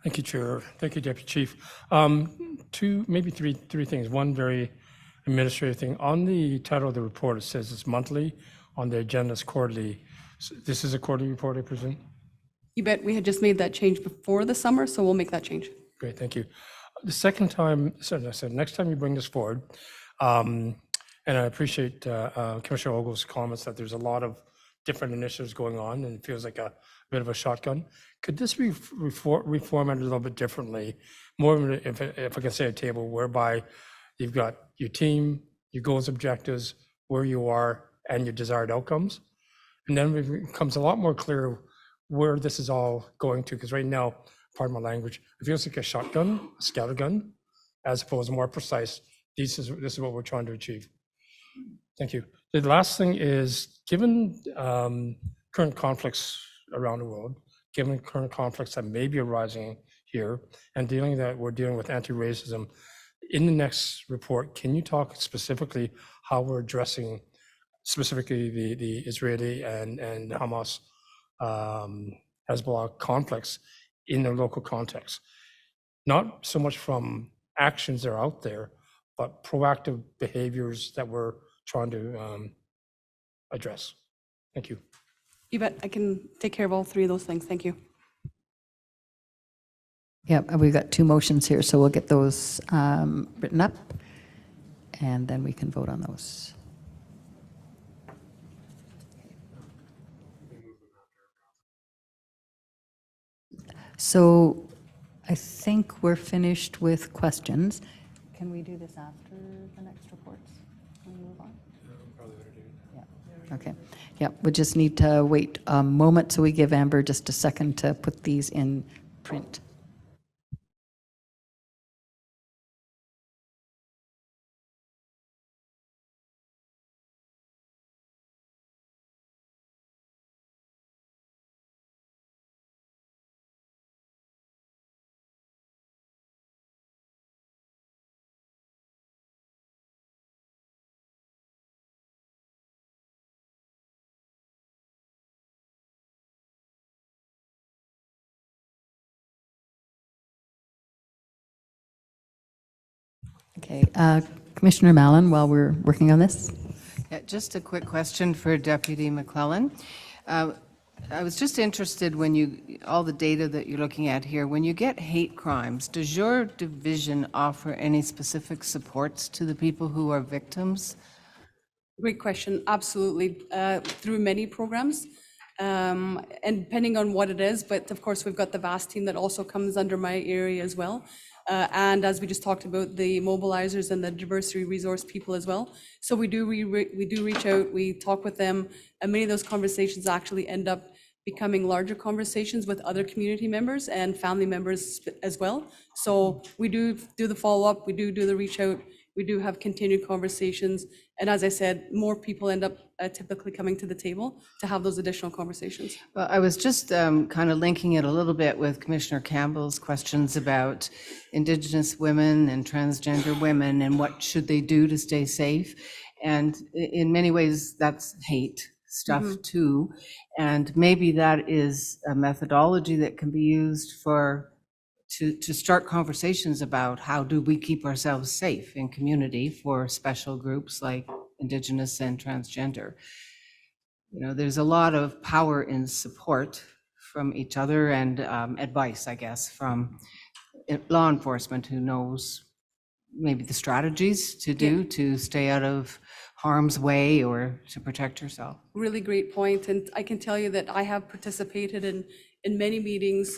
Thank you, Chair. Thank you, Deputy Chief. Maybe three things. One very administrative thing. On the title of the report, it says it's monthly. On the agenda, it's quarterly. So this is a quarterly report, I presume? You bet. We had just made that change before the summer, so we'll make that change. Great, thank you. The second time, so I said, next time you bring this forward, and I appreciate Commissioner Ogle's comments that there's a lot of different initiatives going on, and it feels like a bit of a shotgun. Could this be reformatted a little bit differently? More of an, if I can say, a table whereby you've got your team, your goals, objectives, where you are, and your desired outcomes. And then it becomes a lot more clear where this is all going to, because right now, pardon my language, it feels like a shotgun, a scattergun, as opposed to more precise. This is what we're trying to achieve. Thank you. The last thing is, given current conflicts around the world, given current conflicts that may be arising here, and we're dealing with anti-racism, In the next report, can you talk specifically how we're addressing specifically the Israeli and Hamas Hezbollah conflicts in the local context? Not so much from actions that are out there, but proactive behaviors that we're trying to address. Thank you. You bet. I can take care of all three of those things. Thank you. Yep, we've got two motions here, so we'll get those written up, and then we can vote on those. So I think we're finished with questions. Can we do this after the next reports? Can we move on? Yeah. Okay. Yeah, we just need to wait a moment, so we give Amber just a second to put these in print. Okay, Commissioner Mallon, while we're working on this. Yeah, just a quick question for Deputy McClellan. I was just interested when all the data that you're looking at here, when you get hate crimes, does your division offer any specific supports to the people who are victims? Great question. Absolutely. Through many programs, and depending on what it is, but of course, we've got the VAST team that also comes under my area as well. And as we just talked about, the mobilizers and the diversity resource people as well. So we do reach out, we talk with them, and many of those conversations actually end up becoming larger conversations with other community members and family members as well. So we do the follow-up, we do the reach out, we do have continued conversations. And as I said, more people end up typically coming to the table to have those additional conversations. Well, I was just kind of linking it a little bit with Commissioner Campbell's questions about Indigenous women and transgender women and what should they do to stay safe. And in many ways, that's hate stuff too. And maybe that is a methodology that can be used to start conversations about how do we keep ourselves safe in community for special groups like Indigenous and transgender. You know, there's a lot of power in support from each other and advice, I guess, from law enforcement who knows maybe the strategies to do to stay out of harm's way or to protect yourself. Really great point. And I can tell you that I have participated in many meetings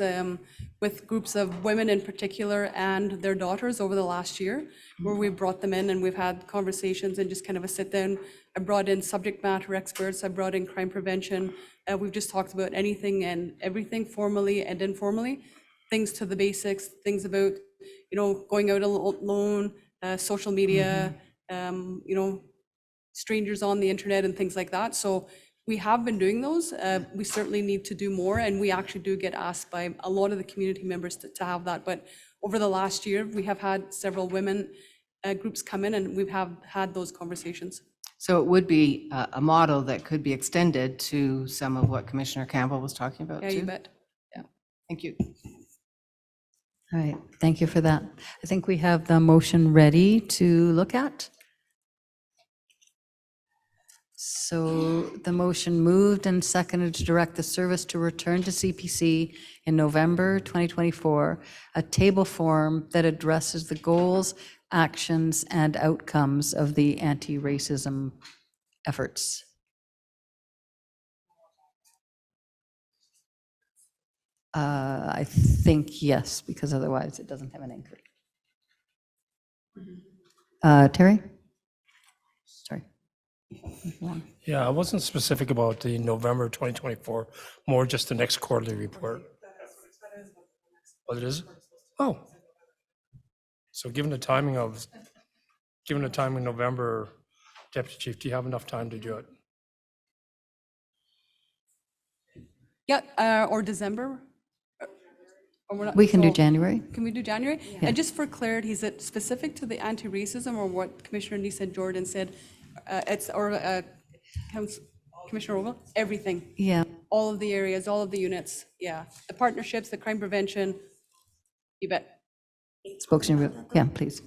with groups of women in particular and their daughters over the last year, where we brought them in and we've had conversations and just kind of a sit down. I brought in subject matter experts, I brought in crime prevention. We've just talked about anything and everything, formally and informally, things to the basics, things about, you know, going out alone, social media, you know, strangers on the internet and things like that. So we have been doing those. We certainly need to do more, and we actually do get asked by a lot of the community members to have that. But over the last year, we have had several women groups come in, and we've had those conversations. So it would be a model that could be extended to some of what Commissioner Campbell was talking about Yeah, too. you bet. Yeah, thank you. All right, thank you for that. I think we have the motion ready to look at. So the motion moved and seconded to direct the service to return to CPC in November 2024, a table form that addresses the goals, actions, and outcomes of the anti-racism efforts. I think yes, because otherwise it doesn't have an anchor. Terry? Sorry. Yeah, I wasn't specific about the November 2024, more just the next quarterly report. What it is? Oh. So given the timing of November, Deputy Chief, do you have enough time to do it? Yeah, or December. Or we're not- We can do so- January. Can we do January? Yeah. And just for clarity, is it specific to the anti-racism or what Commissioner Nielsen Jordan said? Commissioner Ogle? Everything. Yeah. All of the areas, all of the units, yeah. The partnerships, the crime prevention, you bet. Spokesman, yeah, please.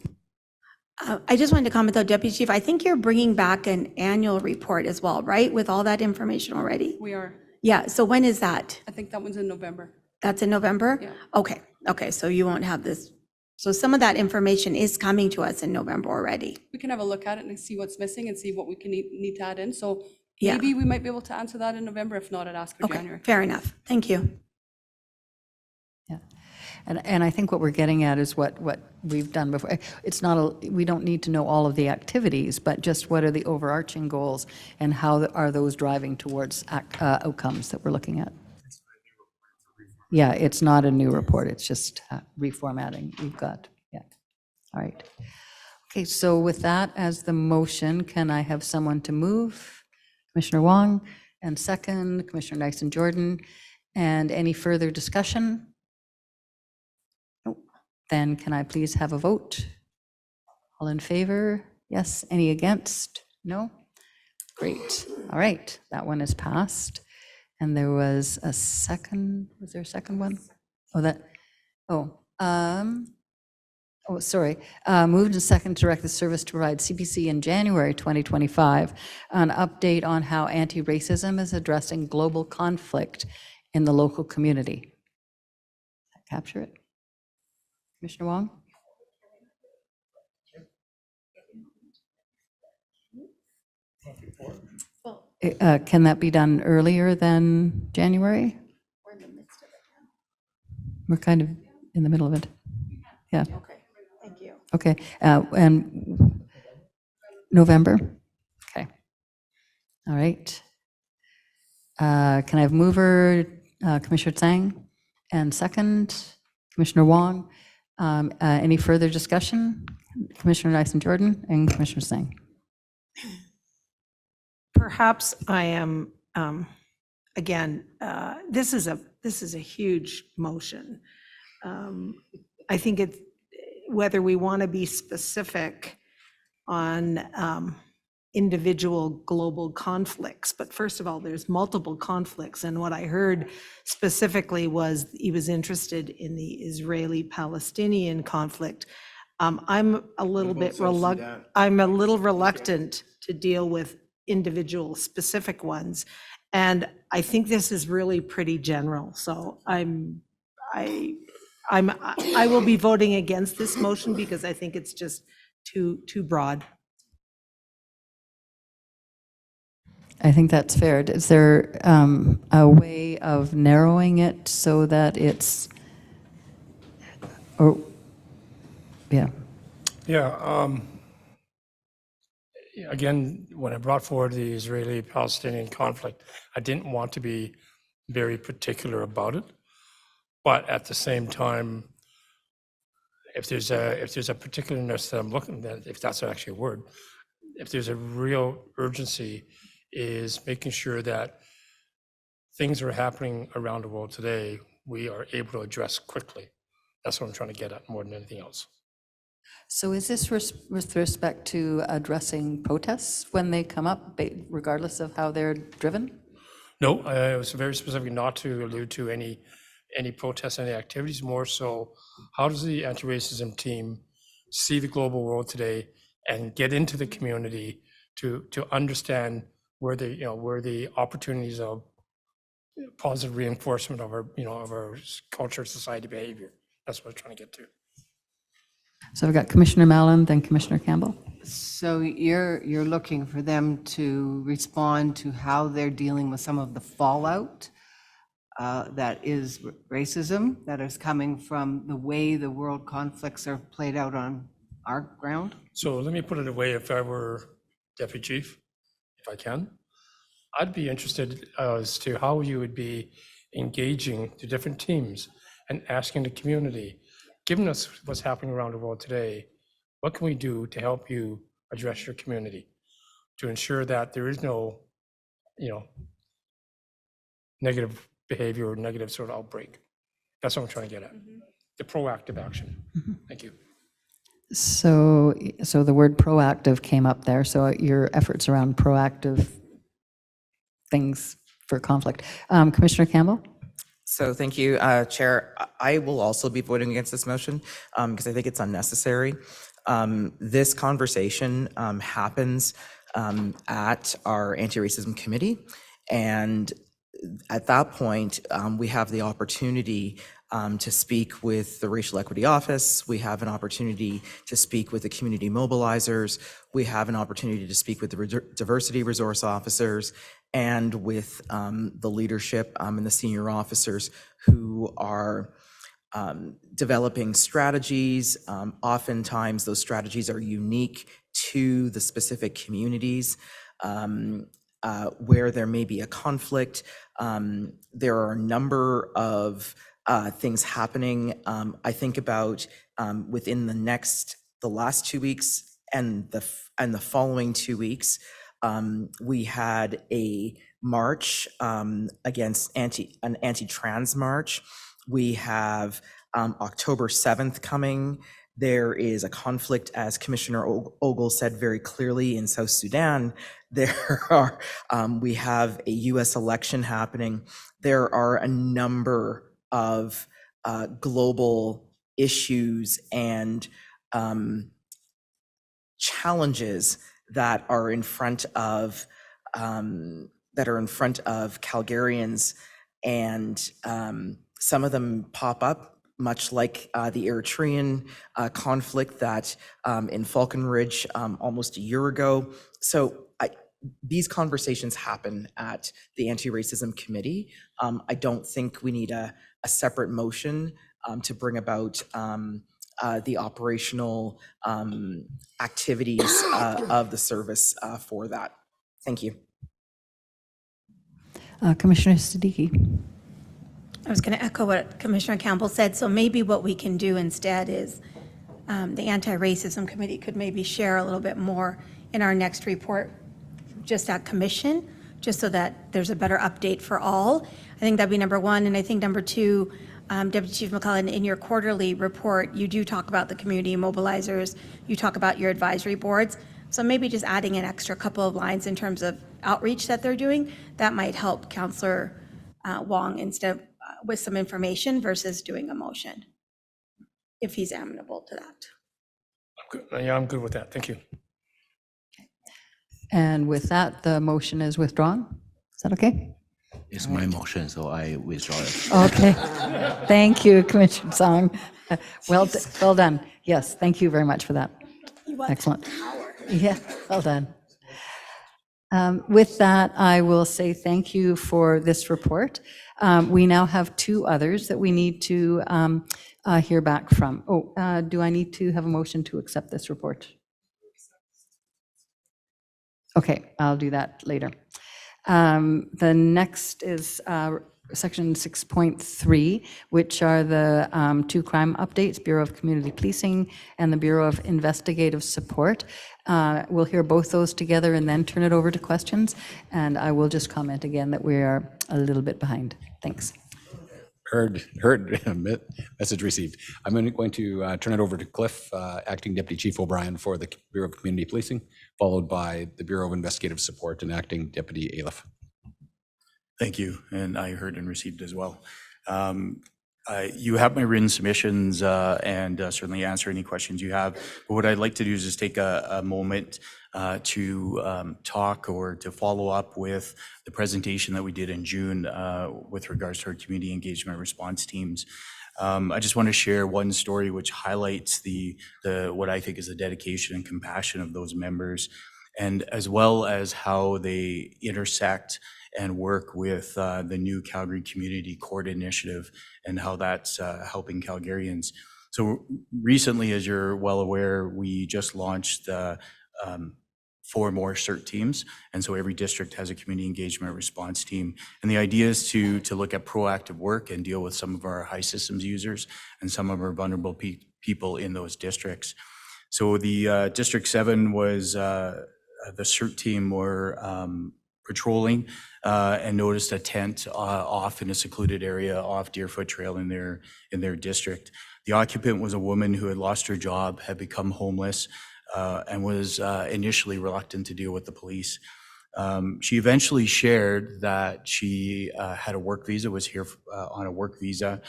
I just wanted to comment though, Deputy Chief, I think you're bringing back an annual report as well, right? With all that information already? We are. Yeah, so when is that? I think that one's in November. That's in November? Yeah. Okay, so you won't have this. So some of that information is coming to us in November already. We can have a look at it and see what's missing and see what we can need to add in. So Yeah. maybe we might be able to answer that in November. If not, I'd ask for Okay, January. fair enough. Thank you. And I think what we're getting at is what we've done before. It's not, we don't need to know all of the activities, but just what are the overarching goals and how are those driving towards outcomes that we're looking at? Yeah, it's not a new report, it's just reformatting. We've got, yeah. All right. Okay, so with that as the motion, can I have someone to move? Commissioner Wong, and second, Commissioner Nyson Jordan. And any further discussion? Then can I please have a vote? All in favor? Yes. Any against? No? Great. All right, that one is passed. And there was a second, was there a second one? Sorry. Moved and second to direct the service to provide CPC in January 2025 an update on how anti-racism is addressing global conflict in the local community. Capture it. Commissioner Wong? Can that be done earlier than January? We're kind of in the middle of it. Yeah. Okay, thank you. Okay, and November? Okay. All right. Can I have mover, Commissioner Tsang, and second, Commissioner Wong? Any further discussion? Commissioner Nyson Jordan and Commissioner Tsang. Perhaps I am, again, this is a huge motion. I think it's whether we want to be specific on individual global conflicts, but first of all, there's multiple conflicts, and what I heard specifically was he was interested in the Israeli-Palestinian conflict. I'm a little reluctant to deal with individual specific ones, and I think this is really pretty general. So I will be voting against this motion because I think it's just too broad. I think that's fair. Is there a way of narrowing it so that it's, or, yeah. Yeah. Again, when I brought forward the Israeli-Palestinian conflict, I didn't want to be very particular about it. But at the same time, if there's a particularness that I'm looking at, if that's actually a word, if there's a real urgency, is making sure that things that are happening around the world today, we are able to address quickly. That's what I'm trying to get at more than anything else. So is this with respect to addressing protests when they come up, regardless of how they're driven? No, it was very specific not to allude to any protests, any activities, more so how does the anti-racism team see the global world today and get into the community to understand where the opportunities of positive reinforcement of our culture, society behavior. That's what I'm trying to get to. So we've got Commissioner Mallon, then Commissioner Campbell. So you're looking for them to respond to how they're dealing with some of the fallout that is racism that is coming from the way the world conflicts are played out on our ground? So let me put it away. If I were Deputy Chief, if I can, I'd be interested as to how you would be engaging the different teams and asking the community, given us what's happening around the world today, what can we do to help you address your community to ensure that there is no, negative behavior or negative sort of outbreak? That's what I'm trying to get at. The proactive action. Thank you. So the word proactive came up there. So your efforts around proactive things for conflict. Commissioner Campbell? So thank you, Chair. I will also be voting against this motion because I think it's unnecessary. This conversation happens at our anti-racism committee, and at that point, we have the opportunity to speak with the Racial Equity Office. We have an opportunity to speak with the community mobilizers. We have an opportunity to speak with the diversity resource officers and with the leadership and the senior officers who are developing strategies. Oftentimes, those strategies are unique to the specific communities. Where there may be a conflict. There are a number of things happening. I think about within the last 2 weeks and the following 2 weeks, we had a march against an anti-trans march. We have October 7th coming. There is a conflict, as Commissioner Ogle said very clearly, in South Sudan. We have a US election happening. There are a number of global issues and challenges that are in front of Calgarians, and some of them pop up, much like the Eritrean conflict that in Falcon Ridge almost a year ago. So these conversations happen at the Anti-Racism Committee. I don't think we need a separate motion to bring about the operational activities of the service for that. Thank you. Commissioner Siddiqui. I was going to echo what Commissioner Campbell said. So maybe what we can do instead is the Anti-Racism Committee could maybe share a little bit more in our next report, just at commission, just so that there's a better update for all. I think that'd be number one. And I think number two, Deputy Chief McClellan, in your quarterly report, you do talk about the community mobilizers, you talk about your advisory boards. So maybe just adding an extra couple of lines in terms of outreach that they're doing, that might help Councillor Wong instead of with some information versus doing a motion, if he's amenable to that. Yeah, I'm good with that. Thank you. And with that, the motion is withdrawn. Is that okay? It's my motion, so I withdraw it. Okay. Thank you, Commissioner Song. Well done. Yes, thank you very much for that. Excellent. Yeah, well done. With that, I will say thank you for this report. We now have two others that we need to hear back from. Do I need to have a motion to accept this report? Okay, I'll do that later. The next is section 6.3, which are the two crime updates, Bureau of Community Policing and the Bureau of Investigative Support. We'll hear both those together and then turn it over to questions. And I will just comment again that we are a little bit behind. Thanks. Heard, message received. I'm going to turn it over to Cliff, Acting Deputy Chief O'Brien for the Bureau of Community Policing, followed by the Bureau of Investigative Support and Acting Deputy Aliff. Thank you, and I heard and received as well. You have my written submissions and certainly answer any questions you have. But what I'd like to do is just take a moment to talk or to follow up with the presentation that we did in June with regards to our community engagement response teams. I just want to share one story which highlights the what I think is the dedication and compassion of those members, and as well as how they intersect and work with the new Calgary Community Court Initiative and how that's helping Calgarians. So recently, as you're well aware, we just launched 4 more CERT teams. And so every district has a community engagement response team. And the idea is to look at proactive work and deal with some of our high systems users and some of our vulnerable people in those districts. So the District 7 was, the CERT team were patrolling and noticed a tent off in a secluded area off Deerfoot Trail in their district. The occupant was a woman who had lost her job, had become homeless, and was initially reluctant to deal with the police. She eventually shared that she had a work visa, was here on a work visa,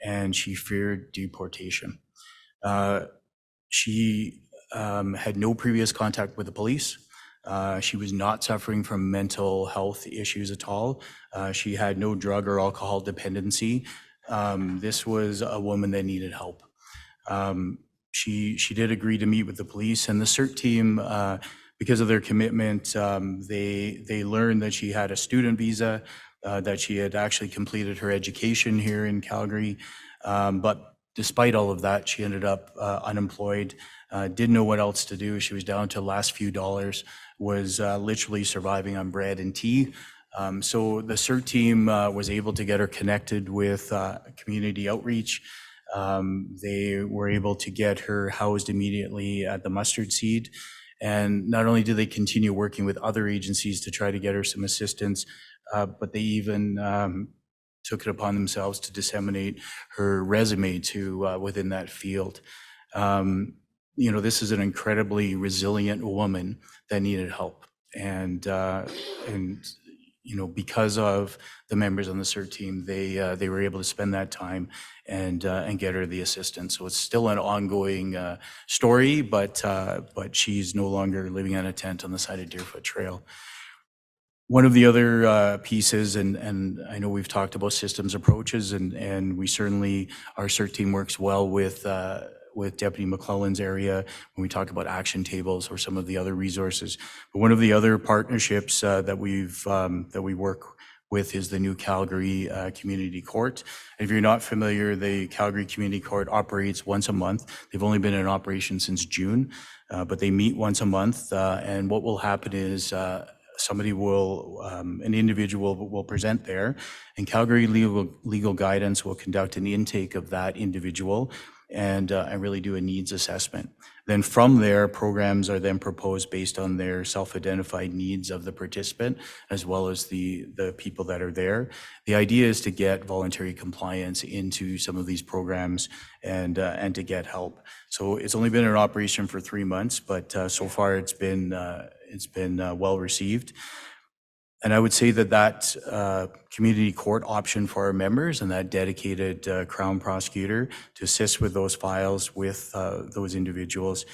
and she feared deportation. She had no previous contact with the police. She was not suffering from mental health issues at all. She had no drug or alcohol dependency. This was a woman that needed help. She did agree to meet with the police, and the CERT team, because of their commitment, they learned that she had a student visa, that she had actually completed her education here in Calgary. But despite all of that, she ended up unemployed, didn't know what else to do. She was down to the last few dollars, was literally surviving on bread and tea. So the CERT team was able to get her connected with community outreach. They were able to get her housed immediately at the Mustard Seed. And not only did they continue working with other agencies to try to get her some assistance, but they even took it upon themselves to disseminate her resume to within that field. You know, this is an incredibly resilient woman that needed help. And you know, because of the members on the CERT team, they were able to spend that time and get her the assistance. So it's still an ongoing story, but she's no longer living in a tent on the side of Deerfoot Trail. One of the other pieces, and I know we've talked about systems approaches, and we certainly, our CERT team works well with Deputy McClellan's area when we talk about action tables or some of the other resources. But one of the other partnerships that we work with is the new Calgary Community Court. If you're not familiar, the Calgary Community Court operates once a month. They've only been in operation since June, but they meet once a month. And what will happen is somebody will, an individual will present there, and Calgary Legal Guidance will conduct an intake of that individual and really do a needs assessment. Then from there, programs are then proposed based on their self-identified needs of the participant, as well as the people that are there. The idea is to get voluntary compliance into some of these programs and to get help. So it's only been in operation for 3 months, but so far it's been well received. And I would say that community court option for our members and that dedicated Crown prosecutor to assist with those files with those individuals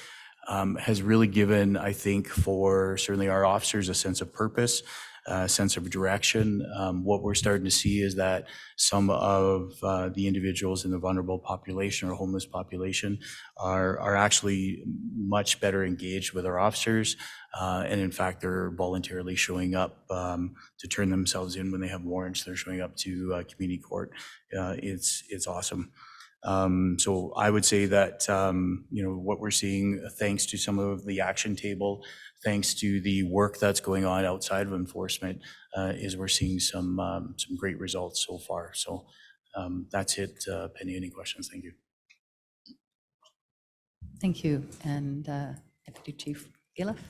has really given, I think, for certainly our officers a sense of purpose, a sense of direction. What we're starting to see is that some of the individuals in the vulnerable population or homeless population are actually much better engaged with our officers. And in fact, they're voluntarily showing up to turn themselves in when they have warrants. They're showing up to community court. It's awesome. So I would say that, you know, what we're seeing, thanks to some of the action table, thanks to the work that's going on outside of enforcement, is we're seeing some great results so far. So that's it. Penny, any questions? Thank you. Thank you. And Deputy Chief Iliff.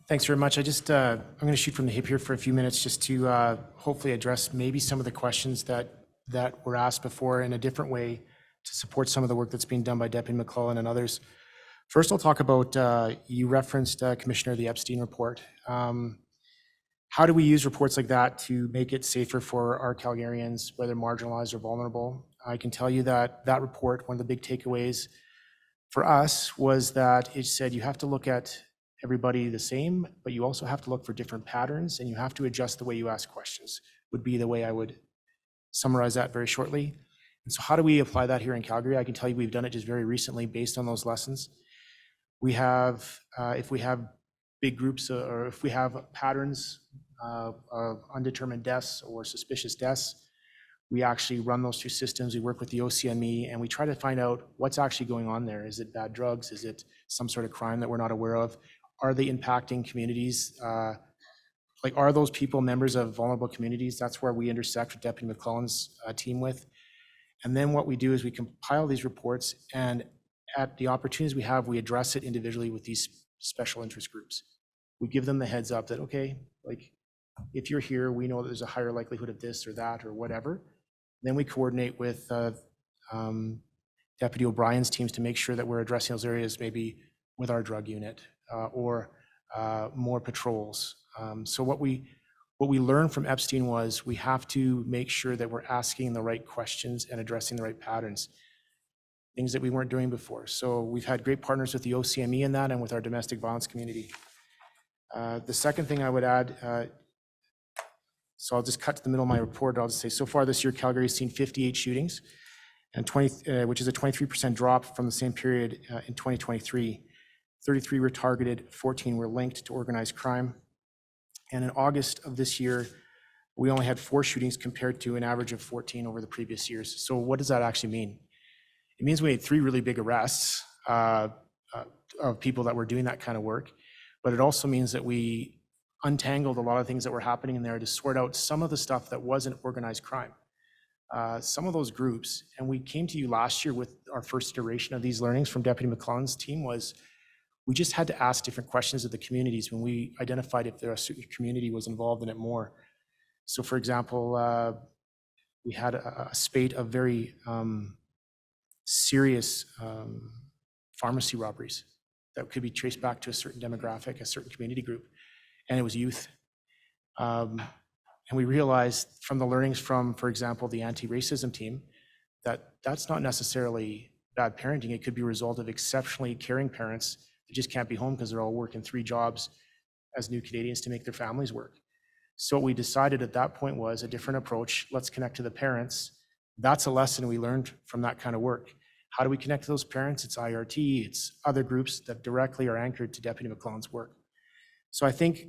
Thanks very much. I'm going to shoot from the hip here for a few minutes just to hopefully address maybe some of the questions that were asked before in a different way to support some of the work that's being done by Deputy McClellan and others. First, I'll talk about, you referenced, Commissioner, the Epstein report. How do we use reports like that to make it safer for our Calgarians, whether marginalized or vulnerable? I can tell you that that report, one of the big takeaways for us was that it said you have to look at everybody the same, but you also have to look for different patterns, and you have to adjust the way you ask questions, would be the way I would summarize that very shortly. And so how do we apply that here in Calgary? I can tell you we've done it just very recently based on those lessons. We have, if we have big groups or if we have patterns of undetermined deaths or suspicious deaths, we actually run those through systems. We work with the OCME and we try to find out what's actually going on there. Is it bad drugs? Is it some sort of crime that we're not aware of? Are they impacting communities? Like, are those people members of vulnerable communities? That's where we intersect with Deputy McClellan's team with. And then what we do is we compile these reports, and at the opportunities we have, we address it individually with these special interest groups. We give them the heads up that, okay, like, if you're here, we know that there's a higher likelihood of this or that or whatever. Then we coordinate with Deputy O'Brien's teams to make sure that we're addressing those areas maybe with our drug unit or more patrols. So what we learned from Epstein was we have to make sure that we're asking the right questions and addressing the right patterns, things that we weren't doing before. So we've had great partners with the OCME in that and with our domestic violence community. The second thing I would add, so I'll just cut to the middle of my report. I'll just say, so far this year, Calgary has seen 58 shootings, and which is a 23% drop from the same period in 2023. 33 were targeted, 14 were linked to organized crime. And in August of this year, we only had 4 shootings compared to an average of 14 over the previous years. So what does that actually mean? It means we had 3 really big arrests of people that were doing that kind of work, but it also means that we untangled a lot of things that were happening in there to sort out some of the stuff that wasn't organized crime. Some of those groups, and we came to you last year with our first iteration of these learnings from Deputy McClellan's team, was we just had to ask different questions of the communities when we identified if there a certain community was involved in it more. So for example, we had a spate of very serious pharmacy robberies that could be traced back to a certain demographic, a certain community group, and it was youth. And we realized from the learnings from, for example, the anti-racism team, that that's not necessarily bad parenting. It could be a result of exceptionally caring parents that just can't be home because they're all working 3 jobs as new Canadians to make their families work. So what we decided at that point was a different approach. Let's connect to the parents. That's a lesson we learned from that kind of work. How do we connect to those parents? It's IRT, it's other groups that directly are anchored to Deputy McClellan's work. So I think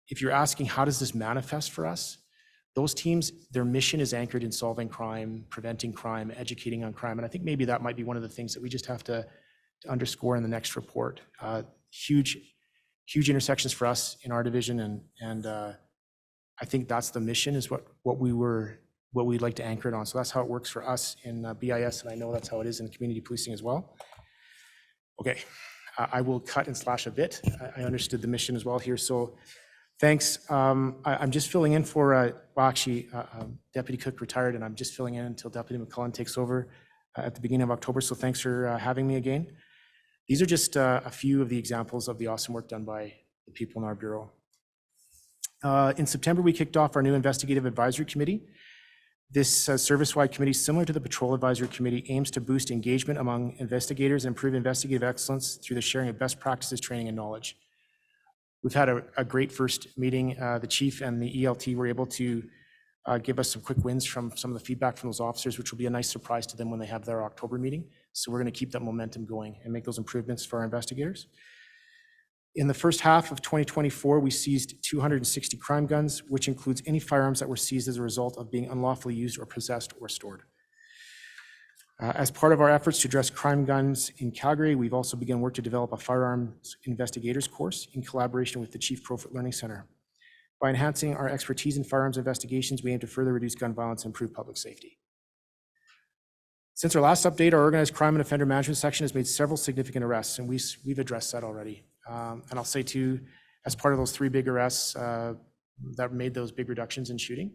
if you're asking how does this manifest for us, those teams, their mission is anchored in solving crime, preventing crime, educating on crime. And I think maybe that might be one of the things that we just have to underscore in the next report. Huge intersections for us in our division, and I think that's the mission, is what we'd like to anchor it on. So that's how it works for us in BIS, and I know that's how it is in community policing as well. Okay, I will cut and slash a bit. I understood the mission as well here, so thanks. I'm just filling in for, well, actually, Deputy Cook retired, and I'm just filling in until Deputy McClellan takes over at the beginning of October, so thanks for having me again. These are just a few of the examples of the awesome work done by the people in our bureau. In September, we kicked off our new Investigative Advisory Committee. This service-wide committee, similar to the Patrol Advisory Committee, aims to boost engagement among investigators and improve investigative excellence through the sharing of best practices, training, and knowledge. We've had a great first meeting. The chief and the ELT were able to give us some quick wins from some of the feedback from those officers, which will be a nice surprise to them when they have their October meeting. So we're going to keep that momentum going and make those improvements for our investigators. In the first half of 2024, we seized 260 crime guns, which includes any firearms that were seized as a result of being unlawfully used or possessed or stored. As part of our efforts to address crime guns in Calgary, we've also begun work to develop a firearms investigators course in collaboration with the Chief Crowfoot Learning Center. By enhancing our expertise in firearms investigations, we aim to further reduce gun violence and improve public safety. Since our last update, our organized crime and offender management section has made several significant arrests, and we've addressed that already. And I'll say too, as part of those 3 big arrests that made those big reductions in shooting,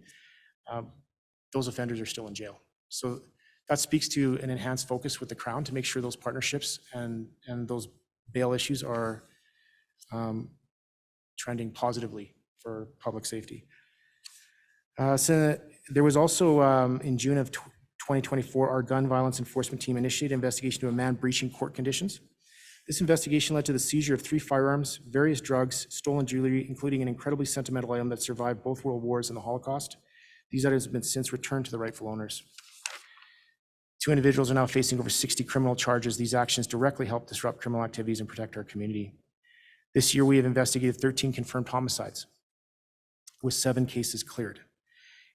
those offenders are still in jail. So that speaks to an enhanced focus with the Crown to make sure those partnerships and those bail issues are trending positively for public safety. So there was also in June of 2024, our gun violence enforcement team initiated an investigation of a man breaching court conditions. This investigation led to the seizure of 3 firearms, various drugs, stolen jewelry, including an incredibly sentimental item that survived both world wars and the Holocaust. These items have been since returned to the rightful owners. 2 individuals are now facing over 60 criminal charges. These actions directly help disrupt criminal activities and protect our community. This year, we have investigated 13 confirmed homicides, with 7 cases cleared.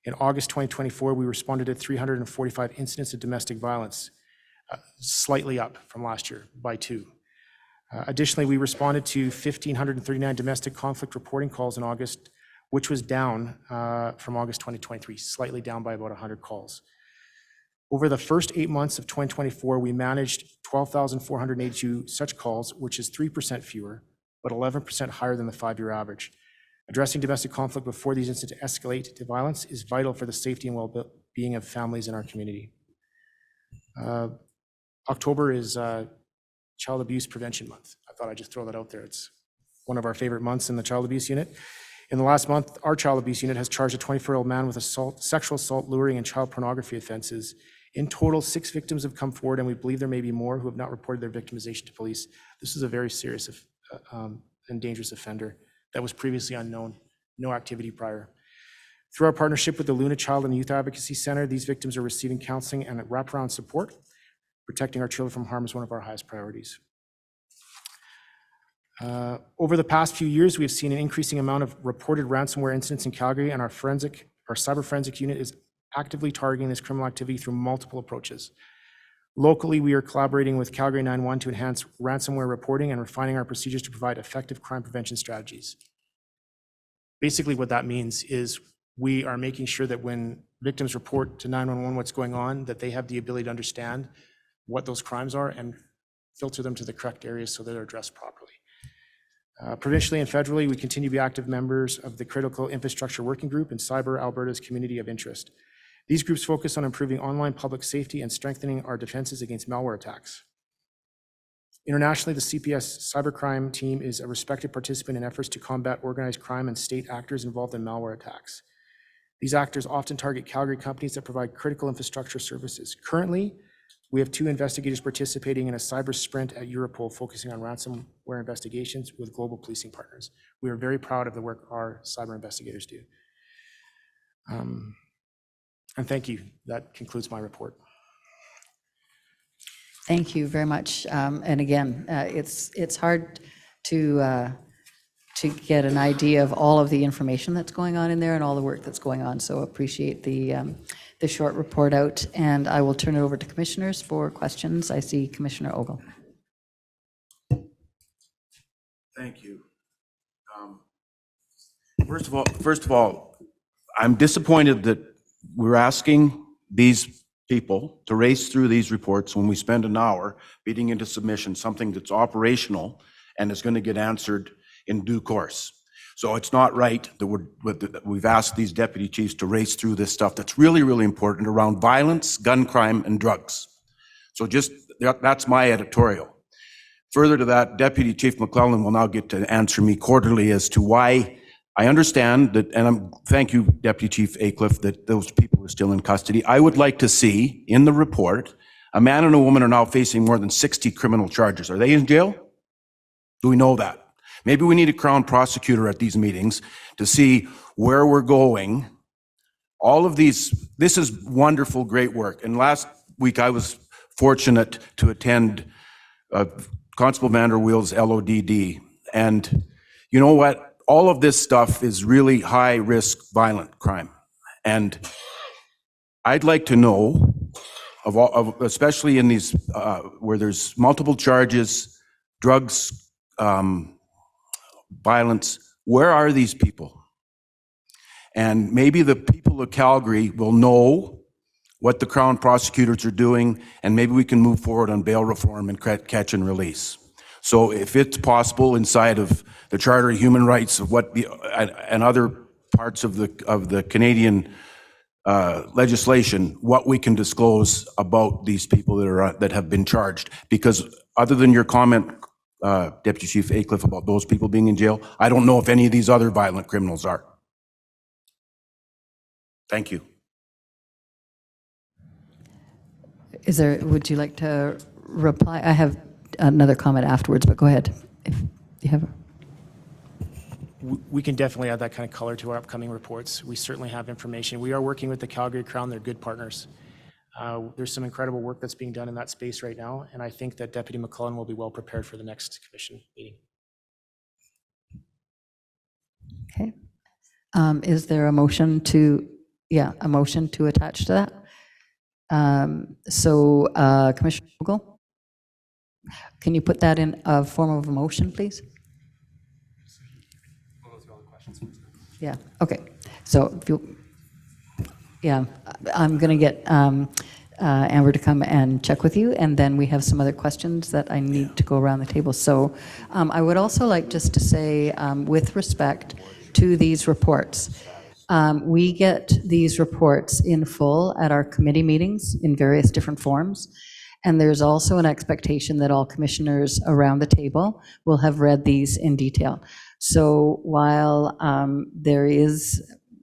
In August 2024, we responded to 345 incidents of domestic violence, slightly up from last year by 2. Additionally, we responded to 1,539 domestic conflict reporting calls in August, which was down from August 2023, slightly down by about 100 calls. Over the first 8 months of 2024, we managed 12,482 such calls, which is 3% fewer, but 11% higher than the 5-year average. Addressing domestic conflict before these incidents escalate to violence is vital for the safety and well-being of families in our community. October is Child Abuse Prevention Month. I thought I'd just throw that out there. It's one of our favorite months in the Child Abuse Unit. In the last month, our Child Abuse Unit has charged a 24-year-old man with sexual assault, luring, and child pornography offenses. In total, 6 victims have come forward, and we believe there may be more who have not reported their victimization to police. This is a very serious and dangerous offender that was previously unknown, no activity prior. Through our partnership with the Luna Child and Youth Advocacy Center, these victims are receiving counseling and wraparound support. Protecting our children from harm is one of our highest priorities. Over the past few years, we have seen an increasing amount of reported ransomware incidents in Calgary, and our cyber forensic unit is actively targeting this criminal activity through multiple approaches. Locally, we are collaborating with Calgary 911 to enhance ransomware reporting and refining our procedures to provide effective crime prevention strategies. Basically, what that means is we are making sure that when victims report to 911 what's going on, that they have the ability to understand what those crimes are and filter them to the correct areas so they're addressed properly. Provincially and federally, we continue to be active members of the Critical Infrastructure Working Group and Cyber Alberta's Community of Interest. These groups focus on improving online public safety and strengthening our defenses against malware attacks. Internationally, the CPS cybercrime team is a respected participant in efforts to combat organized crime and state actors involved in malware attacks. These actors often target Calgary companies that provide critical infrastructure services. Currently, we have 2 investigators participating in a cyber sprint at Europol focusing on ransomware investigations with global policing partners. We are very proud of the work our cyber investigators do. And thank you. That concludes my report. Thank you very much. And again, it's hard to get an idea of all of the information that's going on in there and all the work that's going on. So appreciate the short report out, and I will turn it over to commissioners for questions. I see Commissioner Ogle. Thank you. First of all, I'm disappointed that we're asking these people to race through these reports when we spend an hour beating into submission something that's operational and is going to get answered in due course. So it's not right that we've asked these deputy chiefs to race through this stuff that's really, really important around violence, gun crime, and drugs. So just that's my editorial. Further to that, Deputy Chief McClellan will now get to answer me quarterly as to why I understand that, and thank you, Deputy Chief Aycliffe, that those people are still in custody. I would like to see in the report, a man and a woman are now facing more than 60 criminal charges. Are they in jail? Do we know that? Maybe we need a Crown prosecutor at these meetings to see where we're going. All of these, this is wonderful, great work. And last week I was fortunate to attend Constable Vanderweel's LODD. And you know what? All of this stuff is really high-risk violent crime. And I'd like to know, especially in these, where there's multiple charges, drugs, violence, where are these people? And maybe the people of Calgary will know what the Crown prosecutors are doing, and maybe we can move forward on bail reform and catch and release. So if it's possible inside of the Charter of Human Rights of what the, and other parts of the Canadian legislation, what we can disclose about these people that have been charged. Because other than your comment, Deputy Chief Aycliffe, about those people being in jail, I don't know if any of these other violent criminals are. Thank you. Would you like to reply? I have another comment afterwards, but go ahead if you have. We can definitely add that kind of color to our upcoming reports. We certainly have information. We are working with the Calgary Crown. They're good partners. There's some incredible work that's being done in that space right now, and I think that Deputy McClellan will be well prepared for the next commission meeting. Okay. Is there a motion to, a motion to attach to that? Commissioner Ogle, can you put that in a form of a motion, please? Yeah, okay. So if you, I'm going to get Amber to come and check with you, and then we have some other questions that I need to go around the table. So I would also like just to say, with respect to these reports. We get these reports in full at our committee meetings in various different forms. And there's also an expectation that all commissioners around the table will have read these in detail. So while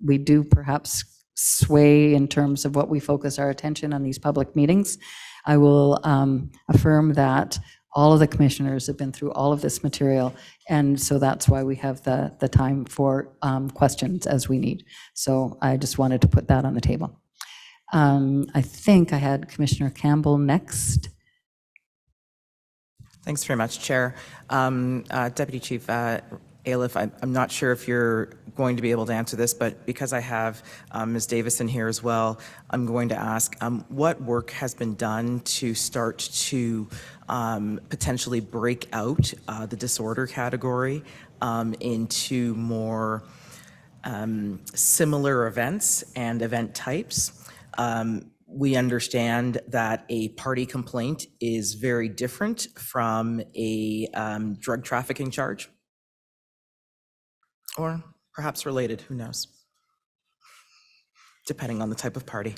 we do perhaps sway in terms of what we focus our attention on these public meetings, I will affirm that all of the commissioners have been through all of this material, and so that's why we have the time for questions as we need. So I just wanted to put that on the table. I think I had Commissioner Campbell next. Thanks very much, Chair. Deputy Chief Aliff, I'm not sure if you're going to be able to answer this, but because I have Ms. Davison here as well, I'm going to ask what work has been done to start to potentially break out the disorder category into more similar events and event types. We understand that a party complaint is very different from a drug trafficking charge, or perhaps related, who knows, depending on the type of party.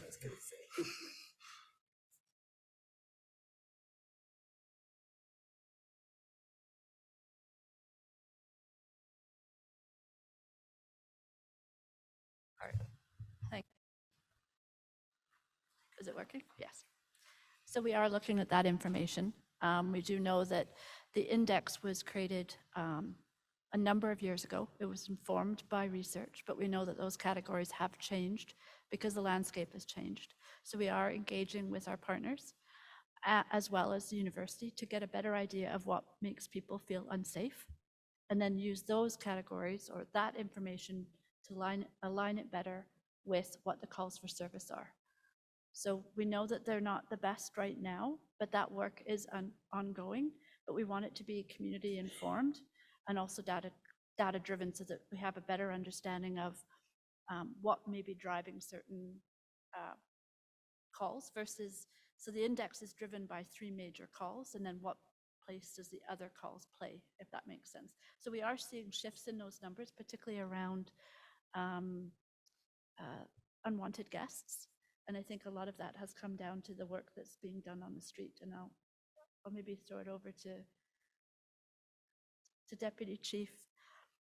Is it working? Yes. So we are looking at that information. We do know that the index was created a number of years ago. It was informed by research, but we know that those categories have changed because the landscape has changed. So we are engaging with our partners as well as the university to get a better idea of what makes people feel unsafe, and then use those categories or that information to align it better with what the calls for service are. So we know that they're not the best right now, but that work is ongoing, but we want it to be community informed and also data driven, so that we have a better understanding of what may be driving certain calls versus, so the index is driven by 3 major calls, and then what place does the other calls play, if that makes sense. So we are seeing shifts in those numbers, particularly around unwanted guests. And I think a lot of that has come down to the work that's being done on the street. And I'll maybe throw it over to Deputy Chief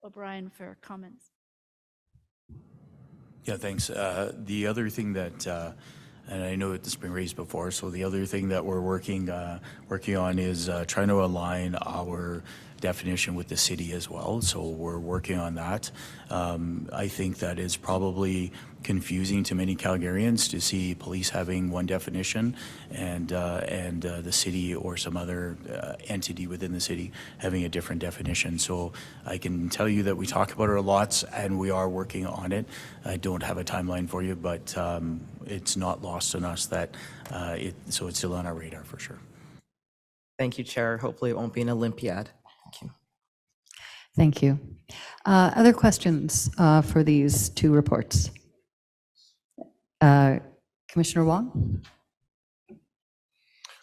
O'Brien for comments. Yeah, thanks. The other thing that, and I know it's been raised before, so the other thing that we're working on is trying to align our definition with the city as well. So we're working on that. I think that is probably confusing to many Calgarians to see police having one definition and the city or some other entity within the city having a different definition. So I can tell you that we talk about it a lot and we are working on it. I don't have a timeline for you, but it's not lost on us that so it's still on our radar for sure. Thank you, Chair. Hopefully it won't be an Olympiad. Thank you. Thank you. Other questions for these 2 reports? Commissioner Wong?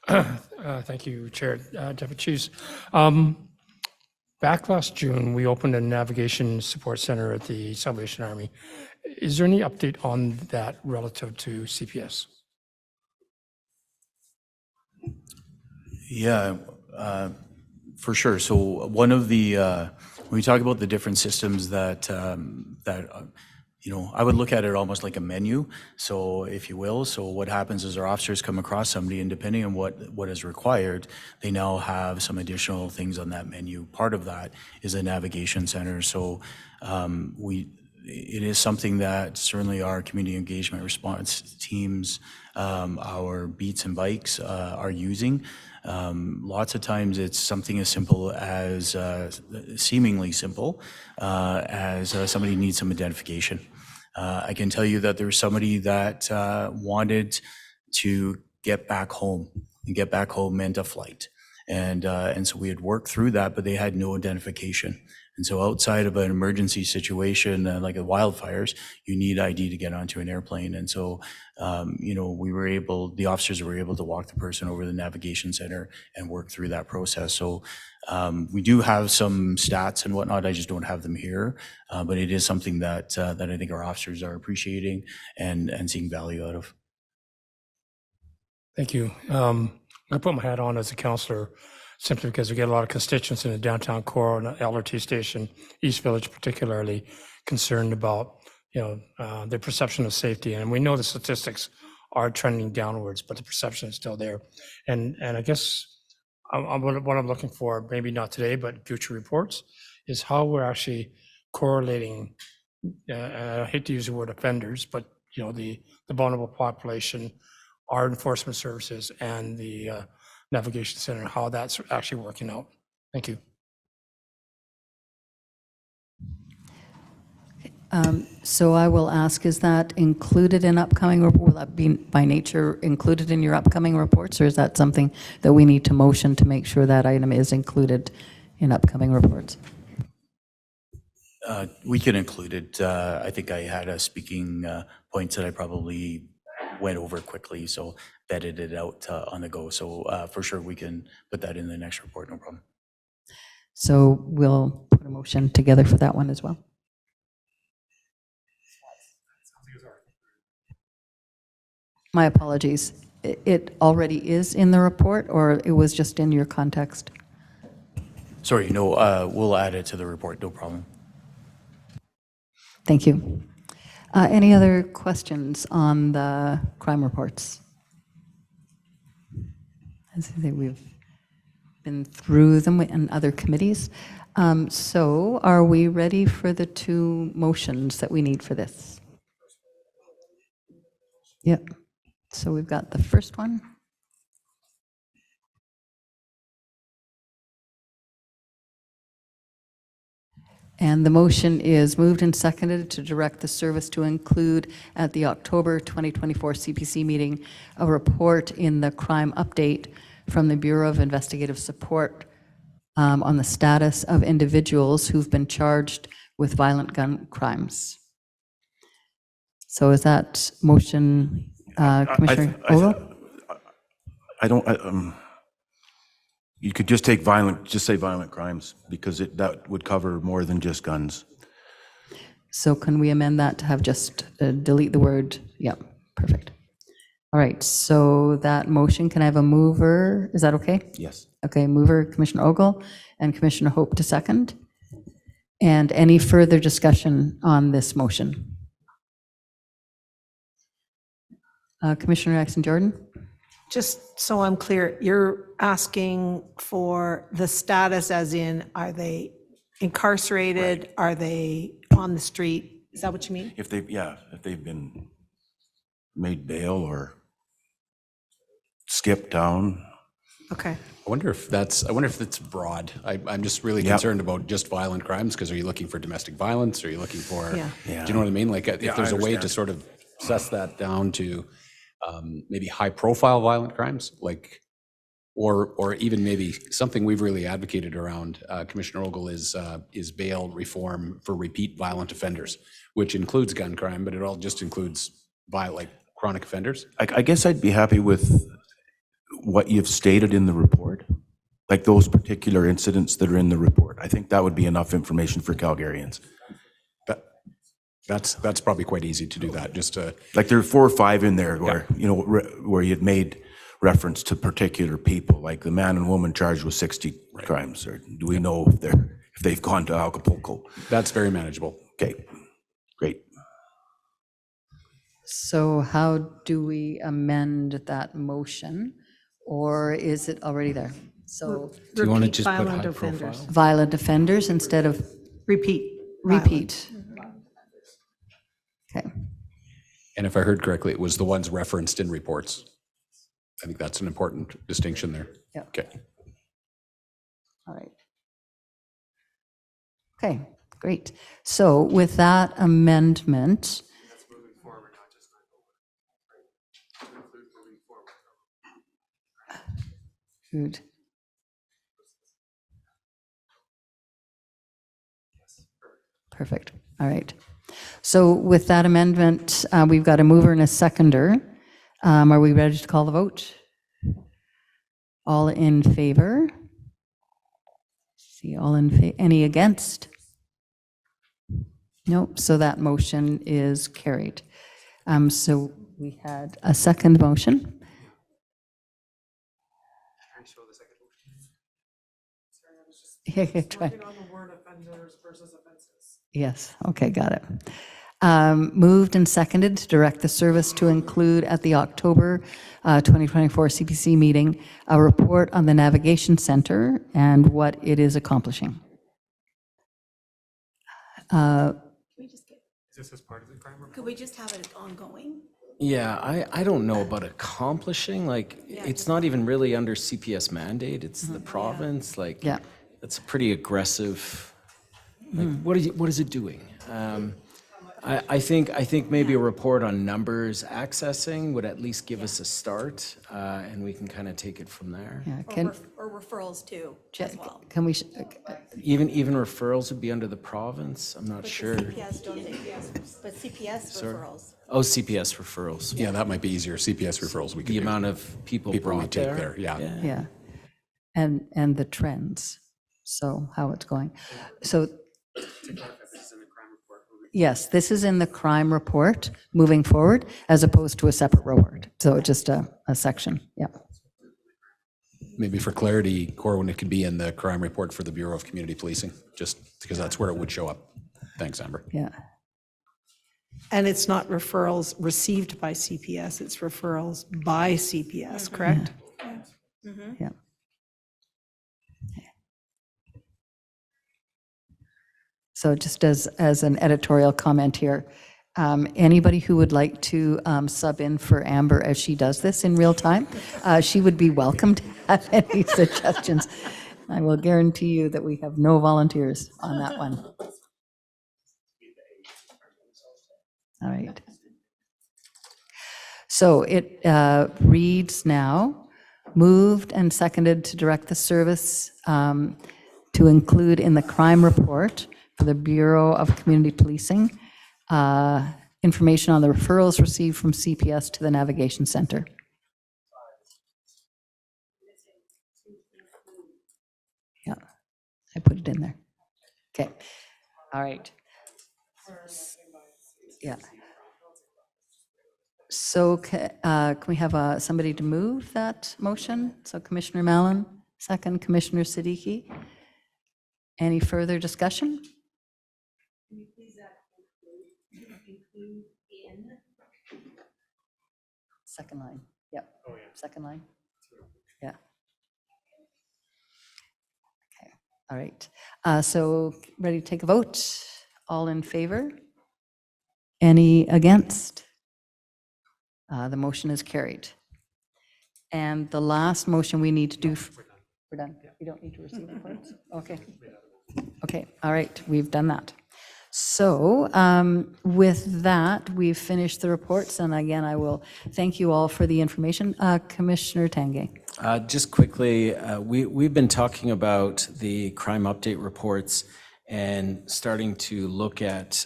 Thank you, Chair. Deputy Chiefs. Back last June, we opened a navigation support center at the Salvation Army. Is there any update on that relative to CPS? Yeah, for sure. So one of the, when we talk about the different systems that, I would look at it almost like a menu, so if you will. So what happens is our officers come across somebody, and depending on what is required, they now have some additional things on that menu. Part of that is a navigation center. So it is something that certainly our community engagement response teams, our beats and bikes are using. Lots of times it's something as simple as, seemingly simple, as somebody needs some identification. I can tell you that there was somebody that wanted to get back home, and get back home meant a flight. And so we had worked through that, but they had no identification. And so outside of an emergency situation like a wildfires, you need ID to get onto an airplane. And so, the officers were able to walk the person over the navigation center and work through that process. So we do have some stats and whatnot. I just don't have them here, but it is something that I think our officers are appreciating and seeing value out of. Thank you. I put my hat on as a counselor simply because we get a lot of constituents in the downtown core and the LRT station, East Village particularly, concerned about their perception of safety. And we know the statistics are trending downwards, but the perception is still there. And I guess what I'm looking for, maybe not today, but future reports, is how we're actually correlating. I hate to use the word offenders, but the vulnerable population, our enforcement services, and the navigation center, how that's actually working out. Thank you. So I will ask, is that included in upcoming, will that be by nature included in your upcoming reports, or is that something that we need to motion to make sure that item is included in upcoming reports? We can include it. I think I had a speaking points that I probably went over quickly, so vetted it out on the go. So for sure, we can put that in the next report, no problem. So we'll put a motion together for that one as well. My apologies. It already is in the report, or it was just in your context? Sorry, no, we'll add it to the report, no problem. Thank you. Any other questions on the crime reports? I think we've been through them in other committees. So are we ready for the two motions that we need for this? Yep. So we've got the first one. And the motion is moved and seconded to direct the service to include at the October 2024 CPC meeting a report in the crime update from the Bureau of Investigative Support on the status of individuals who've been charged with violent gun crimes. So is that motion, Commissioner Ogle? You could just say violent crimes, because that would cover more than just guns. So can we amend that to have just delete the word? Yep, perfect. All right, so that motion, can I have a mover? Is that okay? Yes. Okay, mover, Commissioner Ogle, and Commissioner Hope to second. And any further discussion on this motion? Commissioner Axon-Jordan? Just so I'm clear, you're asking for the status as in, are they incarcerated? Right. Are they on the street? Is that what you mean? If they've been made bail or skipped down. Okay. I wonder if it's broad. I'm just really concerned about just violent crimes, because are you looking for domestic violence? Are you looking for, do you know what I mean? Like if there's a way to sort of suss that down to maybe high profile violent crimes, like, or even maybe something we've really advocated around, Commissioner Ogle, is bail reform for repeat violent offenders, which includes gun crime, but it all just includes chronic offenders. I guess I'd be happy with what you've stated in the report, like those particular incidents that are in the report. I think that would be enough information for Calgarians. That's probably quite easy to do that. Just to, like, there are 4 or 5 in there where where you'd made reference to particular people, like the man and woman charged with 60 crimes. Or do we know if they've gone to Acapulco? That's very manageable. Okay, great. So how do we amend that motion, or is it already there? So do you want to just put violent high offenders. profile? Violent offenders instead of Repeat. Okay. And if I heard correctly, it was the ones referenced in reports. I think that's an important distinction there. Yeah. Okay. All right. Okay, great. So with that amendment, good. Perfect. All right. So with that amendment, we've got a mover and a seconder. Are we ready to call the vote? All in favor? See, all in favor. Any against? Nope. So that motion is carried. So we had a second motion. Yeah, try. Working on the word offenders versus offenses. Yes, okay, got it. Moved and seconded to direct the service to include at the October 2024 CPC meeting a report on the Navigation Center and what it is accomplishing. Can we just get, Is this as part of the crime report? could we just have it ongoing? Yeah, I don't know about accomplishing, like, it's not even really under CPS mandate, it's the province, like, Yeah. that's a pretty aggressive, like, what is it doing? I think maybe a report on numbers accessing would at least give us a start, and we can kind of take it from there. Yeah, Or referrals too, as well. can we, Even referrals would be under the province, I'm not sure. CPS don't take, but CPS Sorry? referrals. Oh, CPS referrals. Yeah, that might be easier. CPS referrals we could The do. amount of people we brought take there. there, yeah. yeah, and the trends, so how it's going. So, yes, this is in the crime report moving forward as opposed to a separate report. So just a section, yeah. Maybe for clarity, Corwin, it could be in the crime report for the Bureau of Community Policing, just because that's where it would show up. Thanks, Amber. Yeah. And it's not referrals received by CPS, it's referrals by CPS, correct? Yeah. So just as an editorial comment here, anybody who would like to sub in for Amber as she does this in real time, she would be welcome to have any suggestions. I will guarantee you that we have no volunteers on that one. All right. So it reads now, moved and seconded to direct the service to include in the crime report for the Bureau of Community Policing information on the referrals received from CPS to the Navigation Center. Yeah, I put it in there. Okay, all right. Yeah. So can we have somebody to move that motion? So Commissioner Mallon, second, Commissioner Siddiqui. Any further discussion? Can you please include in? Second line, yep. Oh, yeah. Second line? Yeah. Okay, all right. So ready to take a vote? All in favor? Any against? The motion is carried. And the last motion we need to do, we're done. We don't need to receive reports? Okay. Okay, all right, we've done that. So with that, we've finished the reports, and again, I will thank you all for the information. Commissioner Tanguay. Just quickly, we've been talking about the crime update reports and starting to look at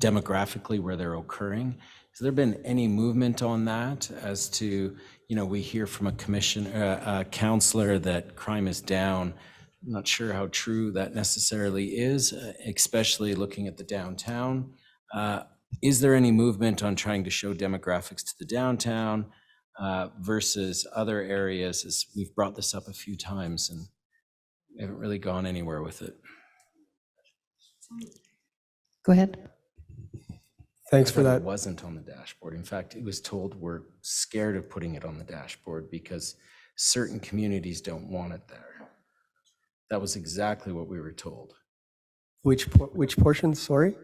demographically where they're occurring. Has there been any movement on that as to, we hear from a counselor that crime is down. I'm not sure how true that necessarily is, especially looking at the downtown. Is there any movement on trying to show demographics to the downtown versus other areas? As we've brought this up a few times and we haven't really gone anywhere with it. Go ahead. Thanks for that. It wasn't on the dashboard. In fact, it was told we're scared of putting it on the dashboard because certain communities don't want it there. That was exactly what we were told. Which portion, sorry?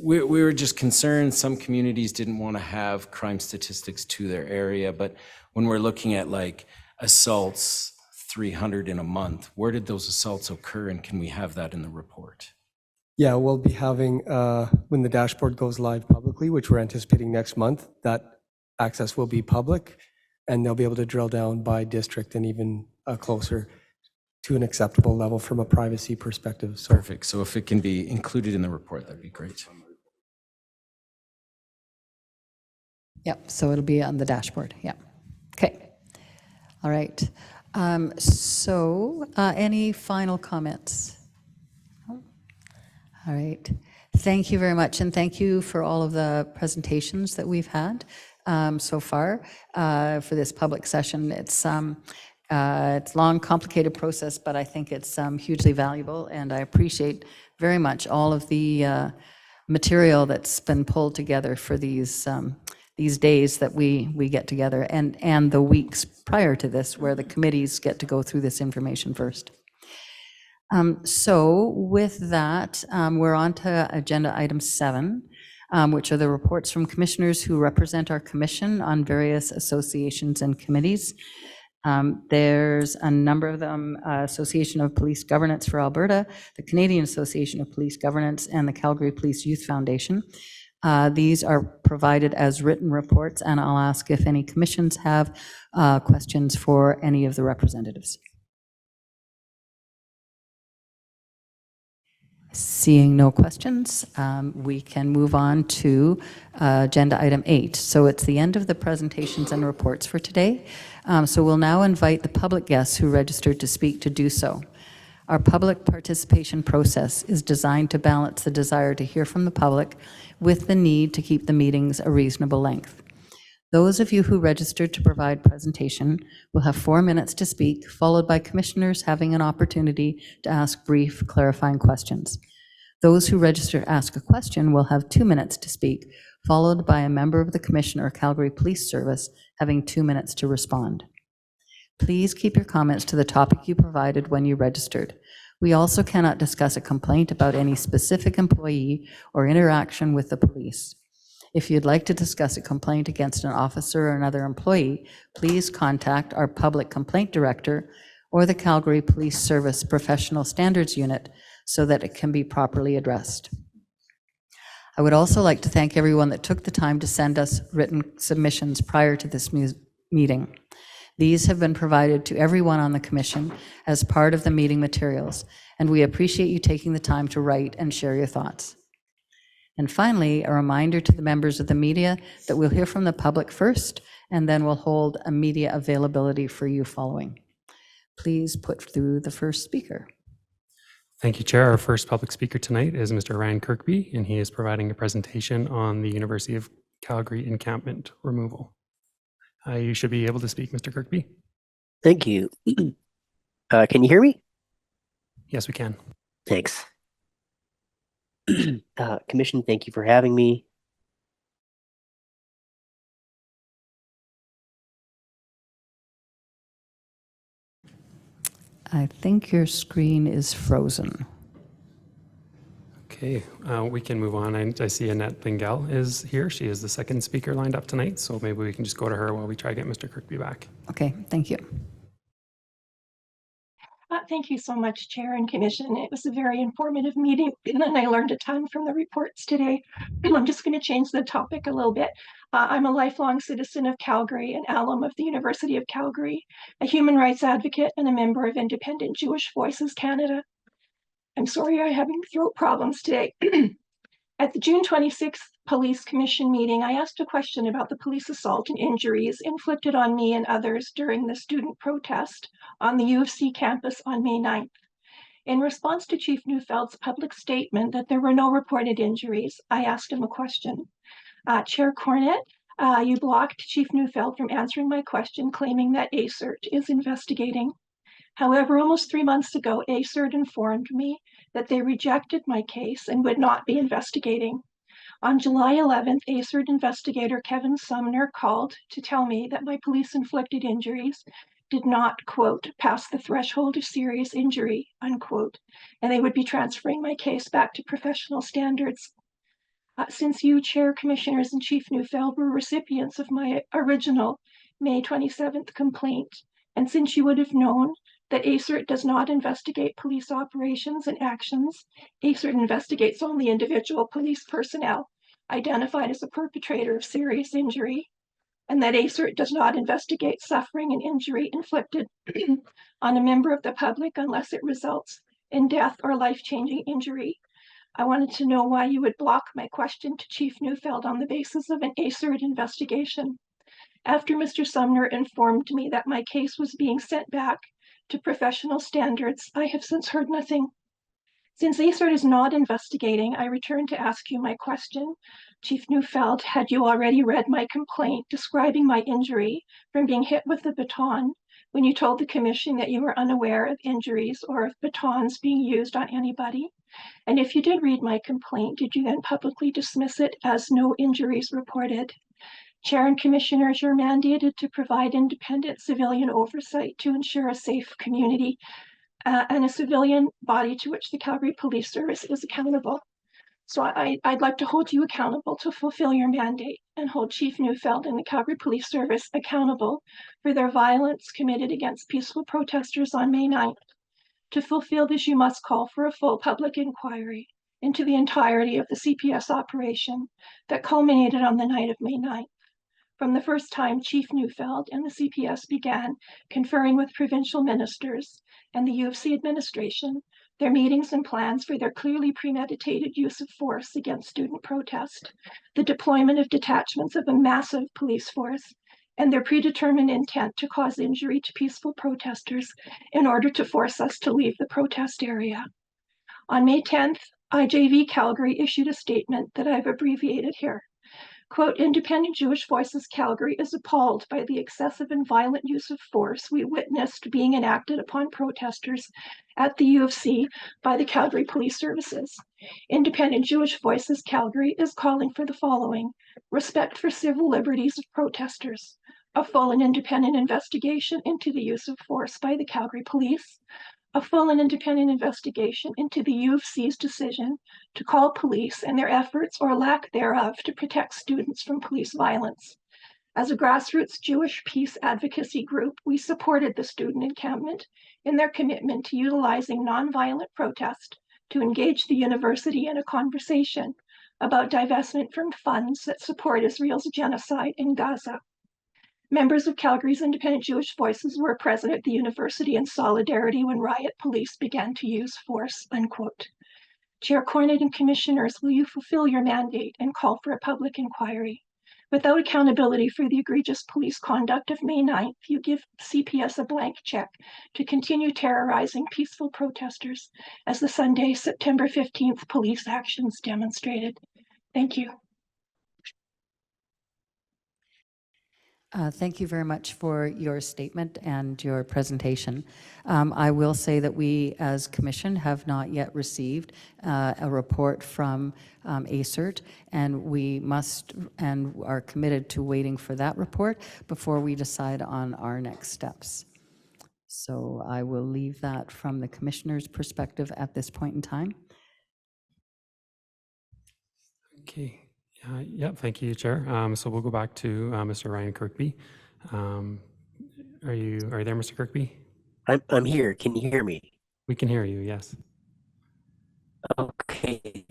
We were just concerned some communities didn't want to have crime statistics to their area, but when we're looking at like assaults, 300 in a month, where did those assaults occur and can we have that in the report? Yeah, we'll be having, when the dashboard goes live publicly, which we're anticipating next month, that access will be public and they'll be able to drill down by district and even closer to an acceptable level from a privacy perspective. So Perfect. So if it can be included in the report, that'd be great. Yep, so it'll be on the dashboard, yeah. Okay, all right. Any final comments? All right, thank you very much, and thank you for all of the presentations that we've had so far for this public session. It's a long, complicated process, but I think it's hugely valuable, and I appreciate very much all of the material that's been pulled together for these days that we get together, and the weeks prior to this, where the committees get to go through this information first. So with that, we're on to agenda item 7, which are the reports from commissioners who represent our commission on various associations and committees. There's a number of them: Association of Police Governance for Alberta, the Canadian Association of Police Governance, and the Calgary Police Youth Foundation. These are provided as written reports, and I'll ask if any commissions have questions for any of the representatives. Seeing no questions, we can move on to agenda item 8. So it's the end of the presentations and reports for today. So we'll now invite the public guests who registered to speak to do so. Our public participation process is designed to balance the desire to hear from the public with the need to keep the meetings a reasonable length. Those of you who registered to provide presentation will have 4 minutes to speak, followed by commissioners having an opportunity to ask brief clarifying questions. Those who register to ask a question will have 2 minutes to speak, followed by a member of the Commission or Calgary Police Service having 2 minutes to respond. Please keep your comments to the topic you provided when you registered. We also cannot discuss a complaint about any specific employee or interaction with the police. If you'd like to discuss a complaint against an officer or another employee, please contact our Public Complaint Director or the Calgary Police Service Professional Standards Unit so that it can be properly addressed. I would also like to thank everyone that took the time to send us written submissions prior to this meeting. These have been provided to everyone on the Commission as part of the meeting materials, and we appreciate you taking the time to write and share your thoughts. And finally, a reminder to the members of the media that we'll hear from the public first, and then we'll hold a media availability for you following. Please put through the first speaker. Thank you, Chair. Our first public speaker tonight is Mr. Ryan Kirkby, and he is providing a presentation on the University of Calgary encampment removal. You should be able to speak, Mr. Kirkby. Thank you. Can you hear me? Yes, we can. Thanks. Commission, thank you for having me. I think your screen is frozen. Okay, we can move on. I see Annette Lingell is here. She is the second speaker lined up tonight, so maybe we can just go to her while we try to get Mr. Kirkby back. Okay, thank you. Thank you so much, Chair and Commission. It was a very informative meeting, and I learned a ton from the reports today. I'm just going to change the topic a little bit. I'm a lifelong citizen of Calgary, an alum of the University of Calgary, a human rights advocate, and a member of Independent Jewish Voices Canada. I'm sorry I'm having throat problems today. At the June 26th Police Commission meeting, I asked a question about the police assault and injuries inflicted on me and others during the student protest on the U of C campus on May 9th. In response to Chief Neufeld's public statement that there were no reported injuries, I asked him a question. Chair Cornett, you blocked Chief Neufeld from answering my question, claiming that ACERT is investigating. However, almost 3 months ago, ACERT informed me that they rejected my case and would not be investigating. On July 11th, ACERT investigator Kevin Sumner called to tell me that my police-inflicted injuries did not, quote, pass the threshold of serious injury, unquote, and they would be transferring my case back to professional standards. Since you, Chair, Commissioners, and Chief Neufeld were recipients of my original May 27th complaint, and since you would have known that ACERT does not investigate police operations and actions, ACERT investigates only individual police personnel identified as a perpetrator of serious injury, and that ACERT does not investigate suffering and injury inflicted on a member of the public unless it results in death or life-changing injury. I wanted to know why you would block my question to Chief Neufeld on the basis of an ACERT investigation. After Mr. Sumner informed me that my case was being sent back to professional standards, I have since heard nothing. Since ACERT is not investigating, I return to ask you my question. Chief Neufeld, had you already read my complaint describing my injury from being hit with a baton when you told the commission that you were unaware of injuries or of batons being used on anybody? And if you did read my complaint, did you then publicly dismiss it as no injuries reported? Chair and Commissioners, you're mandated to provide independent civilian oversight to ensure a safe community and a civilian body to which the Calgary Police Service is accountable. So I'd like to hold you accountable to fulfill your mandate and hold Chief Neufeld and the Calgary Police Service accountable for their violence committed against peaceful protesters on May 9th. To fulfill this, you must call for a full public inquiry into the entirety of the CPS operation that culminated on the night of May 9th. From the first time Chief Neufeld and the CPS began conferring with provincial ministers and the U of C administration, their meetings and plans for their clearly premeditated use of force against student protest, the deployment of detachments of a massive police force, and their predetermined intent to cause injury to peaceful protesters in order to force us to leave the protest area. On May 10th, IJV Calgary issued a statement that I've abbreviated here. Quote, Independent Jewish Voices Calgary is appalled by the excessive and violent use of force we witnessed being enacted upon protesters at the U of C by the Calgary Police Services. Independent Jewish Voices Calgary is calling for the following: respect for civil liberties of protesters, a full and independent investigation into the use of force by the Calgary Police, a full and independent investigation into the U of C's decision to call police and their efforts or lack thereof to protect students from police violence. As a grassroots Jewish peace advocacy group, we supported the student encampment in their commitment to utilizing nonviolent protest to engage the university in a conversation about divestment from funds that support Israel's genocide in Gaza. Members of Calgary's Independent Jewish Voices were present at the university in solidarity when riot police began to use force, unquote. Chair Cornett and Commissioners, will you fulfill your mandate and call for a public inquiry? Without accountability for the egregious police conduct of May 9th, you give CPS a blank check to continue terrorizing peaceful protesters as the Sunday, September 15th police actions demonstrated. Thank you. Thank you very much for your statement and your presentation. I will say that we, as Commission, have not yet received a report from ACERT, and we must and are committed to waiting for that report before we decide on our next steps. So I will leave that from the Commissioner's perspective at this point in time. Okay. Yep, thank you, Chair. So we'll go back to Mr. Ryan Kirkby. Are you there, Mr. Kirkby? I'm here. Can you hear me? We can hear you, yes. Okay.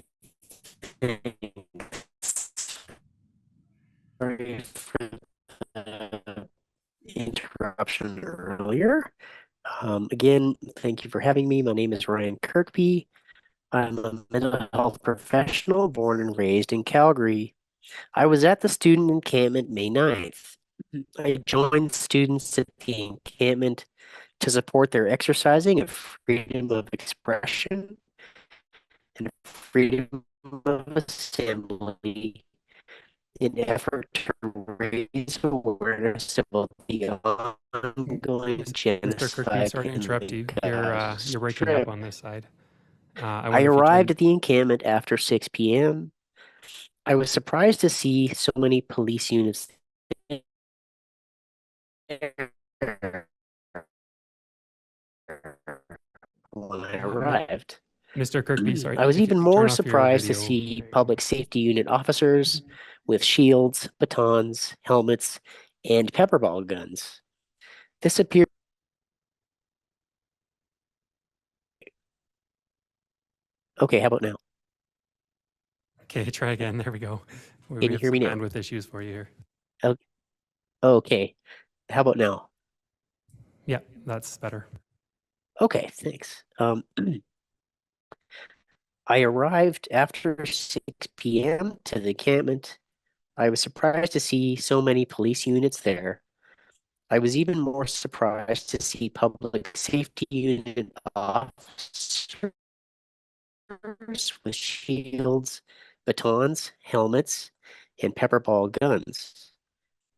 Sorry for the interruption earlier. Again, thank you for having me. My name is Ryan Kirkby. I'm a mental health professional born and raised in Calgary. I was at the student encampment May 9th. I joined students at the encampment to support their exercising of freedom of expression and freedom of assembly in an effort to raise awareness about the ongoing Mr. Kirkby, genocide sorry to in interrupt the you. Gaza You're breaking up Strip. on this side. I arrived at the encampment after 6 p.m. I was surprised to see so many police units there when I arrived. Mr. Kirkby, sorry. I was if you even could more turn off your surprised to video. see public safety unit officers with shields, batons, helmets, and pepperball guns. This appeared. Okay, how about now? Okay, try again. There we go. Can We you have hear some me now? bandwidth issues for you here. Okay. Okay. How about now? Yeah, that's better. Okay, thanks. I arrived after 6 p.m. to the encampment. I was surprised to see so many police units there. I was even more surprised to see public safety unit officers with shields, batons, helmets, and pepperball guns.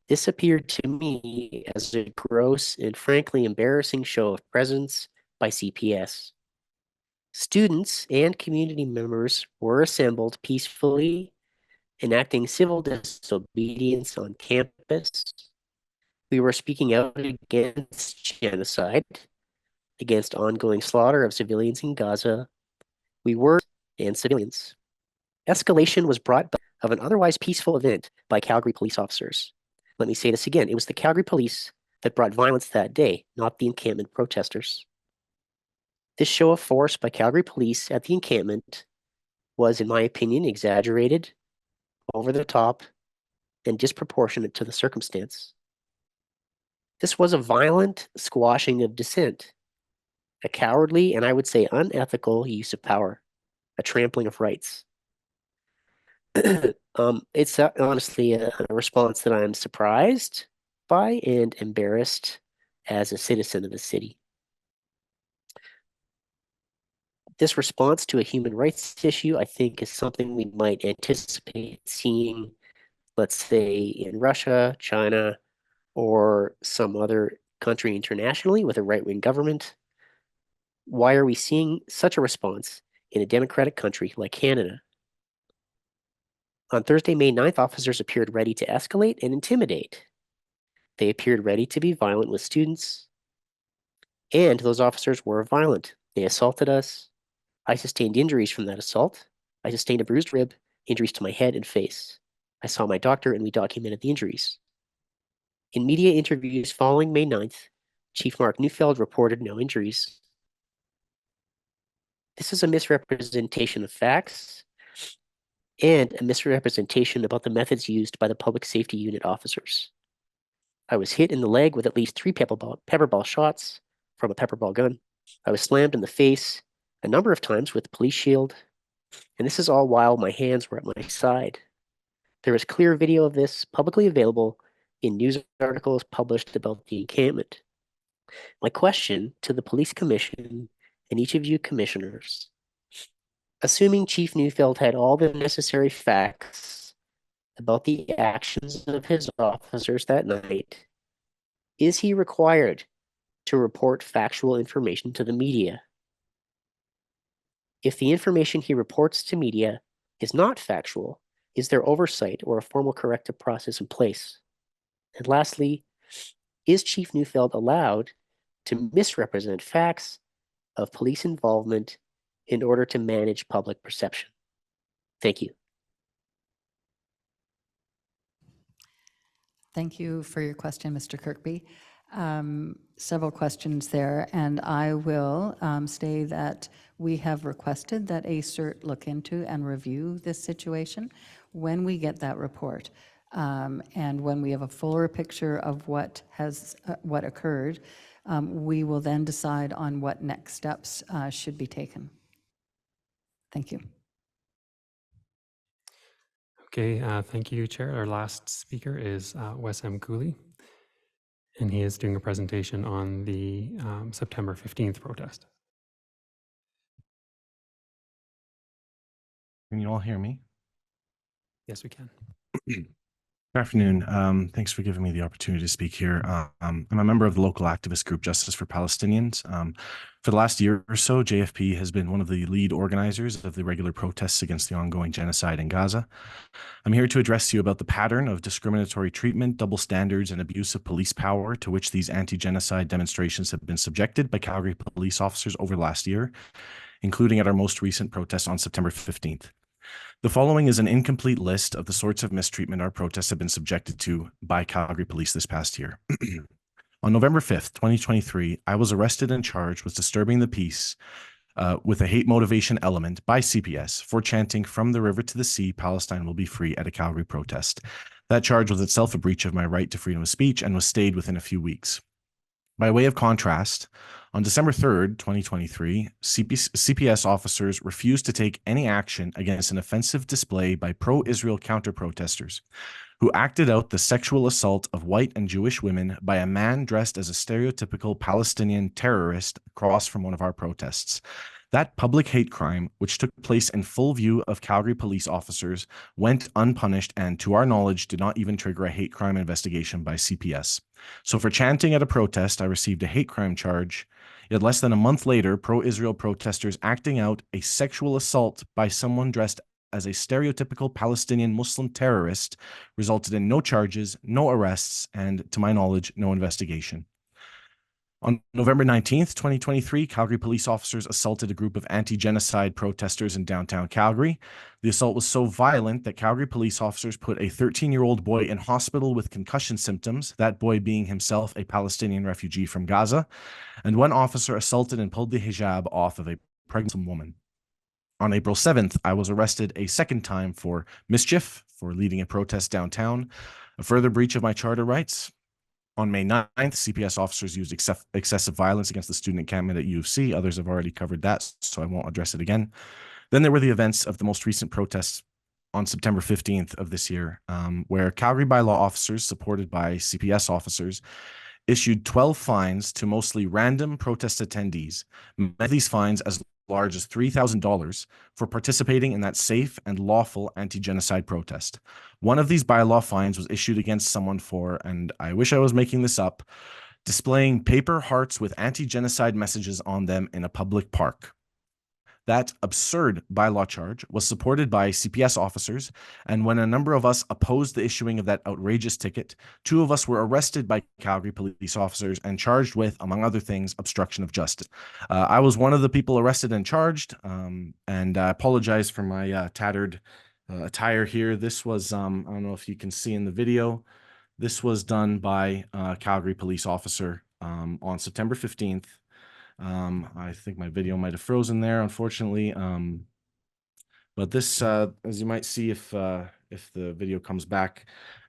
This appeared to me as a gross and frankly embarrassing show of presence by CPS. Students and community members were assembled peacefully, enacting civil disobedience on campus. We were speaking out against genocide, against ongoing slaughter of civilians in Gaza. We were and civilians. Escalation was brought back of an otherwise peaceful event by Calgary police officers. Let me say this again. It was the Calgary police that brought violence that day, not the encampment protesters. This show of force by Calgary police at the encampment was, in my opinion, exaggerated, over the top, and disproportionate to the circumstance. This was a violent squashing of dissent, a cowardly and I would say unethical use of power, a trampling of rights. It's honestly a response that I'm surprised by and embarrassed as a citizen of the city. This response to a human rights issue, I think, is something we might anticipate seeing, let's say, in Russia, China, or some other country internationally with a right-wing government. Why are we seeing such a response in a democratic country like Canada? On Thursday, May 9th, officers appeared ready to escalate and intimidate. They appeared ready to be violent with students, and those officers were violent. They assaulted us. I sustained injuries from that assault. I sustained a bruised rib, injuries to my head and face. I saw my doctor and we documented the injuries. In media interviews following May 9th, Chief Mark Neufeld reported no injuries. This is a misrepresentation of facts and a misrepresentation about the methods used by the public safety unit officers. I was hit in the leg with at least 3 pepperball shots from a pepperball gun. I was slammed in the face a number of times with a police shield, and this is all while my hands were at my side. There is clear video of this publicly available in news articles published about the encampment. My question to the police commission and each of you commissioners, assuming Chief Neufeld had all the necessary facts about the actions of his officers that night, is he required to report factual information to the media? If the information he reports to media is not factual, is there oversight or a formal corrective process in place? And lastly, is Chief Neufeld allowed to misrepresent facts of police involvement in order to manage public perception? Thank you. Thank you for your question, Mr. Kirkby. Several questions there, and I will say that we have requested that ACERT look into and review this situation when we get that report. And when we have a fuller picture of what occurred, we will then decide on what next steps should be taken. Thank you. Okay, thank you, Chair. Our last speaker is Wes M. Cooley, and he is doing a presentation on the September 15th protest. Can you all hear me? Yes, we can. Good afternoon. Thanks for giving me the opportunity to speak here. I'm a member of the local activist group Justice for Palestinians. For the last year or so, JFP has been one of the lead organizers of the regular protests against the ongoing genocide in Gaza. I'm here to address you about the pattern of discriminatory treatment, double standards, and abuse of police power to which these anti-genocide demonstrations have been subjected by Calgary police officers over the last year, including at our most recent protest on September 15th. The following is an incomplete list of the sorts of mistreatment our protests have been subjected to by Calgary police this past year. On November 5th, 2023, I was arrested and charged with disturbing the peace with a hate motivation element by CPS for chanting "From the river to the sea, Palestine will be free" at a Calgary protest. That charge was itself a breach of my right to freedom of speech and was stayed within a few weeks. By way of contrast, on December 3rd, 2023, CPS officers refused to take any action against an offensive display by pro-Israel counter-protesters who acted out the sexual assault of white and Jewish women by a man dressed as a stereotypical Palestinian terrorist across from one of our protests. That public hate crime, which took place in full view of Calgary police officers, went unpunished and, to our knowledge, did not even trigger a hate crime investigation by CPS. So for chanting at a protest, I received a hate crime charge. Yet less than a month later, pro-Israel protesters acting out a sexual assault by someone dressed as a stereotypical Palestinian Muslim terrorist resulted in no charges, no arrests, and, to my knowledge, no investigation. On November 19th, 2023, Calgary police officers assaulted a group of anti-genocide protesters in downtown Calgary. The assault was so violent that Calgary police officers put a 13-year-old boy in hospital with concussion symptoms, that boy being himself a Palestinian refugee from Gaza, and one officer assaulted and pulled the hijab off of a pregnant woman. On April 7th, I was arrested a second time for mischief, for leading a protest downtown, a further breach of my charter rights. On May 9th, CPS officers used excessive violence against the student encampment at U of C. Others have already covered that, so I won't address it again. Then there were the events of the most recent protests on September 15th of this year, where Calgary bylaw officers, supported by CPS officers, issued 12 fines to mostly random protest attendees. Many of these fines as large as $3,000 for participating in that safe and lawful anti-genocide protest. One of these bylaw fines was issued against someone for, and I wish I was making this up, displaying paper hearts with anti-genocide messages on them in a public park. That absurd bylaw charge was supported by CPS officers, and when a number of us opposed the issuing of that outrageous ticket, 2 of us were arrested by Calgary police officers and charged with, among other things, obstruction of justice. I was one of the people arrested and charged, and I apologize for my tattered attire here. This was, I don't know if you can see in the video, this was done by a Calgary police officer on September 15th. I think my video might have frozen there, unfortunately. But this, as you might see if the video comes back,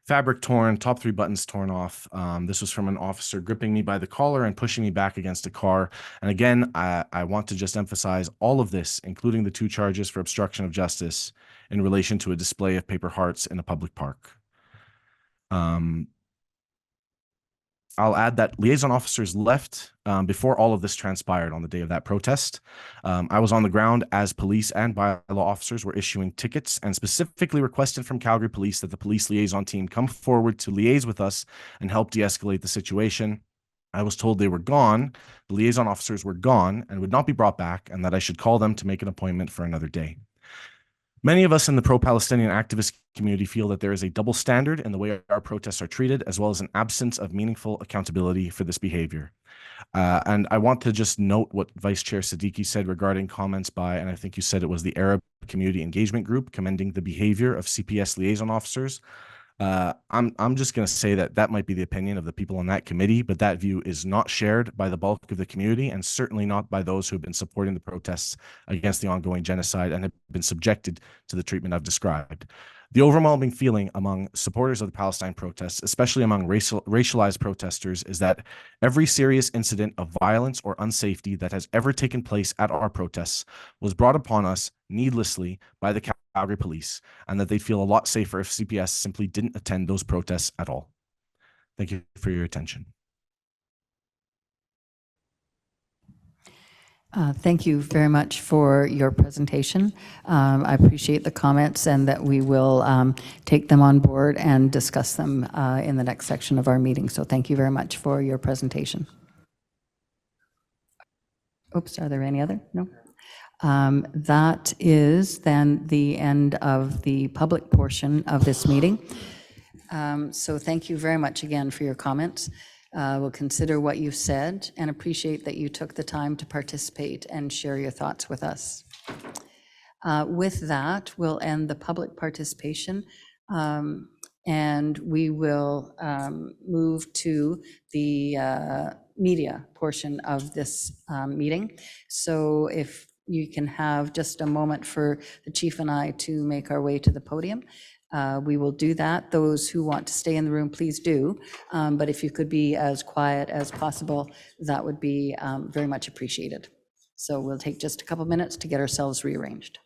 fabric torn, top 3 buttons torn off. This was from an officer gripping me by the collar and pushing me back against a car. And again, I want to just emphasize all of this, including the 2 charges for obstruction of justice in relation to a display of paper hearts in a public park. I'll add that liaison officers left before all of this transpired on the day of that protest. I was on the ground as police and bylaw officers were issuing tickets and specifically requested from Calgary Police that the police liaison team come forward to liaise with us and help de-escalate the situation. I was told they were gone, the liaison officers were gone and would not be brought back, and that I should call them to make an appointment for another day. Many of us in the pro-Palestinian activist community feel that there is a double standard in the way our protests are treated, as well as an absence of meaningful accountability for this behavior. And I want to just note what Vice Chair Siddiqui said regarding comments by, and I think you said it was the Arab Community Engagement Group, commending the behavior of CPS liaison officers. I'm just going to say that that might be the opinion of the people on that committee, but that view is not shared by the bulk of the community and certainly not by those who have been supporting the protests against the ongoing genocide and have been subjected to the treatment I've described. The overwhelming feeling among supporters of the Palestine protests, especially among racialized protesters, is that every serious incident of violence or unsafety that has ever taken place at our protests was brought upon us needlessly by the Calgary police, and that they'd feel a lot safer if CPS simply didn't attend those protests at all. Thank you for your attention. Thank you very much for your presentation. I appreciate the comments and that we will take them on board and discuss them in the next section of our meeting. So thank you very much for your presentation. Oops, are there any other? No? That is then the end of the public portion of this meeting. So thank you very much again for your comments. We'll consider what you said and appreciate that you took the time to participate and share your thoughts with us. With that, we'll end the public participation and we will move to the media portion of this meeting. So if you can have just a moment for the chief and I to make our way to the podium. We will do that. Those who want to stay in the room, please do. But if you could be as quiet as possible, that would be very much appreciated. So we'll take just a couple minutes to get ourselves rearranged.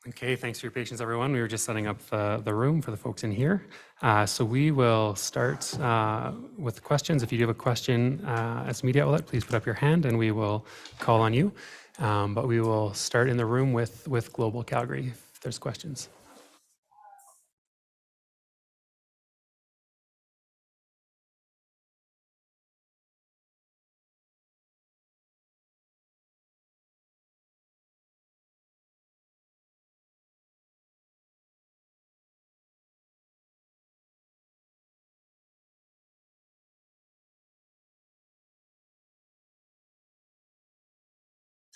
Okay, thanks for your patience, everyone. We were just setting up the room for the folks in here. So we will start with questions. If you do have a question as a media outlet, please put up your hand and we will call on you. But we will start in the room with Global Calgary if there's questions.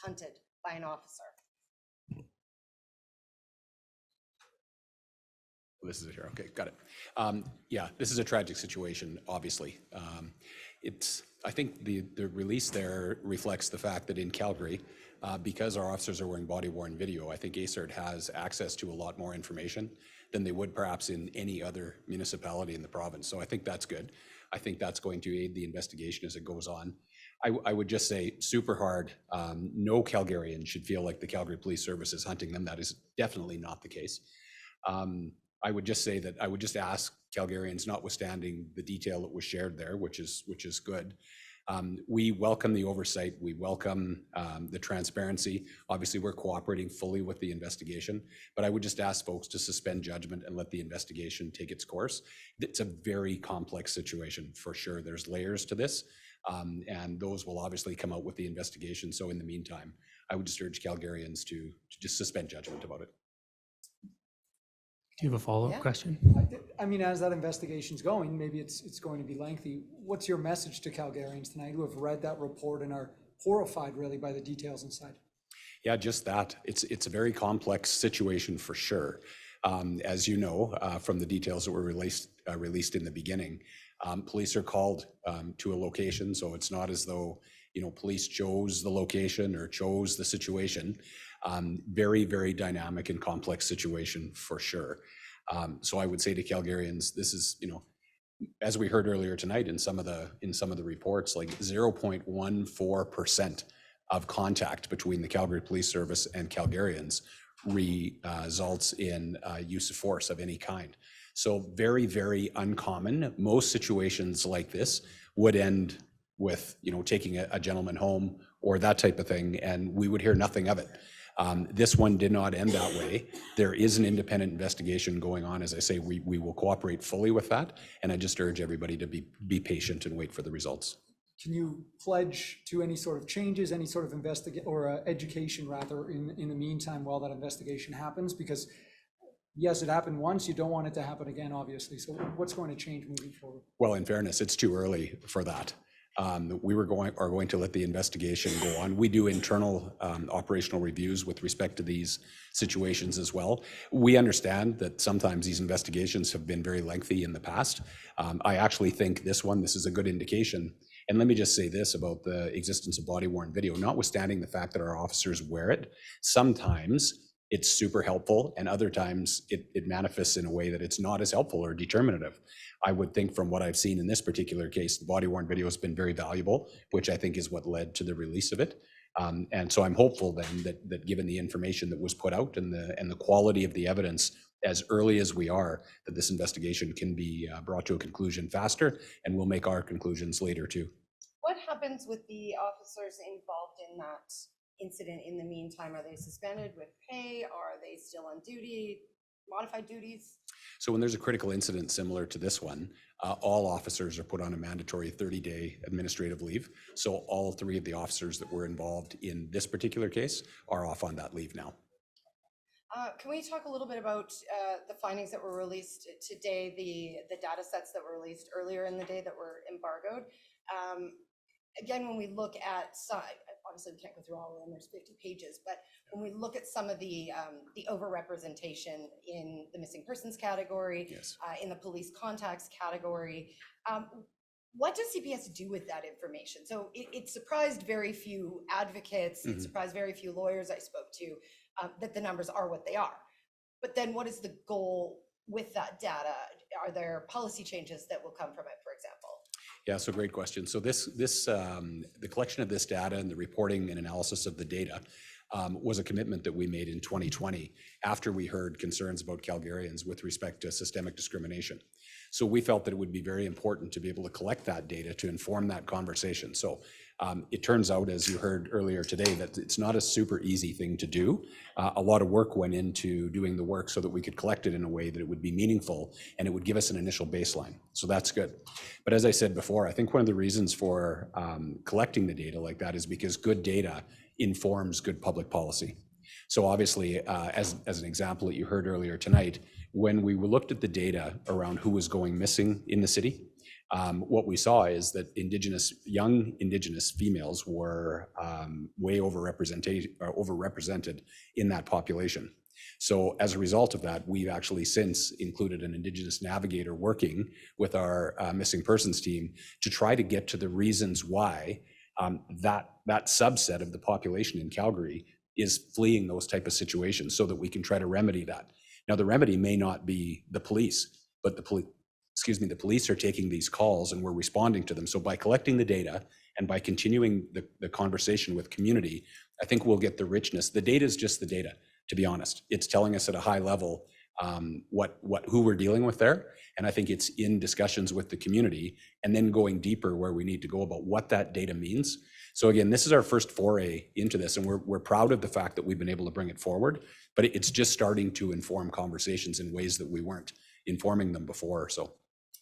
Hunted by an officer. This is it here. Okay, got it. Yeah, this is a tragic situation, obviously. I think the release there reflects the fact that in Calgary, because our officers are wearing body-worn video, I think ACERT has access to a lot more information than they would perhaps in any other municipality in the province. So I think that's good. I think that's going to aid the investigation as it goes on. I would just say super hard. No Calgarian should feel like the Calgary Police Service is hunting them. That is definitely not the case. I would just say that I would just ask Calgarians, notwithstanding the detail that was shared there, which is good. We welcome the oversight. We welcome the transparency. Obviously, we're cooperating fully with the investigation, but I would just ask folks to suspend judgment and let the investigation take its course. It's a very complex situation for sure. There's layers to this, and those will obviously come out with the investigation. So in the meantime, I would just urge Calgarians to just suspend judgment about it. Do you have a follow-up question? I mean, as that investigation's going, maybe it's going to be lengthy. What's your message to Calgarians tonight who have read that report and are horrified really by the details inside? Yeah, just that. It's a very complex situation for sure. As you know, from the details that were released in the beginning, Police are called to a location, so it's not as though, police chose the location or chose the situation. Very, very dynamic and complex situation for sure. So I would say to Calgarians, this is, as we heard earlier tonight in some of the reports, like 0.14% of contact between the Calgary Police Service and Calgarians results in use of force of any kind. So very, very uncommon. Most situations like this would end with, taking a gentleman home or that type of thing, and we would hear nothing of it. This one did not end that way. There is an independent investigation going on. As I say, we will cooperate fully with that, and I just urge everybody to be patient and wait for the results. Can you pledge to any sort of changes, any sort of education rather in the meantime while that investigation happens? Because yes, it happened once, you don't want it to happen again, obviously. So what's going to change moving forward? Well, in fairness, it's too early for that. We are going to let the investigation go on. We do internal operational reviews with respect to these situations as well. We understand that sometimes these investigations have been very lengthy in the past. I actually think this is a good indication. And let me just say this about the existence of body-worn video, notwithstanding the fact that our officers wear it, sometimes it's super helpful, and other times it manifests in a way that it's not as helpful or determinative. I would think from what I've seen in this particular case, the body-worn video has been very valuable, which I think is what led to the release of it. And so I'm hopeful then that given the information that was put out and the quality of the evidence as early as we are, that this investigation can be brought to a conclusion faster, and we'll make our conclusions later too. What happens with the officers involved in that incident in the meantime? Are they suspended with pay? Are they still on duty, modified duties? So when there's a critical incident similar to this one, all officers are put on a mandatory 30-day administrative leave. So all three of the officers that were involved in this particular case are off on that leave now. Can we talk a little bit about the findings that were released today, the data sets that were released earlier in the day that were embargoed? Again, when we look at obviously we can't go through all of them, there's 50 pages, but when we look at some of the overrepresentation in the missing persons category, yes, in the police contacts category, what does CPS do with that information? So it surprised very few advocates, it surprised very few lawyers I spoke to, that the numbers are what they are. But then what is the goal with that data? Are there policy changes that will come from it, for example? Yeah, so great question. So the collection of this data and the reporting and analysis of the data was a commitment that we made in 2020 after we heard concerns about Calgarians with respect to systemic discrimination. So we felt that it would be very important to be able to collect that data to inform that conversation. So it turns out, as you heard earlier today, that it's not a super easy thing to do. A lot of work went into doing the work so that we could collect it in a way that it would be meaningful and it would give us an initial baseline. So that's good. But as I said before, I think one of the reasons for collecting the data like that is because good data informs good public policy. So obviously, as an example that you heard earlier tonight, when we looked at the data around who was going missing in the city, what we saw is that young Indigenous females were way overrepresented in that population. So as a result of that, we've actually since included an Indigenous navigator working with our missing persons team to try to get to the reasons why that subset of the population in Calgary is fleeing those type of situations, so that we can try to remedy that. Now, the remedy may not be the police, but the police are taking these calls and we're responding to them. So by collecting the data and by continuing the conversation with community, I think we'll get the richness. The data is just the data, to be honest. It's telling us at a high level who we're dealing with there. And I think it's in discussions with the community and then going deeper where we need to go about what that data means. So again, this is our first foray into this, and we're proud of the fact that we've been able to bring it forward, but it's just starting to inform conversations in ways that we weren't informing them before. So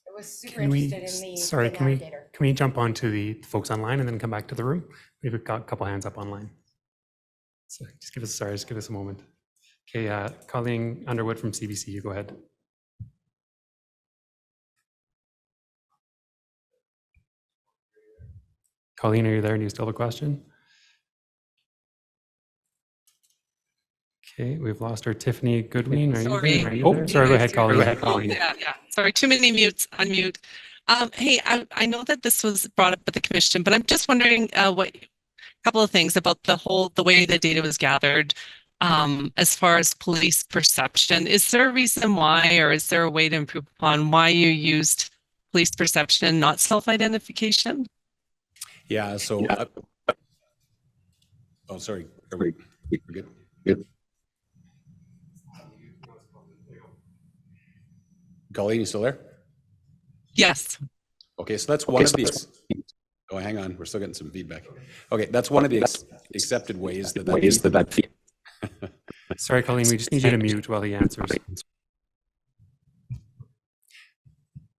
I was super interested in the sorry, can navigator. we jump on to the folks online and then come back to the room? We've got a couple hands up online. So just give us a moment. Okay, Colleen Underwood from CBC, you go ahead. Colleen, are you there? Do you still have a question? Okay, we've lost our Tiffany Goodwin. Are you there? Sorry. Oh, sorry, go ahead, Colleen. Yeah. Sorry, too many mutes. Unmute. Hey, I know that this was brought up at the commission, but I'm just wondering couple of things about the way the data was gathered. As far as police perception, is there a reason why, or is there a way to improve upon why you used police perception, not self-identification? Yeah, so, oh, sorry, we're good? Good. Colleen, you still there? Yes. Okay, so that's one of the, oh, hang on, we're still getting some feedback. Okay, that's one of the accepted ways that Sorry, Colleen, we just need you to mute while he answers.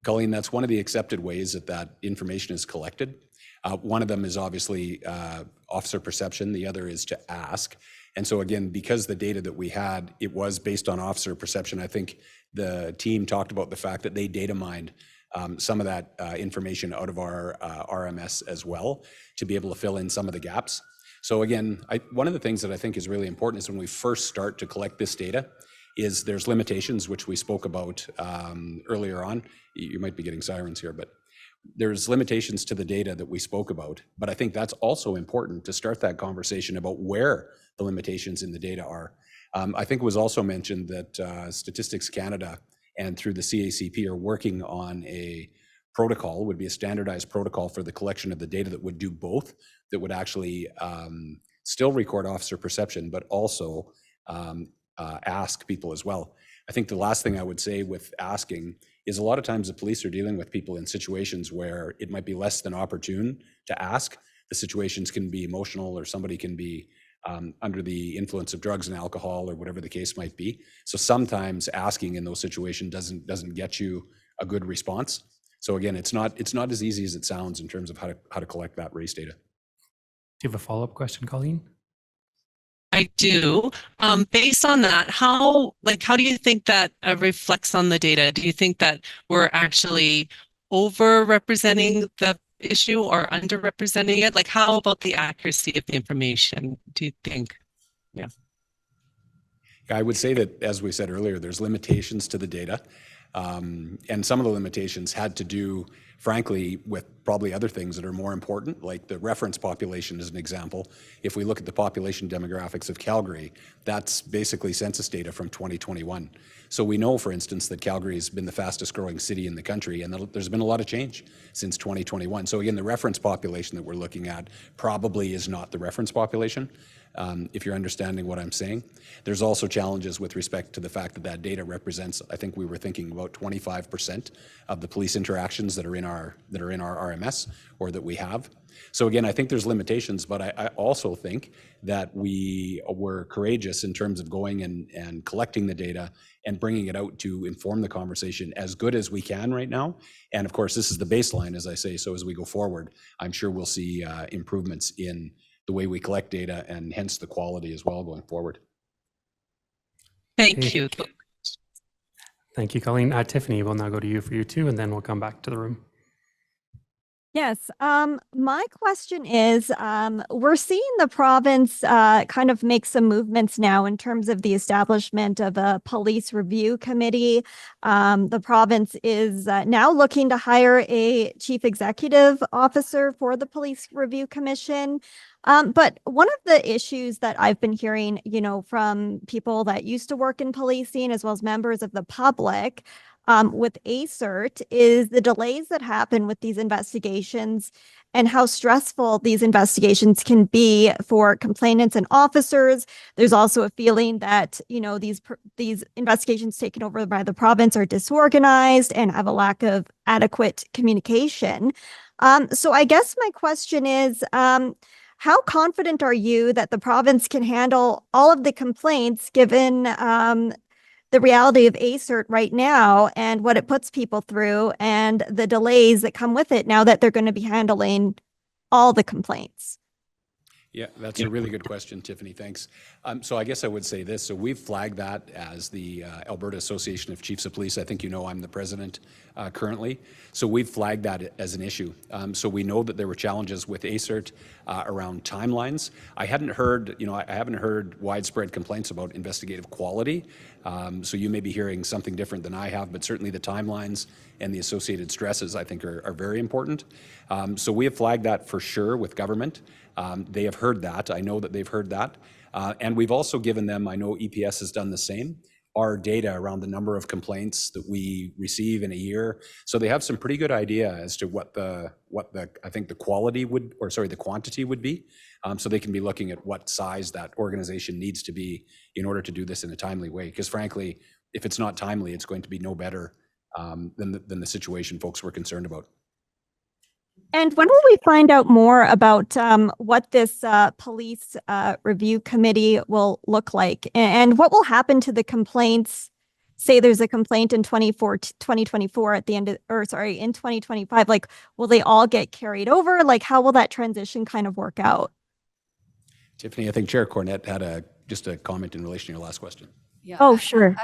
Colleen, that's one of the accepted ways that information is collected. One of them is obviously officer perception. The other is to ask. And so again, because the data that we had, it was based on officer perception. I think the team talked about the fact that they data mined some of that information out of our RMS as well to be able to fill in some of the gaps. So again, one of the things that I think is really important is when we first start to collect this data, is there's limitations, which we spoke about earlier on. You might be getting sirens here, but there's limitations to the data that we spoke about. But I think that's also important to start that conversation about where the limitations in the data are. I think it was also mentioned that Statistics Canada and through the CACP are working on a protocol, would be a standardized protocol for the collection of the data that would do both, that would actually still record officer perception, but also ask people as well. I think the last thing I would say with asking is a lot of times the police are dealing with people in situations where it might be less than opportune to ask. The situations can be emotional, or somebody can be under the influence of drugs and alcohol, or whatever the case might be. So sometimes asking in those situations doesn't get you a good response. So again, it's not as easy as it sounds in terms of how to collect that race data. Do you have a follow-up question, Colleen? I do. Based on that, how do you think that reflects on the data? Do you think that we're actually over-representing the issue or underrepresenting it? Like, how about the accuracy of the information, do you think? Yeah. I would say that, as we said earlier, there's limitations to the data. And some of the limitations had to do, frankly, with probably other things that are more important, like the reference population as an example. If we look at the population demographics of Calgary, that's basically census data from 2021. So we know, for instance, that Calgary has been the fastest growing city in the country, and there's been a lot of change since 2021. So again, the reference population that we're looking at probably is not the reference population. If you're understanding what I'm saying. There's also challenges with respect to the fact that that data represents, I think we were thinking about 25% of the police interactions that are in our RMS, or that we have. So again, I think there's limitations, but I also think that we were courageous in terms of going and collecting the data and bringing it out to inform the conversation as good as we can right now. And of course, this is the baseline, as I say. So as we go forward, I'm sure we'll see improvements in the way we collect data, and hence the quality as well going forward. Thank you. Thank you, Colleen. Tiffany, we'll now go to you for you too, and then we'll come back to the room. Yes. My question is, we're seeing the province kind of make some movements now in terms of the establishment of a police review committee. The province is now looking to hire a chief executive officer for the police review commission. But one of the issues that I've been hearing, from people that used to work in policing, as well as members of the public, with ACERT, is the delays that happen with these investigations and how stressful these investigations can be for complainants and officers. There's also a feeling that, these investigations taken over by the province are disorganized and have a lack of adequate communication. So I guess my question is, how confident are you that the province can handle all of the complaints, given the reality of ACERT right now and what it puts people through, and the delays that come with it now that they're going to be handling all the complaints? Yeah, that's a really good question, Tiffany. Thanks. So I guess I would say this. So we've flagged that as the Alberta Association of Chiefs of Police. I think you know I'm the president currently. So we've flagged that as an issue. So we know that there were challenges with ACERT around timelines. I haven't heard widespread complaints about investigative quality. So you may be hearing something different than I have, but certainly the timelines and the associated stresses I think are very important. So we have flagged that for sure with government. They have heard that. I know that they've heard that. And we've also given them, I know EPS has done the same, our data around the number of complaints that we receive in a year. So they have some pretty good idea as to what the I think the quality would, or sorry, the quantity would be. So they can be looking at what size that organization needs to be in order to do this in a timely way. Because frankly, if it's not timely, it's going to be no better than the situation folks were concerned about. And when will we find out more about what this police review committee will look like? And what will happen to the complaints? Say there's a complaint in 2024 at the end of, or sorry, in 2025, like, will they all get carried over? Like, how will that transition kind of work out? Tiffany, I think Chair Cornett had just a comment in relation to your last question. Yeah, Oh, sure.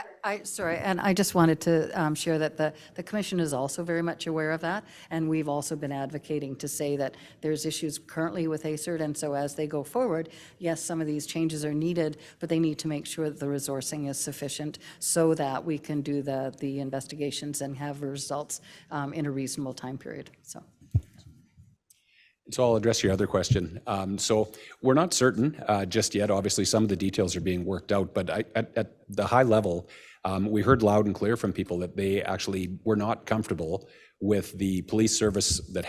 Sorry, and I just wanted to share that the commission is also very much aware of that, and we've also been advocating to say that there's issues currently with ACERT, and so as they go forward, yes, some of these changes are needed, but they need to make sure that the resourcing is sufficient so that we can do the investigations and have results in a reasonable time period. So I'll address your other question. So we're not certain just yet. Obviously, some of the details are being worked out, but at the high level, we heard loud and clear from people that they actually were not comfortable with the police service that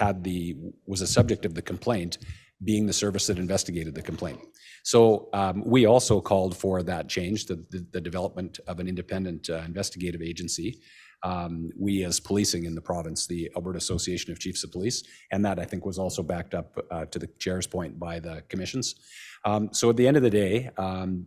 was a subject of the complaint being the service that investigated the complaint. So we also called for that change, the development of an independent investigative agency. We as policing in the province, the Alberta Association of Chiefs of Police, and that I think was also backed up to the chair's point by the commissions. So at the end of the day,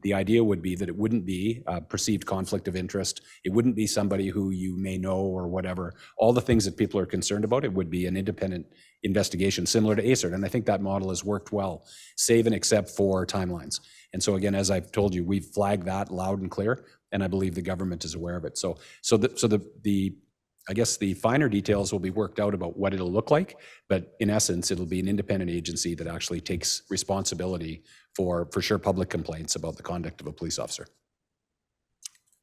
the idea would be that it wouldn't be a perceived conflict of interest. It wouldn't be somebody who you may know or whatever. All the things that people are concerned about, it would be an independent investigation similar to ACERT. And I think that model has worked well, save and except for timelines. And so again, as I've told you, we've flagged that loud and clear, and I believe the government is aware of it. So I guess the finer details will be worked out about what it'll look like, but in essence, it'll be an independent agency that actually takes responsibility for sure public complaints about the conduct of a police officer.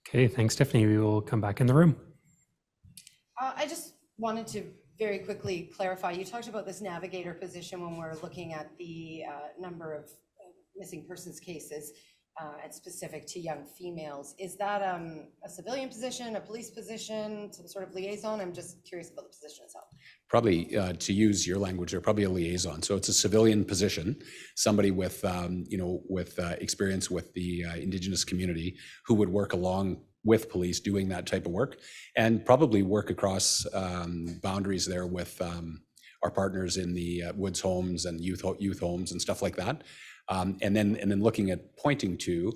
Okay, thanks, Tiffany. We will come back in the room. I just wanted to very quickly clarify. You talked about this navigator position when we're looking at the number of missing persons cases and specific to young females. Is that a civilian position, a police position, some sort of liaison? I'm just curious about the position itself. Probably, to use your language, they're probably a liaison. So it's a civilian position, somebody with, experience with the Indigenous community who would work along with police doing that type of work, and probably work across boundaries there with our partners in the Woods homes and youth homes and stuff like that. And then looking at pointing to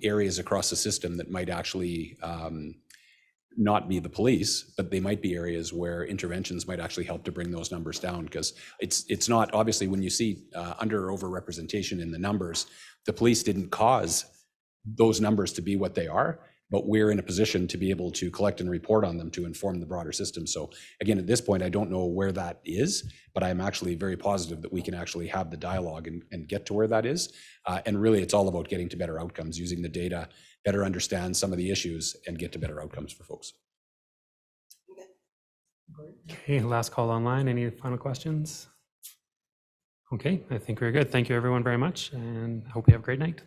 areas across the system that might actually not be the police, but they might be areas where interventions might actually help to bring those numbers down. Because it's not, obviously, when you see under or over representation in the numbers, the police didn't cause those numbers to be what they are, but we're in a position to be able to collect and report on them to inform the broader system. So again, at this point, I don't know where that is, but I'm actually very positive that we can actually have the dialogue and get to where that is. And really, it's all about getting to better outcomes, using the data, better understand some of the issues, and get to better outcomes for folks. Okay, last call online. Any final questions? Okay, I think we're good. Thank you everyone very much, and hope you have a great night.